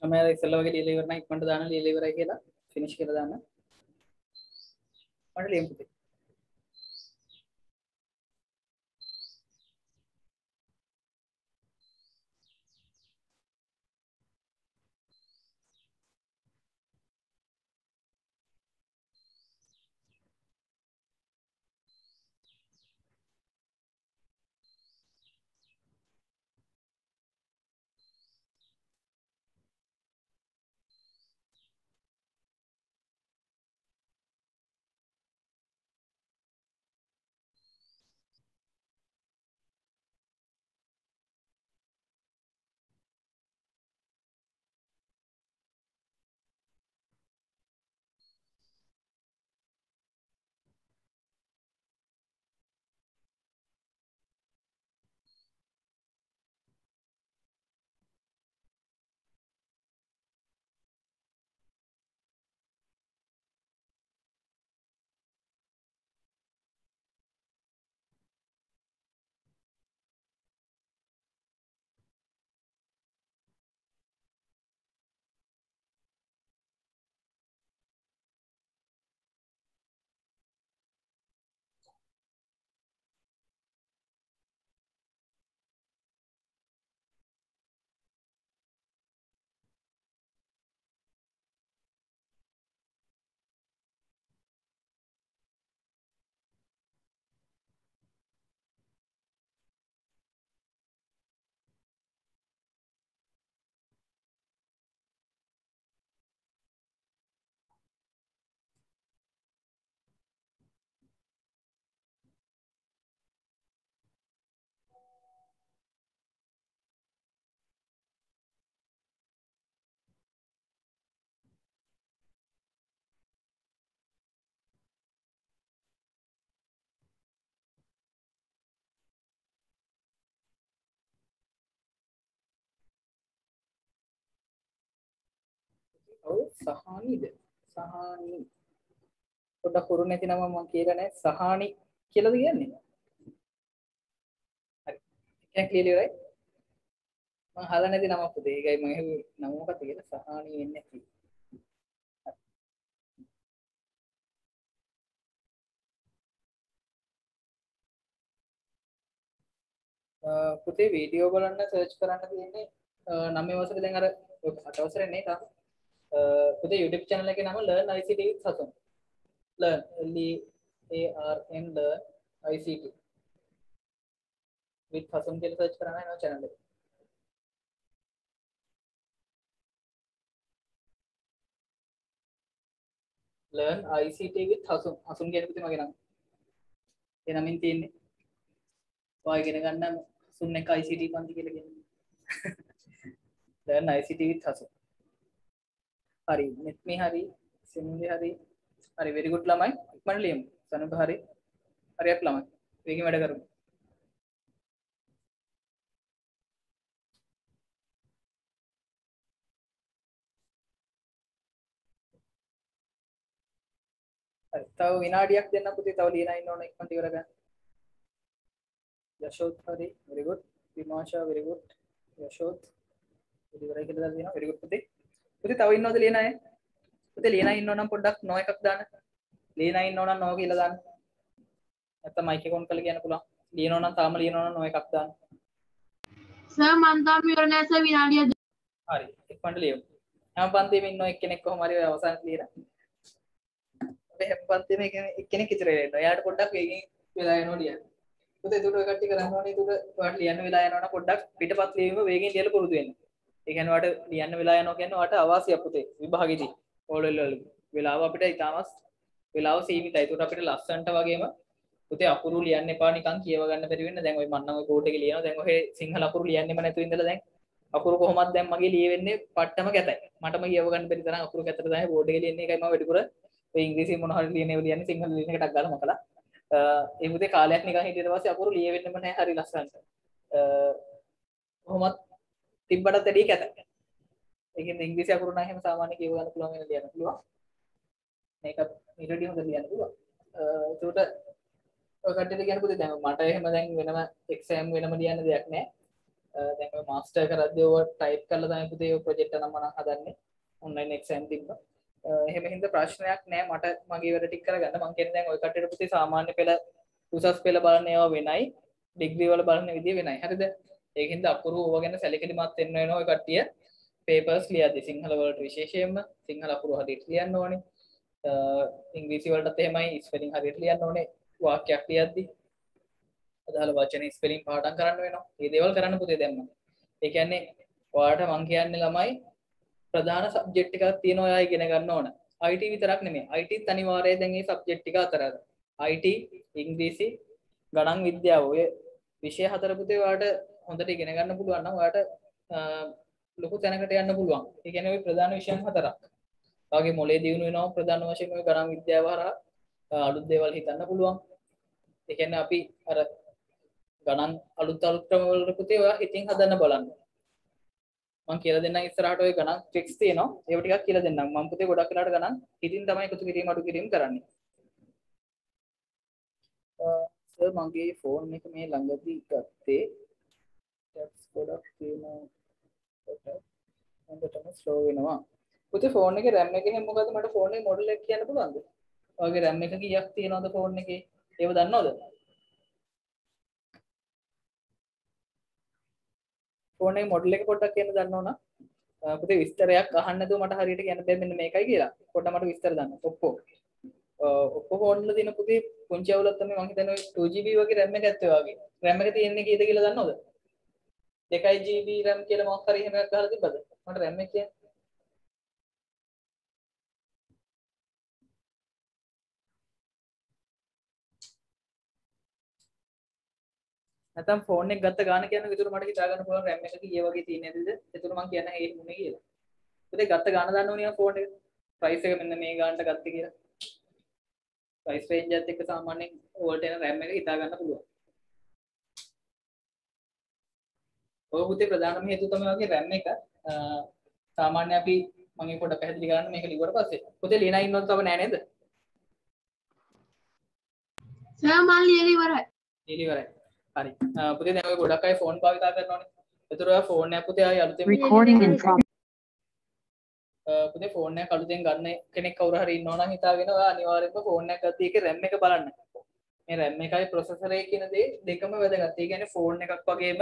මම අර ඉස්සෙල්ලා වගේ ලියලා ඉවර නම් ඉක්මනට දාන්න ලියලා ඉවරයි කියලා ෆිනිෂ් කරලා දාන්න මට ලියමු පුතේ ඔව් සහානිද සහානි පොඩ්ඩක් කරු නැති නම මම කියලා නැහැ සහානි කියලාද කියන්නේ දැන් ක්ලියර් ඉවරයි මම අහලා නැති නමක් පුතේ ඒකයි මම හෙව්වේ නම මොකක්ද කියලා සහානී වෙන්නේ නැති පුතේ වීඩියෝ බලන්න සර්ච් කරන්න තියෙන්නේ 9 වසරේ දැන් අර 8 වසරේ නේ තාම පුතේ YouTube channel එකේ නම learn ICT with Sasun learn LEARN learn ICT with Sasun කියලා සර්ච් කරන්න යනවා channel එක learn ICT with Sasun Sasun කියන පුතේ මගේ නම ඒ නමින් තියෙන්නේ ඔය ඉගෙන ගන්න Sasun එක ICT පන්ති කියලා කියන්නේ learn ICT with Sasun hari net me hari simule hari very good lamai ඉක්මනට ලියමු සනුක hari හරියට ළමයි වේගෙන් වැඩ කරමු හරි තව විනාඩියක් දෙන්න පුතේ තව ලියලා ඉන්න ඕන ඉක්මනට ඉවර ගන්න යශෝත් hari very good විමාෂා very good යශෝත් ඉවරයි කියලා දාලා දෙනවා very good පුතේ තව ඉන්නවද ලියන අය පුතේ ලියන ඉන්නව නම් පොඩ්ඩක් නෝ එකක් දාන්න ලියන ඉන්නව නම් නෝ කියලා දාන්න නැත්නම් මයික් එක ඔන් කරලා කියන්න පුළුවන් ලියනව නම් තාම ලියනව නම් නෝ එකක් දාන්න සර් මන් තාම ඉවර නෑ සර් විනාඩිය හරි ඉක්මනට ලියමු හැම පන්තියෙම ඉන්න එක්කෙනෙක් කොහොම හරි අවසානට ලියලා අපි හැම පන්තියෙම එක්කෙනෙක් ඉතුරු වෙලා ඉන්නවා එයාට පොඩ්ඩක් වේගෙන් වෙලා යනවා ලියන්න පුතේ ඒකට ඔය කට්ටිය කරන්න ඕනේ ඒකට ඔයාලට ලියන්න වෙලා යනවා නම් පොඩ්ඩක් පිටපත් ලියීම වේගෙන් ලියලා පුරුදු වෙන්න ඒ කියන්නේ ඔයාලට ලියන්න වෙලා යනවා කියන්නේ ඔයාලට අවාසියක් පුතේ විභාගෙදී ඕලෙල් වල වෙලාව අපිට ඉතාමත් වෙලාව සීමිතයි ඒකට අපිට ලස්සන්ට වගේම පුතේ අකුරු ලියන්න එපා නිකන් කියව ගන්න බැරි වෙන්න දැන් ඔය මන්නම් ඔය කෝඩ් එකේ ලියනවා දැන් ඔය සිංහල අකුරු ලියන්නෙම නැතුව ඉඳලා දැන් අකුරු කොහොමද දැන් මගේ ලියෙන්නේ පට්ටම කැතයි මටම කියව ගන්න බැරි තරම් අකුරු කැතට තමයි බෝඩ් එකේ ලියන්නේ ඒකයි මම වැඩිපුර ඔය ඉංග්‍රීසි මොන හරි ලියන්නේ සිංහල ලියන එකටක් ගාලා මකලා ඒ පුතේ කාලයක් නිකන් හිටියට පස්සේ අකුරු ලියෙන්නෙම නැහැ හරි ලස්සනට කොහොමත් තිබ්බටත් වැඩි කැතයි ඒ කියන්නේ ඉංග්‍රීසි අකුරු නම් එහෙම සාමාන්‍ය කියව ගන්න පුළුවන් වෙන ලියන්න පුළුවන් මේක ඊටදී හොඳ ලියන්න පුළුවන් ඒකට ඔය කට්ටියට කියන්න පුතේ දැන් මට එහෙම දැන් වෙනම එක්සෑම් වෙනම ලියන්න දෙයක් නැහැ දැන් ඔය මාස්ටර් කරද්දී ඔය ටයිප් කරලා තමයි පුතේ ඔය ප්‍රොජෙක්ට් එක නම් මම හදන්නේ ඔන්ලයින් එක්සෑම් තිබ්බා එහෙම හින්දා ප්‍රශ්නයක් නැහැ මට මගේ වැඩ ටික කරගන්න මම කියන්නේ දැන් ඔය කට්ටියට පුතේ සාමාන්‍ය පෙළ උසස් පෙළ බලන ඒවා වෙනයි ඩිග්‍රී වල බලන විදිය වෙනයි හරිද ඒකින්ද අකුරු ඕවා ගැන සැලකිලිමත් වෙන්න වෙනවා ඔය කට්ටිය පේපර්ස් ලියද්දි සිංහල වලට විශේෂයෙන්ම සිංහල අකුරු හරියට ලියන්න ඕනේ ඉංග්‍රීසි වලටත් එහෙමයි ස්පෙලිං හරියට ලියන්න ඕනේ වාක්‍යයක් ලියද්දි අදාළ වචන ස්පෙලිං පාඩම් කරන්න වෙනවා මේ දේවල් කරන්න පුතේ දැම්ම ඒ කියන්නේ ඔයාලට මම කියන්නේ ළමයි ප්‍රධාන සබ්ජෙක්ට් එකක් තියෙනවා ඔයා ඉගෙන ගන්න ඕන IT විතරක් නෙමෙයි ITත් අනිවාර්යයෙන් දැන් මේ සබ්ජෙක්ට් ටික අතරද IT ඉංග්‍රීසි ගණන් විද්‍යාව ඔය විෂය හතර පුතේ ඔයාලට හොඳට ඉගෙන ගන්න පුළුවන් නම් ඔයාලට ලොකු තැනකට යන්න පුළුවන් ඒ කියන්නේ ඔය ප්‍රධාන විෂයන් හතරක් ඔයාගේ මොලේ දියුණු වෙනවා ප්‍රධාන වශයෙන් ඔය ගණන් විද්‍යාව හරහා අලුත් දේවල් හිතන්න පුළුවන් ඒ කියන්නේ අපි අර ගණන් අලුත් ක්‍රම වලට පුතේ ඔයා හිතින් හදන්න බලන්න මම කියලා දෙන්නම් ඉස්සරහට ඔය ගණන් ට්‍රික්ස් තියෙනවා ඒව ටිකක් කියලා දෙන්නම් මම පුතේ ගොඩක් වෙලාවට ගණන් හිතින් තමයි එකතු කිරීම අඩු කිරීම කරන්නේ සර් මගේ ෆෝන් එක මේ ළඟදී ගත්තේ ටැබ්ස් ගොඩක් තියෙනවා හොඳටම ස්ලෝ වෙනවා පුතේ ෆෝන් එකේ RAM එකේ මොකද මට ෆෝන් එකේ මොඩල් එක කියන්න පුළුවන්ද ඔයගේ RAM එක කීයක් තියෙනවද ෆෝන් එකේ ඒව දන්නවද ෆෝන් එකේ මොඩල් එක පොඩ්ඩක් කියන්න දන්නවනම් පුතේ විස්තරයක් අහන්න නැතුව මට හරියට කියන්න බෑ මෙන්න මේකයි කියලා පොඩ්ඩක් මට විස්තර දාන්න ඔප්පෝ ෆෝන් වල තියෙන පුතේ පුංචි අවුලක් තමයි මම හිතන්නේ 2GB වගේ RAM එකක් ඇත්තේ වගේ RAM එක තියෙන්නේ කීයද කියලා දන්නවද 2GB RAM කියලා මොකක් හරි එහෙම එකක් ගහලා තිබ්බද මට RAM එක කියන්නේ නැත්නම් ෆෝන් එක ගත්ත ගාන කියන්නේ විතර මට හිතා ගන්න පුළුවන් RAM එක කීය වගේ තියෙන්නේ නැතිද? ඒතර මම කියන්නේ ඒ මොනේ කියලා. පුතේ ගත්ත ගාන දන්න ඕනේ ෆෝන් එක. ප්‍රයිස් එක මෙන්න මේ ගානට ගත්තේ කියලා. ප්‍රයිස් රේන්ජ් එකත් එක්ක සාමාන්‍යයෙන් ඕල්ට එන RAM එක හිතා ගන්න පුළුවන්. ඔය පුතේ ප්‍රධානම හේතුව තමයි වගේ RAM එක සාමාන්‍ය අපි මම පොඩ්ඩක් පැහැදිලි කරන්න මේක ලිව්වට පස්සේ. පුතේ ලියනා ඉන්නවද තව නෑ නේද? සර් මම ලියලා ඉවරයි. ලියලා ඉවරයි. හරි පුතේ දැන් ඔය ගොඩක් අය ෆෝන් භාවිතා කරනවානේ. ඒතර ඔය ෆෝන් එක පුතේ ආයි අලුතෙන් පුතේ ෆෝන් එක අලුතෙන් ගන්න කෙනෙක් කවුරු හරි ඉන්නවා නම් හිතාගෙන ඔය අනිවාර්යයෙන්ම ෆෝන් එක ගත්ත එකේ RAM එක බලන්න. මේ RAM එකයි processor එකයි කියන දේ දෙකම වැදගත්. ඒ කියන්නේ ෆෝන් එකක් වගේම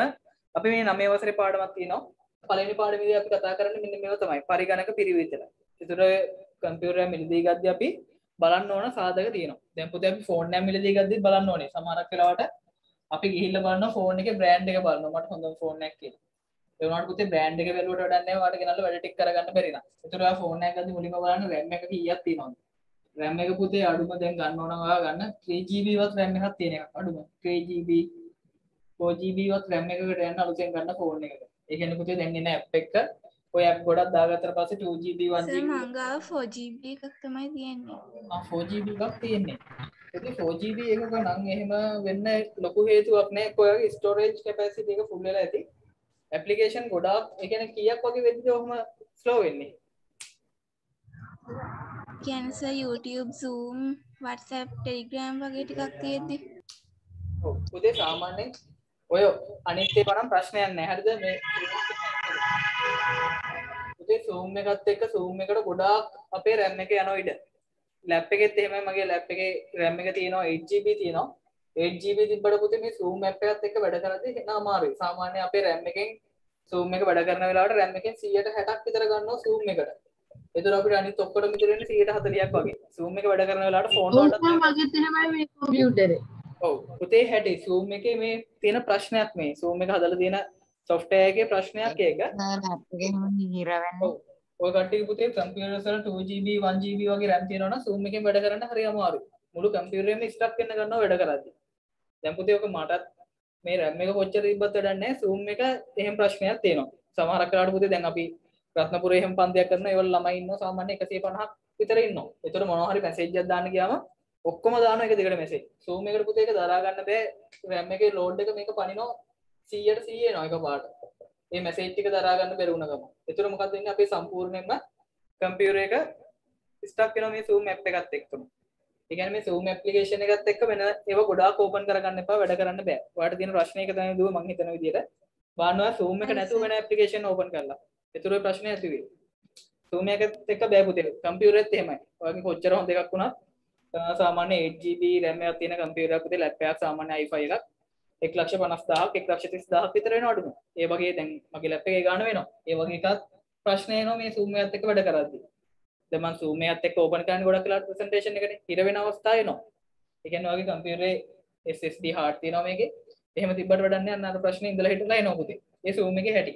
අපි මේ 9 වසරේ පාඩමක් තියෙනවා. පළවෙනි පාඩමේදී අපි කතා කරන්නේ මෙන්න මේව තමයි. පරිගණක පිරිවිතල. ඒතර කම්පියුටර් එක මිලදී ගද්දී අපි බලන්න ඕන සාධක තියෙනවා. දැන් පුතේ අපි ෆෝන් එක මිලදී ගද්දී බලන්න ඕනේ. සමහරක් වෙලාවට අපි ගිහිල්ලා බලනවා ෆෝන් එකේ බ්‍රෑන්ඩ් එක බලනවා. මට හොඳම ෆෝන් එකක් කියලා. ඒ වුණාට පුතේ බ්‍රෑන්ඩ් එක වැළුවට වැඩක් නැහැ. ඔයාලට ගෙනල්ලා වැඩ ටික කරගන්න බැරි නා. ඒතර ඔයා ෆෝන් එකක් ගද්දී මුලින්ම බලන්න RAM එක කීයක් තියෙනවද? RAM එක පුතේ අඩුම දැන් ගන්න ඕන නම් ඔයා ගන්න 3GB වත් RAM එකක් තියෙන එකක්. අඩුම 3GB 4GB වත් RAM එකකට යන අලුතෙන් ගන්න ෆෝන් එකකට. ඒ කියන්නේ පුතේ දැන් එන ඇප් එක ඔය ඇප් ගොඩක් දාගත්තට පස්සේ 2GB 1GB මං ගාව 4GB එකක් තමයි තියෙන්නේ. 4GB එකක් තියෙන්නේ. ඉතින් 4GB එකක නම් එහෙම වෙන්න ලොකු හේතුවක් නැහැ. ඔයගේ ස්ටෝරේජ් කැපැසිටි එක ෆුල් වෙලා ඇති. ඇප්ලිකේෂන් ගොඩාක් ඒ කියන්නේ කීයක් වගේ වෙද්දිද ඔහම ස්ලෝ වෙන්නේ? කියන්නේ sir YouTube, Zoom, WhatsApp, Telegram වගේ ටිකක් තියෙද්දි. ඔව් පුතේ සාමාන්‍යයෙන් ඔය අනිත් ඒවා නම් ප්‍රශ්නයක් නැහැ. හරිද? මේ පුතේ Zoom එකත් එක්ක Zoom එකට ගොඩාක් අපේ RAM එක යනවා ඉඩ. ලැප් එකෙත් එහෙමයි මගේ ලැප් එකේ RAM එක තියෙනවා 8GB තියෙනවා. 8GB තිබ්බට පුතේ මේ Zoom app එකත් එක්ක වැඩ කරද්දී එන අමාරුයි. සාමාන්‍යයෙන් අපේ RAM එකෙන් Zoom එක වැඩ කරන වෙලාවට RAM එකෙන් 160ක් විතර ගන්නවා Zoom එකට. ඒතර අපිට අනිත් ඔක්කොටම විතර එන්නේ 140ක් වගේ. Zoom එක වැඩ කරන වෙලාවට ෆෝන් වලට මගෙත් එහෙමයි මේ කම්පියුටරේ. ඔව් පුතේ හැටි Zoom එකේ මේ තියෙන ප්‍රශ්නයක් මේ Zoom එක හදලා තියෙන software එකේ ප්‍රශ්නයක් ඒක. ඔව් ඔය කට්ටිය පුතේ කම්පියුටර්ස් වල 2GB 1GB වගේ RAM තියෙනවා නම් Zoom එකෙන් වැඩ කරන්න හරි අමාරුයි. මුළු කම්පියුටරේම ස්ටක් වෙන්න ගන්නවා වැඩ කරද්දී. දැන් පුතේ ඔක මටත් මේ RAM එක කොච්චර තිබ්බත් වැඩක් නැහැ. Zoom එක එහෙම ප්‍රශ්නයක් තියෙනවා. සමහරක් වෙලාවට පුතේ දැන් අපි රත්නපුරේ එහෙම පන්තියක් කරනවා. ඒවල ළමයි ඉන්නවා සාමාන්‍ය 150ක් විතර ඉන්නවා. ඒතර මොනවා හරි මැසේජ් එකක් දාන්න ගියාම ඔක්කොම දානවා එක දිගට මැසේජ්. Zoom එකට පුතේ ඒක දරා ගන්න බෑ. RAM එකේ load එක මේක පනිනවා 100ට 100 එනවා එකපාරට. මේ මැසේජ් ටික දරා ගන්න බැරි වුණ ගමන්. ඒතර මොකද වෙන්නේ අපේ සම්පූර්ණයෙන්ම කම්පියුටර් එක ස්ටක් වෙනවා මේ Zoom app එකත් එක්කම. ඒ කියන්නේ මේ Zoom application එකත් එක්ක වෙන ඒවා ගොඩාක් ඕපන් කරගන්න එපා වැඩ කරන්න බෑ. ඔයාලට තියෙන ප්‍රශ්නේ එක තමයි දුව මම හිතන විදිහට. බලනවා Zoom එක නැතුව වෙන application ඕපන් කරලා. ඒතර ඔය ප්‍රශ්නේ ඇති වෙයි. Zoom එකත් එක්ක බෑ පුතේ. කම්පියුටරෙත් එහෙමයි. ඔයගේ කොච්චර හොඳ එකක් වුණත් සාමාන්‍ය 8GB RAM එකක් තියෙන කම්පියුටරයක් පුතේ ලැප් එකක් සාමාන්‍ය i5 එකක් 1,50,000ක් 1,30,000ක් විතර වෙන අඩුම. ඒ වගේ දැන් මගේ ලැප් එකේ ගාණ වෙනවා. ඒ වගේ එකක් ප්‍රශ්න එනවා මේ Zoom එකත් එක්ක වැඩ කරද්දී. දැන් මම Zoom එකත් එක්ක ඕපන් කරන්නේ ගොඩක් වෙලාවට ප්‍රසන්ටේෂන් එකනේ හිර වෙන අවස්ථා එනවා. ඒ කියන්නේ ඔයගේ කම්පියුටරේ SSD hard තියෙනවා මේකේ. එහෙම තිබ්බට වැඩක් නැහැ. අන්න අර ප්‍රශ්නේ ඉඳලා හිටලා එනවා පුතේ. ඒ Zoom එකේ හැටි.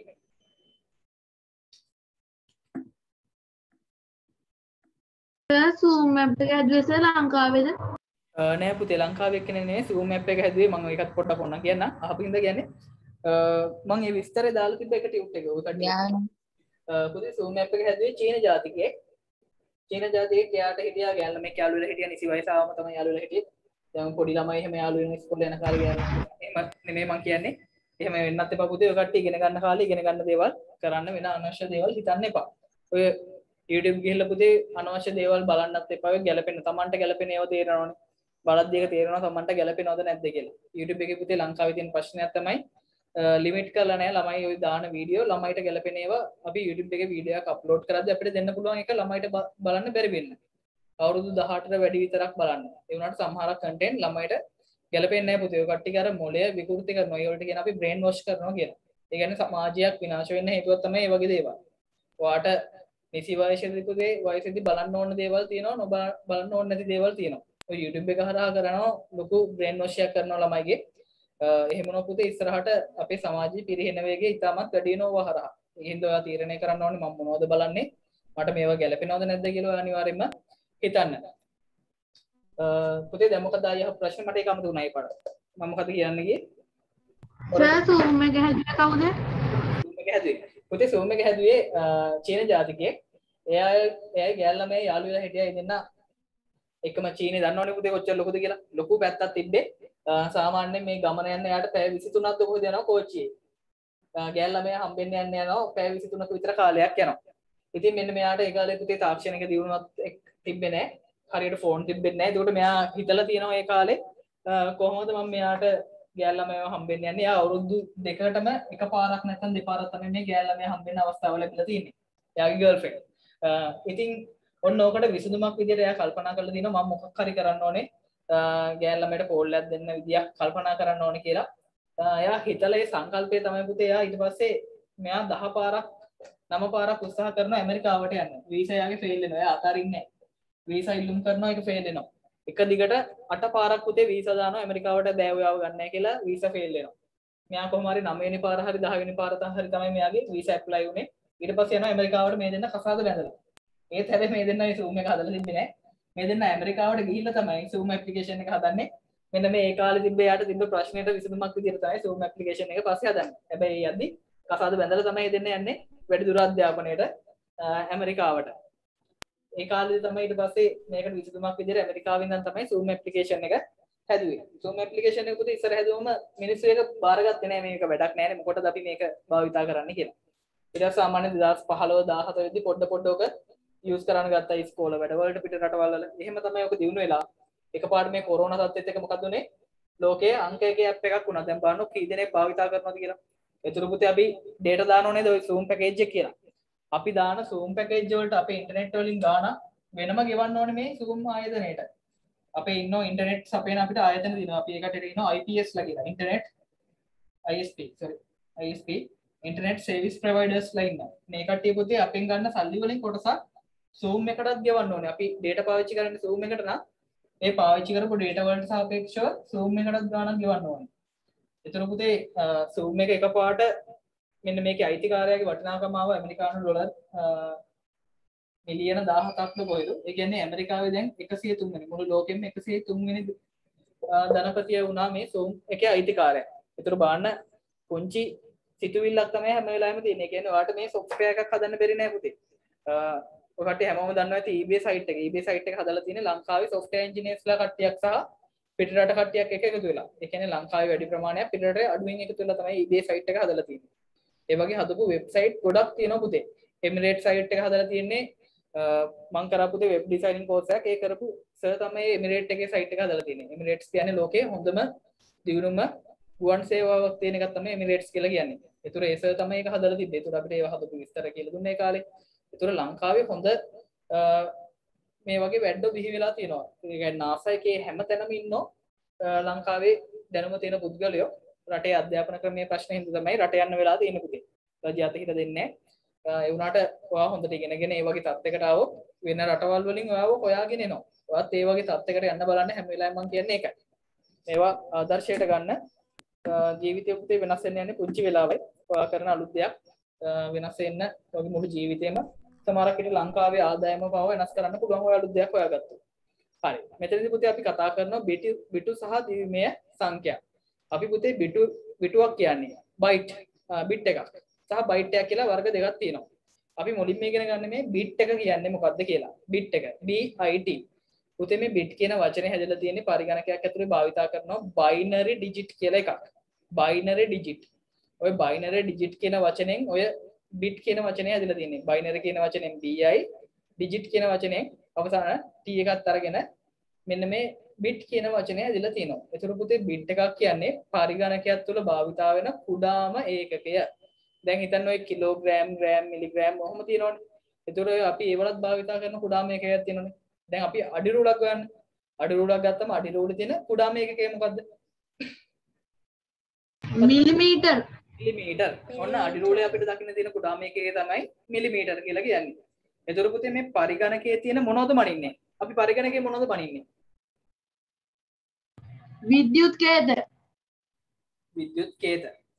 Zoom app එක හැදුවේ සර් ලංකාවේද? නෑ පුතේ ලංකාවේ එක්කනේ නේ Zoom app එක හැදුවේ. මම ඒකත් පොඩ්ඩක් ඕනනම් කියන්න. අහපින්ද කියන්නේ මම මේ විස්තරේ දාලා තිබ්බ එක ටියුට් එක. ඔය කට්ටිය පුතේ Zoom app එක හැදුවේ චීන ජාතිකයෙක්. චීන ජාතිකයෙක් එයාට හිටියා ගෑල් ළමෙක් යාළු වෙලා හිටියා නිසි වයස ආවම තමයි යාළු වෙලා හිටියේ. දැන් පොඩි ළමයි එහෙම යාළු වෙන ඉස්කෝලේ යන කාලේ ගියා. එහෙම නෙමෙයි මම කියන්නේ. එහෙම වෙන්නත් එපා පුතේ. ඔය කට්ටිය ඉගෙන ගන්න කාලේ ඉගෙන ගන්න දේවල් කරන්න වෙන අනවශ්‍ය දේවල් හිතන්න එපා. ඔය YouTube ගිහිල්ලා පුතේ අනවශ්‍ය දේවල් බලන්නත් එපා. ඔය ගැලපෙන තමන්ට ගැලපෙන ඒවා තේරෙනවනේ. බලද්දී එක තේරෙනවා තමන්ට ගැලපෙනවද නැද්ද කියලා. YouTube එකේ පුතේ ලංකාවේ තියෙන ප්‍රශ්නයක් තමයි ලිමිට් කරලා නැහැ ළමයි ඔය දාන වීඩියෝ ළමයිට ගැලපෙන ඒවා අපි YouTube එකේ වීඩියෝ එකක් අප්ලෝඩ් කරද්දී අපිට දෙන්න පුළුවන් එක ළමයිට බලන්න බැරි වෙන්න. අවුරුදු 18ට වැඩි විතරක් බලන්න. ඒ වුණාට සමහරක් කන්ටෙන්ට් ළමයිට ගැලපෙන්නේ නැහැ පුතේ. ඔය කට්ටිය අර මොළය විකෘති කරනවා. ඒ වලට කියන අපි බ්‍රේන් වොෂ් කරනවා කියන. ඒ කියන්නේ සමාජයක් විනාශ වෙන්න හේතුවක් තමයි මේ වගේ දේවල්. ඔයාට නිසි වයසේදී පුතේ වයසේදී බලන්න ඕන දේවල් තියෙනවා බලන්න ඕන නැති දේවල් තියෙනවා. ඔය YouTube එක හරහා කරනවා ලොකු බ්‍රේන් වොෂ් එකක් කරනවා ළමයිගේ. එහෙම වුණොත් පුතේ ඉස්සරහට අපේ සමාජයේ පිරිහෙන වේගය ඉතාමත් වැඩි වෙනවා හරහා. ඒකින්ද ඔයා තීරණය කරන්න ඕනේ මම මොනවද බලන්නේ මට මේවා ගැලපෙනවද නැද්ද කියලා අනිවාර්යෙන්ම හිතන්න. පුතේ දැන් මොකද ආයෙ ප්‍රශ්නේ මට ඒක අමතක වුණා ඒ පාඩම. මම මොකද කියන්නේ ගියේ? සර් Zoom එක හැදුවේ කවුද? Zoom එක හැදුවේ. පුතේ Zoom එක හැදුවේ චීන ජාතිකයෙක්. එයාගේ ගෑල් ළමයි යාළු වෙලා හිටියා ඉතින් එකම චීනේ දන්නවනේ පුතේ කොච්චර ලොකුද කියලා. ලොකු පැත්තක් තිබ්බේ. සාමාන්‍යයෙන් මේ ගමන යන්න යාට පැය 23ක් කොහොමද යනවා කෝච්චියේ. ගෑල් ළමයා හම්බෙන්න යන්න යනවා පැය 23ක විතර කාලයක් යනවා. ඉතින් මෙන්න මෙයාට ඒ කාලේ පුතේ තාක්ෂණික දියුණුවක් තිබ්බේ නැහැ. හරියට ෆෝන් තිබෙන්නේ නැහැ. ඒකට මෙයා හිතලා තියෙනවා ඒ කාලේ කොහොමද මම මෙයාට ගෑල් ළමයව හම්බෙන්න යන්නේ. එයා අවුරුදු දෙකකටම එකපාරක් නැත්නම් දෙපාරක් තමයි මේ ගෑල් ළමයා හම්බෙන්න අවස්ථාව ලැබිලා තියෙන්නේ. එයාගේ ගර්ල්ෆ්‍රෙන්ඩ්. ඉතින් ඔන්න ඕකට විසඳුමක් විදිහට එයා කල්පනා කරලා දිනවා මම මොකක් හරි කරන්න ඕනේ. ගෑල් ළමයට කෝල් එකක් දෙන්න විදියක් කල්පනා කරන්න ඕනේ කියලා. එයා හිතලා ඒ සංකල්පය තමයි පුතේ එයා ඊට පස්සේ මෙයා 10 පාරක් 9 පාරක් උත්සාහ කරනවා ඇමරිකාවට යන්න. වීසා යාගේ ෆේල් වෙනවා. එයා අතාරින්නේ නැහැ. වීසා ඉල්ලුම් කරනවා ඒක ෆේල් වෙනවා. එක දිගට 8 පාරක් පුතේ වීසා දානවා ඇමරිකාවට දෑවයාව ගන්නෑ කියලා වීසා ෆේල් වෙනවා. මෙයා කොහොම හරි 9 වෙනි පාර හරි 10 වෙනි පාර හරි තමයි මෙයාගේ වීසා ඇප්ලයි වුනේ. ඊට පස්සේ යනවා ඇමරිකාවට මේ දෙන්න කසාද බැඳලා. ඒත් හැබැයි මේ දෙන්න මේ Zoom එක හදලා තිබ්බේ නැහැ. මේ දෙන්න ඇමරිකාවට ගිහිල්ලා තමයි Zoom ඇප්ලිකේෂන් එක හදන්නේ. මෙන්න මේ ඒ කාලේ තිබ්බ යාට තිබ්බ ප්‍රශ්නෙට විසඳුමක් විදිහට තමයි Zoom ඇප්ලිකේෂන් එක පස්සේ හදන්නේ. හැබැයි ඒ යද්දි කසාද බැඳලා තමයි දෙන්න යන්නේ වැඩිදුර අධ්‍යාපනයට ඇමරිකාවට. ඒ කාලේ තමයි ඊට පස්සේ මේකට විසඳුමක් විදිහට ඇමරිකාවෙන් ඉඳන් තමයි Zoom ඇප්ලිකේෂන් එක හැදුවේ. Zoom ඇප්ලිකේෂන් එක පුතේ ඉස්සර හැදුවම මිනිස්සු එක බාරගත්තේ නැහැ මේක වැඩක් නැහැ නේ මොකටද අපි මේක භාවිතා කරන්නේ කියලා. ඊට පස්සේ සාමාන්‍ය 2015 17 වෙද්දි පොඩ ඔක යූස් කරන්න ගත්තා ඉස්කෝල වැඩවලට පිට රටවල් වල. එහෙම තමයි ඔක දිනු වෙලා. එකපාරට මේ කොරෝනා තත්ත්වෙත් එක්ක මොකද උනේ? ලෝකයේ අංක 1 ඇප් එකක් වුණා. දැන් බලන්න කී දෙනෙක් භාවිතා කරනවද කියලා. ඒතර පුතේ අපි data දානව නේද ඔය Zoom package එක කියලා. අපි දාන Zoom package වලට අපේ ඉන්ටර්නෙට් වලින් ගාන වෙනම ගෙවන්න ඕනේ මේ Zoom ආයතනයට. අපේ ඉන්න ඉන්ටර්නෙට් සපයන අපිට ආයතන දිනවා. අපි ඒකට කියනවා IPS ලා කියලා. ඉන්ටර්නෙට් ISP ඉන්ටර්නෙට් සර්විස් ප්‍රොවයිඩර්ස් ලා ඉන්නවා. මේ කට්ටිය පුතේ අපෙන් ගන්න සල්ලි වලින් කොටසක් Zoom එකටත් ගෙවන්න ඕනේ. අපි data පාවිච්චි කරන්නේ Zoom එකට නම් ඒ පාවිච්චි කරපු data වලට සාපේක්ෂව Zoom එකටත් ගාණක් ගෙවන්න ඕනේ. ඒතර පුතේ Zoom එක එකපාරට මෙන්න මේකේ අයිතිකාරයාගේ වටිනාකම ආව ඇමරිකානු ඩොලර් මිලියන 17ක්ද කොහෙද? ඒ කියන්නේ ඇමරිකාවේ දැන් 103 වෙනි මුළු ලෝකෙම 103 වෙනි ධනපතිය වුණා මේ Zoom එකේ අයිතිකාරයා. ඒතර බලන්න පුංචි සිතුවිල්ලක් තමයි හැම වෙලාවෙම තියෙන්නේ. ඒ කියන්නේ ඔයාලට මේ software එකක් හදන්න බැරි නෑ පුතේ. ඔකට හැමෝම දන්නවා ඇති eBay site එක. eBay site එක හදලා තියෙන්නේ ලංකාවේ software engineers ලා කට්ටියක් සහ පිටරට කට්ටියක් එක එකතු වෙලා. ඒ කියන්නේ ලංකාවේ වැඩි ප්‍රමාණයක් පිටරට අඩුවෙන් එකතු වෙලා තමයි eBay site එක හදලා තියෙන්නේ. ඒ වගේ හදපු වෙබ්සයිට් ගොඩක් තියෙනවා පුතේ. Emirates site එක හදලා තියෙන්නේ මම කරා පුතේ web designing course එකක්. ඒ කරපු සර් තමයි Emirates එකේ site එක හදලා තියෙන්නේ. Emirates කියන්නේ ලෝකයේ හොඳම දියුණුම ගුවන් සේවාවක් තියෙන එකක් තමයි Emirates කියලා කියන්නේ. ඒතර ඒ සර් තමයි ඒක හදලා තිබ්බේ. ඒතර අපිට ඒව හදපු විස්තර කියලා දුන්නේ ඒ කාලේ. ඒතර ලංකාවේ හොඳ මේ වගේ වැඩ බිහි වෙලා තියෙනවා. ඒ කියන්නේ NASA එකේ හැමතැනම ඉන්නෝ ලංකාවේ දැනුම තියෙන පුද්ගලයෝ රටේ අධ්‍යාපන ක්‍රමයේ ප්‍රශ්න හින්දා තමයි රට යන්න වෙලා තියෙන්නේ පුතේ. රජයට හිත දෙන්නේ නැහැ. ඒ වුණාට ඔයා හොඳට ඉගෙනගෙන ඒ වගේ තත්යකට ආවොත් වෙන රටවල් වලින් ඔයාව හොයාගෙන එනවා. ඔයාත් ඒ වගේ තත්යකට යන්න බලන්න හැම වෙලාවෙම මම කියන්නේ ඒකයි. මේවා ආදර්ශයට ගන්න ජීවිතේ පුතේ වෙනස් වෙන්න යන්නේ පුංචි වෙලාවයි. ඔයා කරන අලුත් දෙයක් වෙනස් වෙන්න ඔයගේ මුළු ජීවිතේම සමහරක් විට ලංකාවේ ආදායම පව වෙනස් කරන්න පුළුවන් ඔය අලුත් දෙයක් හොයාගත්තා. හරි. මෙතනදී පුතේ අපි කතා කරනවා බිටු සහ දිවිමය සංඛ්‍යා. අපි පුතේ බිටුවක් කියන්නේ බයිට් එකක් සහ බයිට් එකක් කියලා වර්ග දෙකක් තියෙනවා. අපි මුලින්ම ඉගෙන ගන්න මේ බිට් එක කියන්නේ මොකක්ද කියලා. බිට් එක BIT. පුතේ මේ බිට් කියන වචනේ හැදලා තියෙන්නේ පරිගණකයක් ඇතුලේ භාවිතා කරනවා බයිනරි ඩිජිට් කියලා එකක්. Binary digit. ඔය බයිනරි ඩිජිට් කියන වචනෙන් ඔය බිට් කියන වචනේ හැදලා තියෙන්නේ. බයිනරි කියන වචනෙන් BI ඩිජිට් කියන වචනේ අවසාන T එකත් අරගෙන මෙන්න මේ බිට් කියන වචනේ හැදලා තියෙනවා. ඒතර පුතේ බිට් එකක් කියන්නේ පරිගණකයක් තුළ භාවිතා වෙන කුඩාම ඒකකය. දැන් හිතන්න ඔය කිලෝග්‍රෑම්, ග්‍රෑම්, මිලිග්‍රෑම් ඔහොම තියෙනවනේ. ඒතර අපි ඒවලත් භාවිතා කරන කුඩාම ඒකකයක් තියෙනවනේ. දැන් අපි අඩි රූලක් ගන්න. අඩි රූලක් ගත්තම අඩි රූලේ තියෙන කුඩාම ඒකකය මොකද්ද? මිලිමීටර්. මිලිමීටර්. ඔන්න අඩි රූලේ අපිට දකින්න තියෙන කුඩාම ඒකකය තමයි මිලිමීටර් කියලා කියන්නේ. ඒතර පුතේ මේ පරිගණකයේ තියෙන මොනවද මනින්නේ? අපි පරිගණකයේ මොනවද මනින්නේ? විද්‍යුත් කේන්ද්‍ර.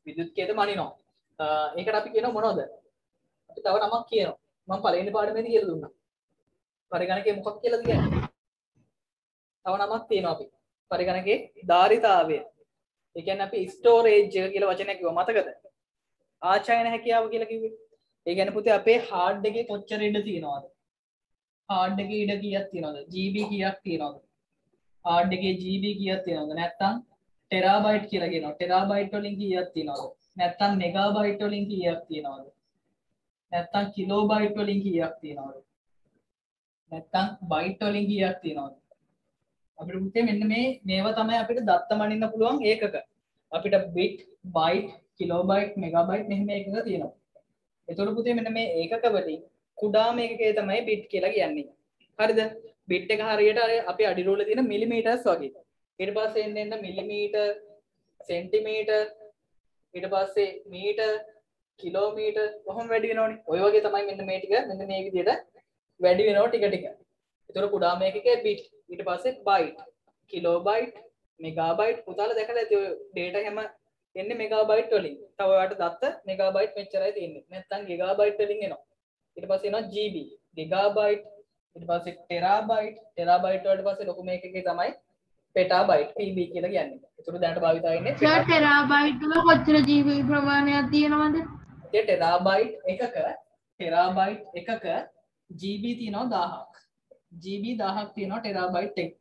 විද්‍යුත් කේන්ද්‍ර මනිනවා. ඒකට අපි කියනවා මොනවද? අපි තව නමක් කියනවා. මම පළවෙනි පාඩමේදී කියලා දුන්නා. පරිගණකයේ මොකක් කියලාද කියන්නේ? තව නමක් තියෙනවා අපි. පරිගණකයේ ධාරිතාවය. ඒ කියන්නේ අපි ස්ටෝරේජ් එක කියලා වචනයක් කිව්වා මතකද? ආචායන හැකියාව කියලා කිව්වේ. ඒ කියන්නේ පුතේ අපේ හાર્ඩ් එකේ කොච්චර ඉඩ තියෙනවද? හાર્ඩ් එකේ ඉඩ කීයක් තියෙනවද? GB කීයක් තියෙනවද? හાર્ඩ් එකේ GB කීයක් තියෙනවද? නැත්නම් ටෙරාබයිට් කියලා කියනවා. ටෙරාබයිට් වලින් කීයක් තියෙනවද? නැත්නම් මෙගාබයිට් වලින් කීයක් තියෙනවද? නැත්නම් කිලෝබයිට් වලින් කීයක් තියෙනවද? නැත්නම් බයිට් වලින් කීයක් තියෙනවද? අපිට පුතේ මෙන්න මේවා තමයි අපිට දත්ත මනින්න පුළුවන් ඒකක. අපිට bit byte kilobyte megabyte මෙහෙම එකක තියෙනවා. එතකොට පුතේ මෙන්න මේ ඒකක වලින් කුඩාම ඒකකය තමයි bit කියලා කියන්නේ. හරිද? bit එක හරියට අපි අඩි රෝලේ තියෙන මිලිමීටර්ස් වගේ. ඊට පස්සේ එන්න මිලිමීටර් සෙන්ටිමීටර් ඊට පස්සේ මීටර් කිලෝමීටර් කොහොම වැඩි වෙනවනේ. ඔය වගේ තමයි මෙන්න මේ ටික මෙන්න මේ විදිහට වැඩි වෙනවා ටික ටික. ඒතර කුඩාම එකකේ bit ඊට පස්සේ byte kilobyte megabyte පුතාලා දැකලා ඇති ඔය data හැම එන්නේ megabyte වලින්. තව ඔයාලට දත්ත megabyte මෙච්චරයි තියෙන්නේ. නැත්නම් gigabyte වලින් එනවා. ඊට පස්සේ එනවා GB gigabyte ඊට පස්සේ terabyte terabyte වලට පස්සේ ලොකුම එකකේ තමයි petabyte PB කියලා කියන්නේ. ඒතර දැනට භාවිතා වෙන්නේ සර් ටෙරාබයිට් වල කොච්චර GB ප්‍රමාණයක් තියෙනවද? ඒ terabyte එකක GB තියෙනවා 1000ක්. GB 1000ක් තියෙනවා terabyte එකක.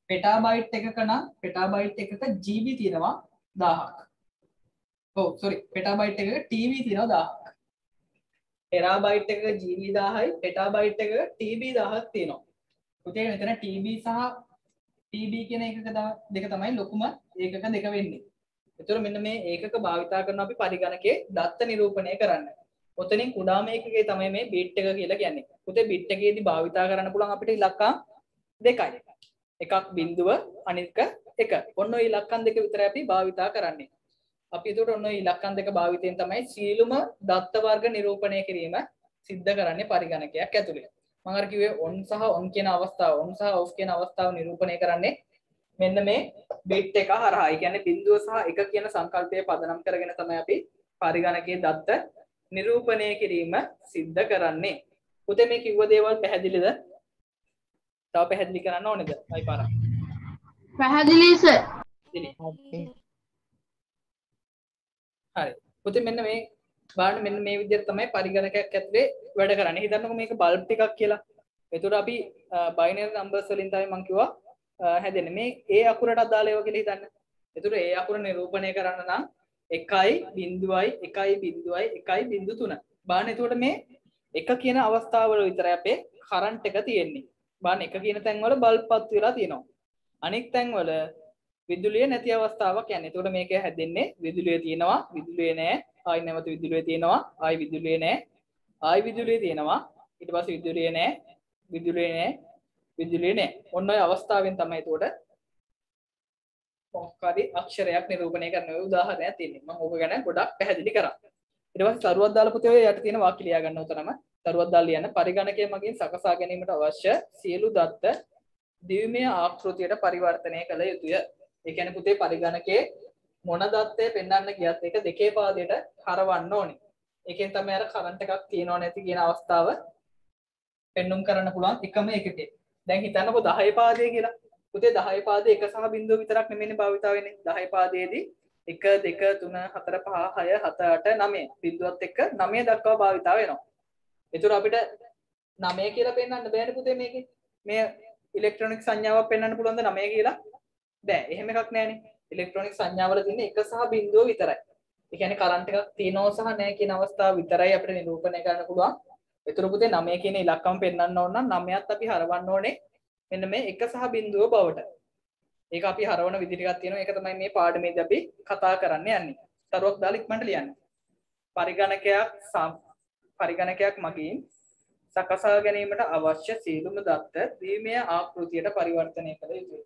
petabyte එකක නම් petabyte එකක GB තියෙනවා 1000ක්. ඔව් sorry petabyte එකක TB තියෙනවා 1000ක්. terabyte එකක GB 1000යි petabyte එකක TB 1000ක් තියෙනවා. පුතේ මෙතන TB සහ TB කියන එකක දෙක තමයි ලොකුම ඒකක දෙක වෙන්නේ. ඒතර මෙන්න මේ ඒකක භාවිතා කරන අපි පරිගණකයේ දත්ත නිරූපණය කරන්න. ඔතනින් කුඩාම ඒකකේ තමයි මේ බිට් එක කියලා කියන්නේ. පුතේ බිට් එකේදී භාවිතා කරන්න පුළුවන් අපිට ඉලක්කම් දෙකයි. එකක් බිඳුව අනික එක. ඔන්න ඔය ඉලක්කම් දෙක විතරයි අපි භාවිතා කරන්නේ. අපි ඒකට ඔන්න ඔය ඉලක්කම් දෙක භාවිතයෙන් තමයි සීලුම දත්ත වර්ග නිරූපණය කිරීම සිද්ධ කරන්නේ පරිගණකයක් ඇතුලේ. මම අර කිව්වේ on සහ on කියන අවස්ථාව on සහ off කියන අවස්ථාව නිරූපණය කරන්නේ මෙන්න මේ බිට් එක හරහා. ඒ කියන්නේ බිඳුව සහ එක කියන සංකල්පය පදනම් කරගෙන තමයි අපි පරිගණකයේ දත්ත නිරූපණය කිරීම සිද්ධ කරන්නේ. පුතේ මේ කිව්ව දේවල් පැහැදිලිද? තව පැහැදිලි කරන්න ඕනේද? අයි පාරක්. පැහැදිලි සර්. හරි. පුතේ මෙන්න මේ බලන්න මෙන්න මේ විදිහට තමයි පරිගණකයක් ඇතුලේ වැඩ කරන්නේ. හිතන්නකෝ මේක බල්බ් ටිකක් කියලා. එතකොට අපි බයිනරි නම්බර්ස් වලින් තමයි මම කිව්වා හැදෙන්නේ. මේ A අකුරට අදාළ ඒවා කියලා හිතන්න. එතකොට A අකුර නිරූපණය කරන්න නම් 1.1.1.3 බලන්න. එතකොට මේ එක කියන අවස්ථාවල විතරයි අපේ කරන්ට් එක තියෙන්නේ. බලන්න එක කියන තැන්වල බල්බ් පත් වෙලා තියෙනවා. අනෙක් තැන්වල විදුලිය නැති අවස්ථාවක් යන්නේ. එතකොට මේක හැදෙන්නේ විදුලිය තියෙනවා, විදුලිය නැහැ. ආයි නැවත විදුලිය තියෙනවා, ආයි විදුලිය නැහැ. ආයි විදුලිය තියෙනවා, ඊට පස්සේ විදුලිය නැහැ, විදුලිය නැහැ, විදුලිය නැහැ. ඔන්න ඔය අවස්ථාවෙන් තමයි එතකොට මොකක්ද අක්ෂරයක් නිරූපණය කරන ඔය උදාහරණයක් තියෙන්නේ. මම ඕක ගැන ගොඩක් පැහැදිලි කරා. ඊට පස්සේ තරුවක් දාලා පුතේ ඔය යට තියෙන වාක්‍ය ලියා ගන්න උතරම තරුවක් දාලා ලියන්න පරිගණකය මගින් සකසා ගැනීමට අවශ්‍ය සියලු දත්ත ද්විමය ආකෘතියට පරිවර්තනය කළ යුතුය. ඒ කියන්නේ පුතේ පරිගණකයේ මොන දත්තය පෙන්වන්න ගියත් ඒක දෙකේ පාදයට හරවන්න ඕනේ. ඒකෙන් තමයි අර කරන්ට් එකක් තියෙනව නැති කියන අවස්ථාව පෙන්눔 කරන්න පුළුවන් එකම එකකේ. දැන් හිතන්නකෝ 10 පාදයේ කියලා. පුතේ 10 පාදයේ 1 සහ බිංදුව විතරක් නෙමෙයිනේ භාවිතා වෙන්නේ. 10 පාදයේදී 1 2 3 4 5 6 7 8 9 බිංදුවත් එක්ක 9 දක්වා භාවිතා වෙනවා. ඒතර අපිට 9 කියලා පෙන්වන්න බෑනේ පුතේ මේකේ. මේ ඉලෙක්ට්‍රොනික සංඥාවක් පෙන්වන්න පුළුවන්ද 9 කියලා? බෑ. එහෙම එකක් නෑනේ. ඉලෙක්ට්‍රොනික සංඥාවල තියෙන 1 සහ බිංදුව විතරයි. ඒ කියන්නේ කරන්ට් එකක් තියෙනව සහ නැහැ කියන අවස්ථාව විතරයි අපිට නිරූපණය කරන්න පුළුවන්. ඒතර පුතේ 9 කියන ඉලක්කම පෙන්වන්න ඕන නම් 9ත් අපි හරවන්න ඕනේ මෙන්න මේ 1 සහ බිංදුව බවට. ඒක අපි හරවන විදි ටිකක් තියෙනවා. ඒක තමයි මේ පාඩමේදී අපි කතා කරන්න යන්නේ. තරුවක් දාලා ඉක්මනට ලියන්න. පරිගණකයක් මගින් සකසා ගැනීමට අවශ්‍ය සියලුම දත්ත ද්විමය ආකෘතියට පරිවර්තනය කළ යුතුයි.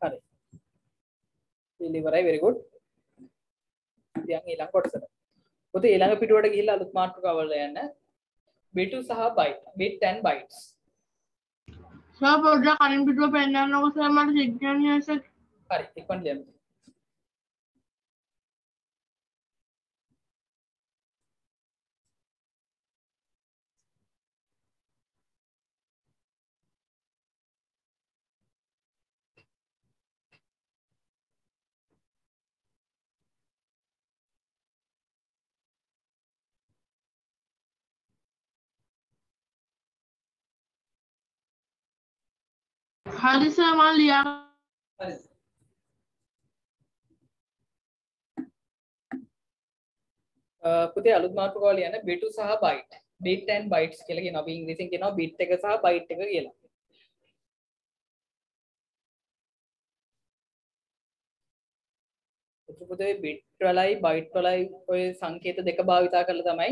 හරි. ඉලිවරයි very good. දැන් ඊළඟ කොටසට. පොතේ ඊළඟ පිටුවට ගිහිල්ලා අලුත් මාතෘකාව වල යන්න. bit සහ byte, bit and bytes. Sir පොඩ්ඩක් කලින් පිටුව පෙන්නන්නකෝ සර් මට සිග්නල් නෑ සර්. හරි ඉක්මනට ලියන්න. හරි සර් මම ලියා හරි පුතේ අලුත් මාතෘකාව ලියන්න bit සහ byte bit and bytes කියලා කියනවා අපි ඉංග්‍රීසියෙන් කියනවා bit එක සහ byte එක කියලා පුතේ bit වලයි byte වලයි ඔය සංකේත දෙක භාවිතා කරලා තමයි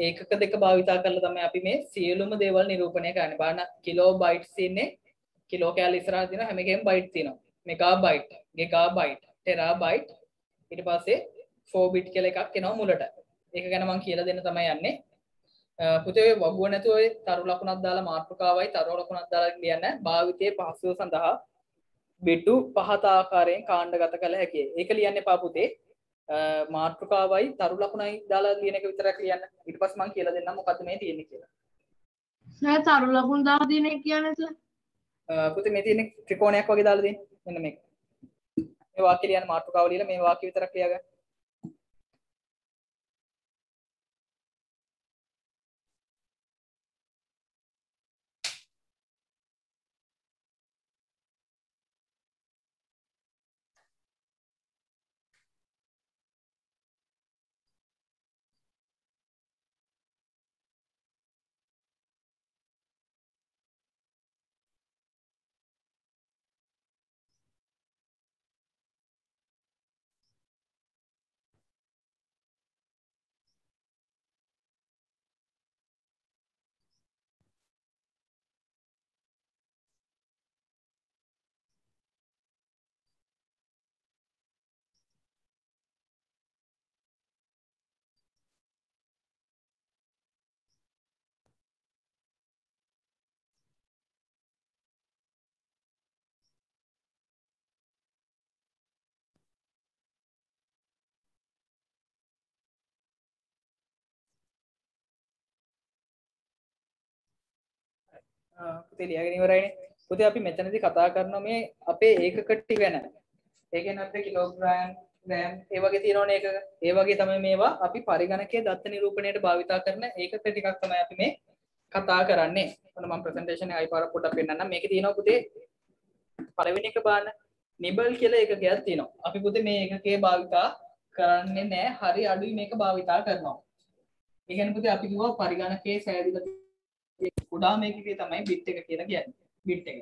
ඒකක දෙක භාවිතා කරලා තමයි අපි මේ සියලුම දේවල් නිරූපණය කරන්නේ බලන්න කිලෝ බයිට්ස් තියෙන්නේ කිලෝ කැලරි ඉස්සරහා තියෙනවා හැම එකෙම බයිට් තියෙනවා මෙගාබයිට් ගිගාබයිට් ටෙරාබයිට් ඊට පස්සේ 4 bit කියලා එකක් එනවා මුලට ඒක ගැන මම කියලා දෙන්න තමයි යන්නේ පුතේ ඔය වගුව නැතුව ඔය තරු ලකුණක් දාලා මාතෘකාවයි තරු ලකුණක් දාලා ලියන්න භාවිතයේ පහසුව සඳහා බිටු පහත ආකාරයෙන් කාණ්ඩගත කළ හැකියි ඒක ලියන්න එපා පුතේ මාතෘකාවයි තරු ලකුණයි දාලා ලියන එක විතරක් ලියන්න ඊට පස්සේ මම කියලා දෙන්නම් මොකද්ද මේ තියෙන්නේ කියලා සර් තරු ලකුණු දාලා තියෙන එක කියන්නේ සර් පුතේ මේ තියෙන්නේ ත්‍රිකෝණයක් වගේ දාලා දෙන්න මෙන්න මේක මේ වාක්‍ය ලියන්න මාතෘකාව ලියලා මේ වාක්‍ය විතරක් ලියගන්න පුතේ ලියාගෙන ඉවරයිනේ. පුතේ අපි මෙතනදී කතා කරනවා මේ අපේ ඒකක ටික ගැන. ඒ කියන්නේ අපේ කිලෝග්‍රෑම්, ග්‍රෑම් ඒ වගේ තියෙනවනේ ඒකක. ඒ වගේ තමයි මේවා අපි පරිගණකයේ දත්ත නිරූපණයට භාවිතා කරන ඒකක ටිකක් තමයි අපි මේ කතා කරන්නේ. ඔන්න මම ප්‍රසන්ටේෂන් එකයි පාරක් පොඩ්ඩක් පෙන්නන්නම්. මේකේ තියෙනවා පුතේ පළවෙනි එක බලන්න. නිබල් කියලා එකකයක් තියෙනවා. අපි පුතේ මේ ඒකකයේ භාවිතා කරන්නේ නැහැ. හරි අඩුයි මේක භාවිතා කරනවා. ඒ කියන්නේ පුතේ අපි කිව්වා පරිගණකයේ සෑදිලා කුඩාම එකකේ තමයි බිට් එක කියලා කියන්නේ. බිට් එක.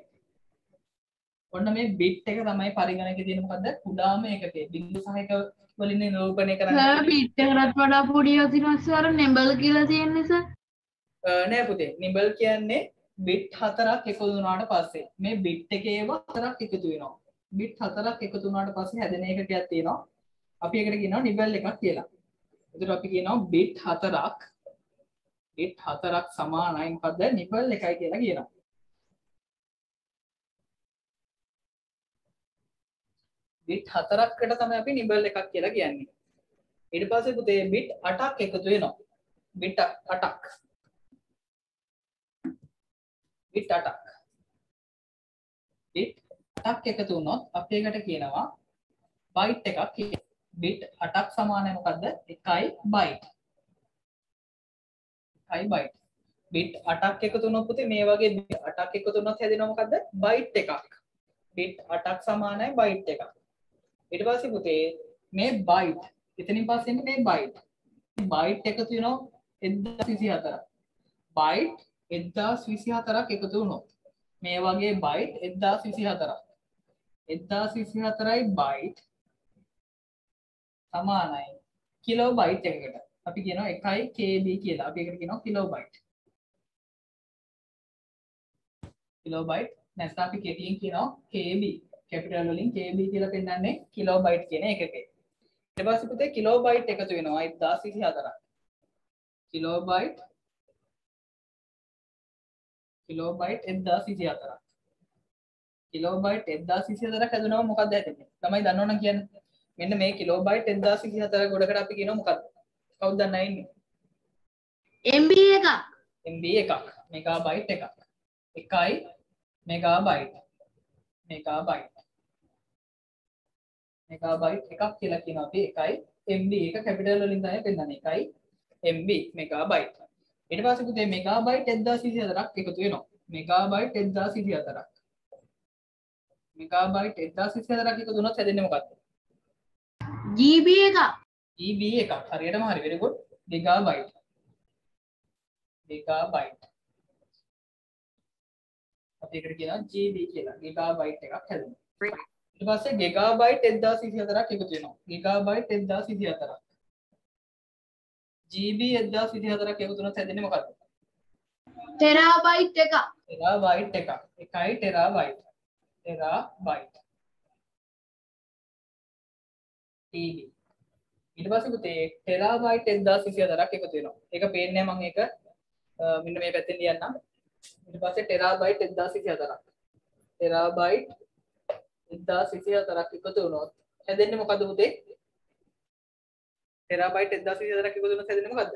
ඔන්න මේ බිට් එක තමයි පරිගණකයේ තියෙන මොකද්ද? කුඩාම එකකේ. බිංදු සහයක වලින් නිරූපණය කරන්නේ. සර් බිට් එකකට වඩා පොඩි වදිනවා සර් නෙබල් කියලා තියෙන්නේ සර්. නෑ පුතේ. නිබල් කියන්නේ බිට් 4ක් එකතු වුණාට පස්සේ මේ බිට් එකේ ඒවා 4ක් එකතු වෙනවා. බිට් 4ක් එකතු වුණාට පස්සේ හැදෙන එකකයක් තියෙනවා. අපි ඒකට කියනවා නිබල් එකක් කියලා. ඒකට අපි කියනවා බිට් 4ක් බිට් 4ක් සමානයි මොකද්ද නිබල් එකයි කියලා කියනවා. බිට් 4කට තමයි අපි නිබල් එකක් කියලා කියන්නේ. ඊට පස්සේ පුතේ බිට් 8ක් එකතු වෙනවා. බිට් 8ක්. බිට් 8ක්. බිට් 8ක් එකතු වුණොත් අපි ඒකට කියනවා බයිට් එකක් කියලා. බිට් 8ක් සමානයි මොකද්ද? 1යි බයිට්. 1යි බයිට්. බිට් 8ක් එකතු වුණොත් පුතේ මේ වගේ බිට් 8ක් එකතු වුණොත් හැදෙනවා මොකද්ද? බයිට් එකක්. බිට් 8ක් සමානයි බයිට් එකක්. ඊට පස්සේ පුතේ මේ බයිට් එතනින් පස්සේ මේ බයිට්. බයිට් එකතු වෙනවා 1024ක්. බයිට් 1024ක් එකතු වුණොත් මේ වගේ බයිට් 1024ක්. 1024යි බයිට් සමානයි කිලෝ බයිට් එකකට. අපි කියනවා 1යි KB කියලා. අපි ඒකට කියනවා කිලෝ බයිට්. කිලෝ බයිට් නැත්නම් අපි කෙටියෙන් කියනවා KB. කැපිටල් වලින් KB කියලා පෙන්නන්නේ කිලෝ බයිට් කියන එකකේ. ඊට පස්සේ පුතේ කිලෝ බයිට් එකතු වෙනවා 1024ක්. කිලෝ බයිට් 1024ක්. කිලෝ බයිට් 1024ක් හදුනම මොකක්ද හැදෙන්නේ? තමයි දන්නවනම් කියන්නේ. මෙන්න මේ කිලෝ බයිට් 1024 ගොඩකට අපි කියනවා මොකක්ද? කවුද දන්නේ ඉන්නේ? MB එකක්. MB එකක්. මෙගාබයිට් එකක්. 1යි මෙගාබයිට්. මෙගාබයිට්. මෙගාබයිට් එකක් කියලා කියනවා අපි 1යි MB එක කැපිටල් වලින් තමයි පෙන්නන්නේ 1යි MB මෙගාබයිට්. ඊට පස්සේ පුතේ මෙගාබයිට් 1024ක් එකතු වෙනවා. මෙගාබයිට් 1024ක්. මෙගාබයිට් 1224ක් එකතු වුණොත් හැදෙන්නේ මොකක්ද? GB එක. GB එකක්. හරියටම හරි. very good. ගිගාබයිට්. ගිගාබයිට්. අපි ඒකට කියනවා GB කියලා. ගිගාබයිට් එකක් හැදෙනවා. ඊට පස්සේ ගිගාබයිට් 1224ක් එකතු වෙනවා. ගිගාබයිට් 1224ක්. GB 1224ක් එකතු වුණොත් හැදෙන්නේ මොකක්ද? ටෙරාබයිට් එක. ටෙරාබයිට් එකක්. එකයි ටෙරාබයිට්. ටෙරාබයිට්. TB. ඊට පස්සේ පුතේ ටෙරාබයිට් 1224ක් එකතු වෙනවා. ඒක පේන්නේ මම ඒක මෙන්න මේ පැත්තෙන් ලියන්නම්. ඊට පස්සේ ටෙරාබයිට් 1224ක්. ටෙරාබයිට් 1224ක් එකතු වුණොත් හැදෙන්නේ මොකද්ද පුතේ? ටෙරාබයිට් 1224ක් එකතු වුණොත් හැදෙන්නේ මොකද්ද?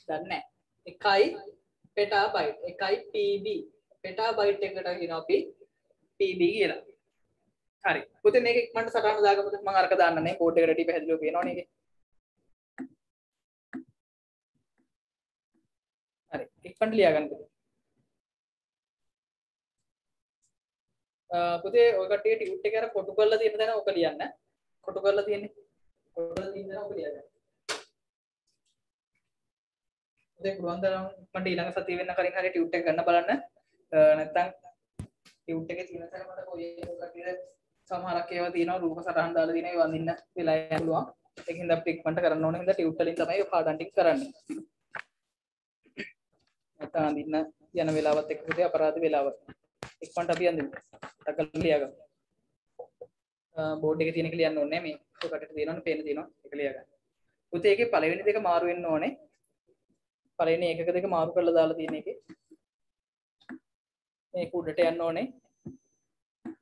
දන්නේ නැහැ. එකයි පෙටාබයිට්. එකයි PB. පෙටාබයිට් එකට කියනවා අපි PB කියලා. හරි. පුතේ මේක ඉක්මනට සටහන දාගමුද? මම අරක දාන්න නේ කෝඩ් එකට ටි පැහැදිලිව පේනවනේ ඒකේ. හරි. ඉක්මනට ලියා ගන්න පුතේ. පුතේ ඔය කට්ටිය ටියුට් එක අර කොටු කරලා තියෙන තැන ඔක ලියන්න. කොටු කරලා තියෙන්නේ. කොටු කරලා තියෙන තැන ඔක ලියා ගන්න. පුතේ පුළුවන් තරම් ඉක්මනට ඊළඟ සතිය වෙන්න කලින් හරිය ටියුට් එක ගන්න බලන්න. නැත්තම් ටියුට් එකේ තියෙන තැන මට කොයි කට්ටියද සමහරක් ඒවා තියෙනවා රූප සටහන් දාලා තියෙනවා ඒවා අඳින්න වෙලා යන්න පුළුවන්. ඒකින්ද අපි ඉක්මනට කරන්න ඕනේ. හින්දා ටියුට් වලින් තමයි ඔය පාඩම් ටික කරන්නේ. නැත්තම් අඳින්න යන වෙලාවත් එක්ක පුතේ අපරාධ වෙලාව. ඉක්මනට අපි අඳින්න. ටකල් ලියාගමු. බෝඩ් එකේ තියෙන එක ලියන්න ඕනේ මේ ඔකට තියෙනවනේ පේන තියෙනවා ඒක ලියාගන්න. පුතේ ඒකේ පළවෙනි දෙක මාරු වෙන්න ඕනේ. පළවෙනි එකක දෙක මාරු කරලා දාලා තියෙන එකේ මේක උඩට යන්න ඕනේ.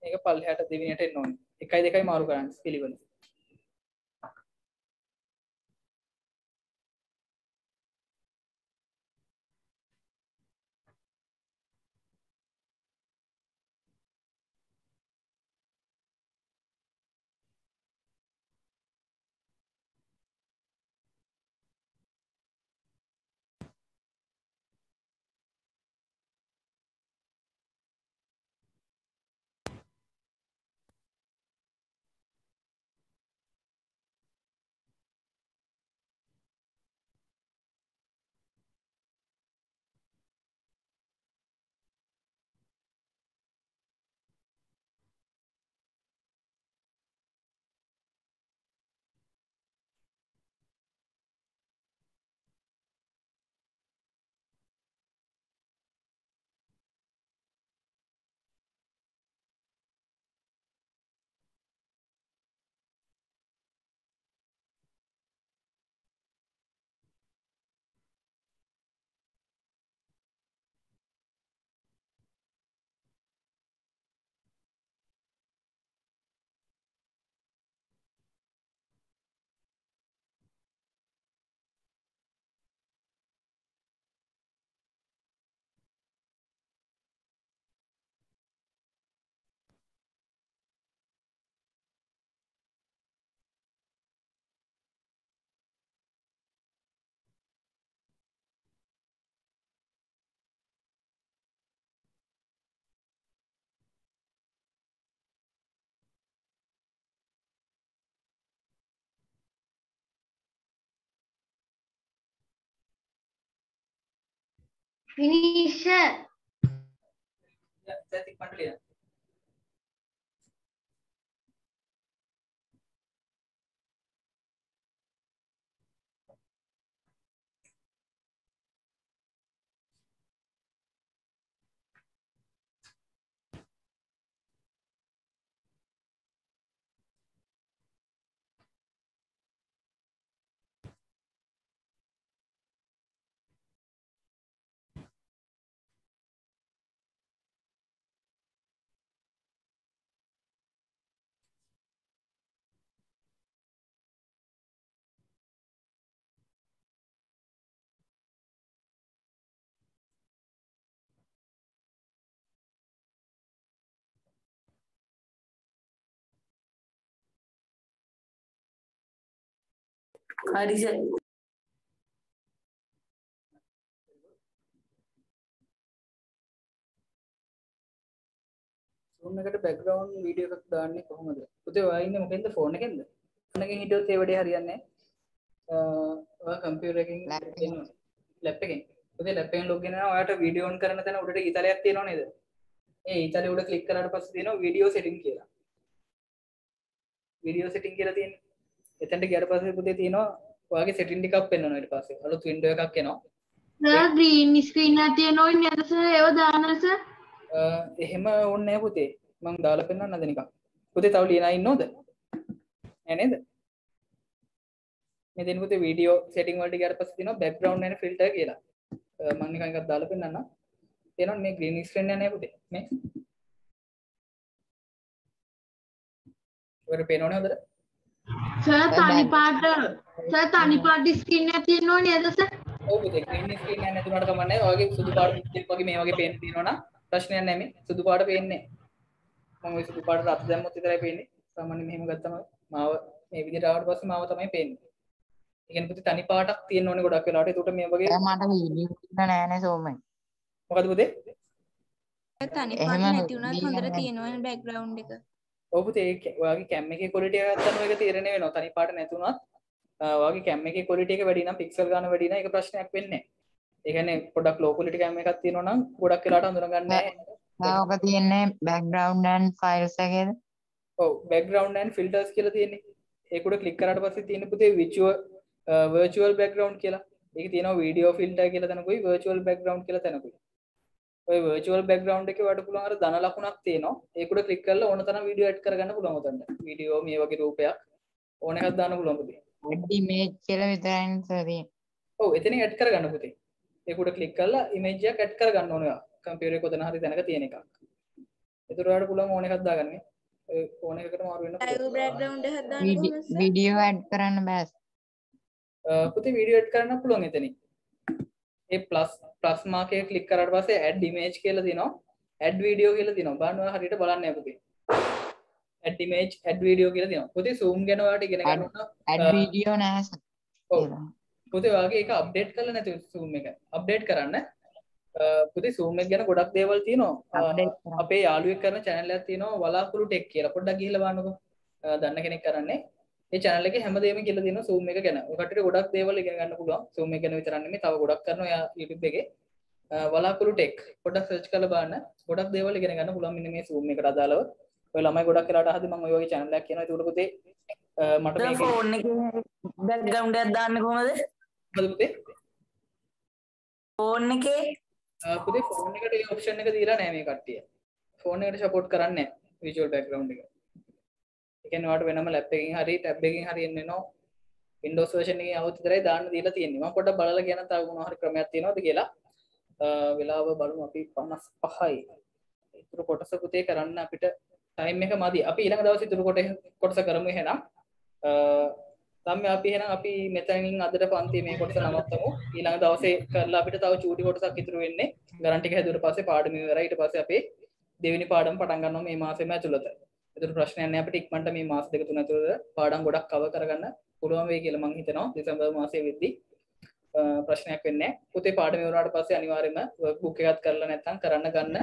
මේක පල්ලෙහාට දෙවෙනියට එන්න ඕනේ. 1යි 2යි මාරු කරන්න පිළිවෙල. Finish. දැන් ඉක්මනට ලියන්න. හරි සර්. Zoom එකට background video එකක් දාන්නේ කොහොමද? පුතේ ඔයා ඉන්නේ මොකෙන්ද phone එකෙන්ද? phone එකෙන් හිටියොත් ඒ වැඩේ හරියන්නේ නැහැ. ඔයා computer එකකින් එනවා. lap එකෙන්. පුතේ lap එකෙන් log in වෙනවා ඔයාට video on කරන තැන උඩට ඊතලයක් තියෙනව නේද? ඒ ඊතලේ උඩ click කරාට පස්සේ තියෙනවා video setting කියලා. video setting කියලා තියෙන්නේ. එතනට ගියාට පස්සේ පුතේ තියෙනවා ඔයාගේ setting ටිකක් පෙන්වනවා ඊට පස්සේ. අලුත් window එකක් එනවා. සර් green screen එක තියෙනවනේ නේද සර් ඒව දාන්න සර් එහෙම ඕනේ නැහැ පුතේ. මම දාලා පෙන්නන්නද නිකන්. පුතේ තව ලියනා ඉන්නවද? නෑ නේද? මේ දෙන්න පුතේ වීඩියෝ සෙටින් වලට ගියාට පස්සේ තියෙනවා බෑග්ග්‍රවුන්ඩ් and ෆිල්ටර් කියලා. මම නිකන් එකක් දාලා පෙන්නන්නම්. තියෙනවා මේ ග්‍රීන් ස්ක්‍රීන් එක නෑ පුතේ. මේ. ඔයාලට පේනවනේ හොඳට? සර් තනි පාට ස්ක්‍රීන් එක තියෙනව නේද සර් ඔව් පුතේ ග්‍රීන් ස්ක්‍රීන් එක නැතුණාට කමක් නැහැ. ඔයාගේ සුදු පාට පිට් වගේ මේ වගේ පේන්න තියෙනවා නම් ප්‍රශ්නයක් නැහැ මේ. සුදු පාට පේන්නේ. මම ওই සුදු පාට රත් දැම්මොත් විතරයි පේන්නේ. සාමාන්‍යයෙන් මෙහෙම ගත්තම මාව මේ විදිහට ආවට පස්සේ මාව තමයි පේන්නේ. ඒ කියන්නේ පුතේ තනි පාටක් තියෙන්න ඕනේ ගොඩක් වෙලාවට. ඒකට මේ වගේ මට වීඩියෝ ඉන්න නෑනේ සෝමයි. මොකද පුතේ? තනි පාට නැති වුණත් හොඳට තියෙනවනේ බෑග්ග්‍රවුන්ඩ් එක. ඔව් පුතේ ඔයාගේ කැම් එකේ ක්වොලිටි එක ගත්තම ඒක තීරණය වෙනවා. තනි පාට නැතුණත් ඔයාගේ කැම් එකේ ක්වොලිටි එක වැඩි නම් පික්සල් ගන්න වැඩි නම් ඒක ප්‍රශ්නයක් වෙන්නේ නැහැ. ඒ කියන්නේ පොඩක් ලෝ ක්වොලිටි කැම් එකක් තියෙනවා නම් ගොඩක් වෙලාවට හඳුනගන්නේ නැහැ. ඔක තියෙන්නේ background and files එකේද? ඔව් background and filters කියලා තියෙන්නේ. ඒක උඩ ක්ලික් කරාට පස්සේ තියෙන පුතේ virtual background කියලා. ඒක තියෙනවා video filter කියලා තැනකුයි virtual background කියලා තැනකුයි. ඔය virtual background එකේ වඩ පුළුවන් අර ධන ලකුණක් තියෙනවා. ඒක උඩ ක්ලික් කරලා ඕන තරම් වීඩියෝ ඇඩ් කරගන්න පුළුවන් උතන්ට. වීඩියෝ මේ වගේ රූපයක් ඕන එකක් දාන්න පුළුවන් පුතේ. add image කියලා විතරයිනේ තියෙන්නේ. ඔව් එතනින් ඇඩ් කරගන්න පුතේ. ඒක උඩ ක්ලික් කරලා image එකක් ඇඩ් කරගන්න ඕනේ ඔයා. කම්පියුටර් එක කොතන හරි තැනක තියෙන එකක්. ඒතර ඔයාලට පුළුවන් ඕන එකක් දාගන්න. ඔය ඕන එකකට මාරු වෙන්න live background එකක් දාන්න කොහොමද? වීඩියෝ add කරන්න බෑ. පුතේ වීඩියෝ ඇඩ් කරන්න පුළුවන් එතනින්. ඒ ප්ලස් මාක් එක ක්ලික් කරාට පස්සේ add image කියලා තියෙනවා. add video කියලා තියෙනවා. බලන්න ඔයා හරියට බලන්න නෑ පුතේ. add image add video කියලා තියෙනවා. පුතේ zoom ගැන ඔයාලට ඉගෙන ගන්න ඕන. add video නෑ සර්. ඔව්. පුතේ ඔයාගේ ඒක අප්ඩේට් කරලා නැති zoom එක. අප්ඩේට් කරන්න. පුතේ zoom එක ගැන ගොඩක් දේවල් තියෙනවා. අපේ යාළුවෙක් කරන channel එකක් තියෙනවා වලාකුළු ටෙක් කියලා. පොඩ්ඩක් ගිහිල්ලා බලන්නකෝ. දන්න කෙනෙක් කරන්නේ. ඒ channel එකේ හැමදේම කියලා තියෙනවා zoom එක ගැන. ඔය කට්ටියට ගොඩක් දේවල් ඉගෙන ගන්න පුළුවන්. zoom එක ගැන විතරක් නෙමෙයි තව ගොඩක් කරනවා එයා YouTube එකේ. වලාකුළු ටෙක් පොඩ්ඩක් සර්ච් කරලා බලන්න. ගොඩක් දේවල් ඉගෙන ගන්න පුළුවන් මෙන්න මේ zoom එකට අදාළව. ඔය ළමයි ගොඩක් වෙලාට අහද්දි මම ඔය වගේ channel එකක් කියනවා. ඒකට පුතේ මට මේක ෆෝන් එකේ background එකක් දාන්නේ කොහමද? මොකද පුතේ? ෆෝන් එකේ පුතේ ෆෝන් එකට ඒ ඔප්ෂන් එක දීලා නැහැ මේ කට්ටිය. ෆෝන් එකට සපෝට් කරන්නේ නැහැ visual background එක. ඒ කියන්නේ ඔයාලට වෙනම ලැප් එකකින් හරි ටැබ් එකකින් හරි එන්න වෙනවා. Windows version එකකින් આવුත් විතරයි දාන්න දීලා තියෙන්නේ. මම පොඩ්ඩක් බලලා කියන තව මොනවා හරි ක්‍රමයක් තියෙනවද කියලා. වෙලාව බලමු අපි 55යි. ඉතුරු කොටස පුතේ කරන්න අපිට ටයිම් එක මදි. අපි ඊළඟ දවසේ ඉතුරු කොටස කරමු එහෙනම්. අපි එහෙනම් අපි මෙතනින් අදට පන්තියේ මේ කොටස නවත්තමු. ඊළඟ දවසේ කරලා අපිට තව චූටි කොටසක් ඉතුරු වෙන්නේ. ගණන් ටික හැදුවට පස්සේ පාඩම ඉවරයි. ඊට පස්සේ අපේ දෙවෙනි පාඩම පටන් ගන්නවා මේ මාසෙම ඇතුළත. ඒතර ප්‍රශ්නයක් නැහැ අපිට ඉක්මනට මේ මාස දෙක තුන ඇතුළත පාඩම් ගොඩක් කවර් කරගන්න පුළුවන් වෙයි කියලා මම හිතනවා. දෙසැම්බර් මාසයේ වෙද්දී ප්‍රශ්නයක් වෙන්නේ නැහැ. පුතේ පාඩම ඉවරනාට පස්සේ අනිවාර්යයෙන්ම වර්ක්බුක් එකක් කරලා නැත්නම් කරන්න ගන්න.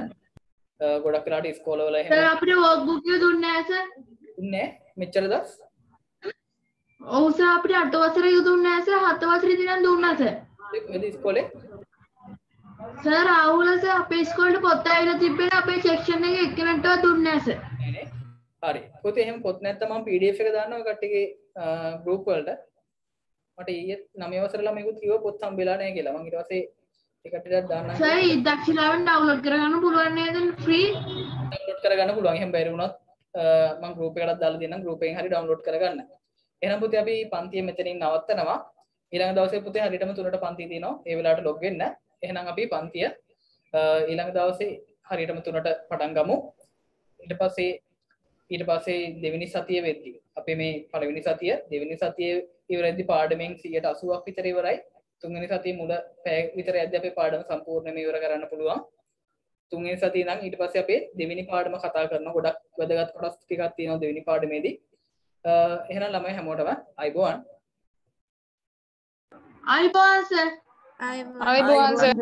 ගොඩක් වෙලාට ඉස්කෝලවල එහෙම සර් අපිට වර්ක්බුක් එක දුන්නේ නැහැ සර් දුන්නේ මෙච්චර දවස් ඔව් සර් අපිට 8 වසරේ දුන්නේ නැහැ සර් 7 වසරේ ඉඳන් දුන්නා සර් කොහෙද ඉස්කෝලේ සර් ආවුල සර් අපේ ඉස්කෝලේට පොත් ඇවිල්ලා තිබ්බේ අපේ සෙක්ෂන් එකේ එක්කෙනෙක්ටවත් දුන්නේ නැහැ සර් නේ හරි පුතේ එහෙම පොත් නැත්නම් මම PDF එක දාන්නවා කට්ටියගේ group වලට මට ඊයේ 9 වසර ළමයිකුත් කිව්වා පොත් හම්බෙලා නැහැ කියලා මම ඊට පස්සේ ඒකට ටිකක් දාන්නම් සර් දක්ෂිලාවෙන් ඩවුන්ලෝඩ් කරගන්න පුළුවන් නේද ෆ්‍රී ඩවුන්ලෝඩ් කරගන්න පුළුවන් එහෙම බැරි වුණොත් මම group එකකට දාලා දෙන්නම් group එකෙන් හරි ඩවුන්ලෝඩ් කරගන්න එහෙනම් පුතේ අපි පන්තිය මෙතනින් නවත්තනවා ඊළඟ දවසේ පුතේ හරියටම 3ට පන්තිය තියෙනවා ඒ වෙලාවට ලොග් වෙන්න එහෙනම් අපි පන්තිය ඊළඟ දවසේ හරියටම 3ට පටන් ගමු ඊට පස්සේ දෙවෙනි සතිය වෙද්දී අපේ මේ පළවෙනි සතිය දෙවෙනි සතියේ ඉවරෙද්දී පාඩමෙන් 80ක් විතර ඉවරයි තුන්වෙනි සතියේ මුල පැය විතර යද්දී අපේ පාඩම සම්පූර්ණයෙන්ම ඉවර කරන්න පුළුවන් තුන්වෙනි සතියේ නම් ඊට පස්සේ අපේ දෙවෙනි පාඩම කතා කරන ගොඩක් වැදගත් කොටස් ටිකක් තියෙනවා දෙවෙනි පාඩමේදී එහෙනම් ළමයි හැමෝටම අයබෝවන් අයිබෝන් සර් අයබෝවන් සර්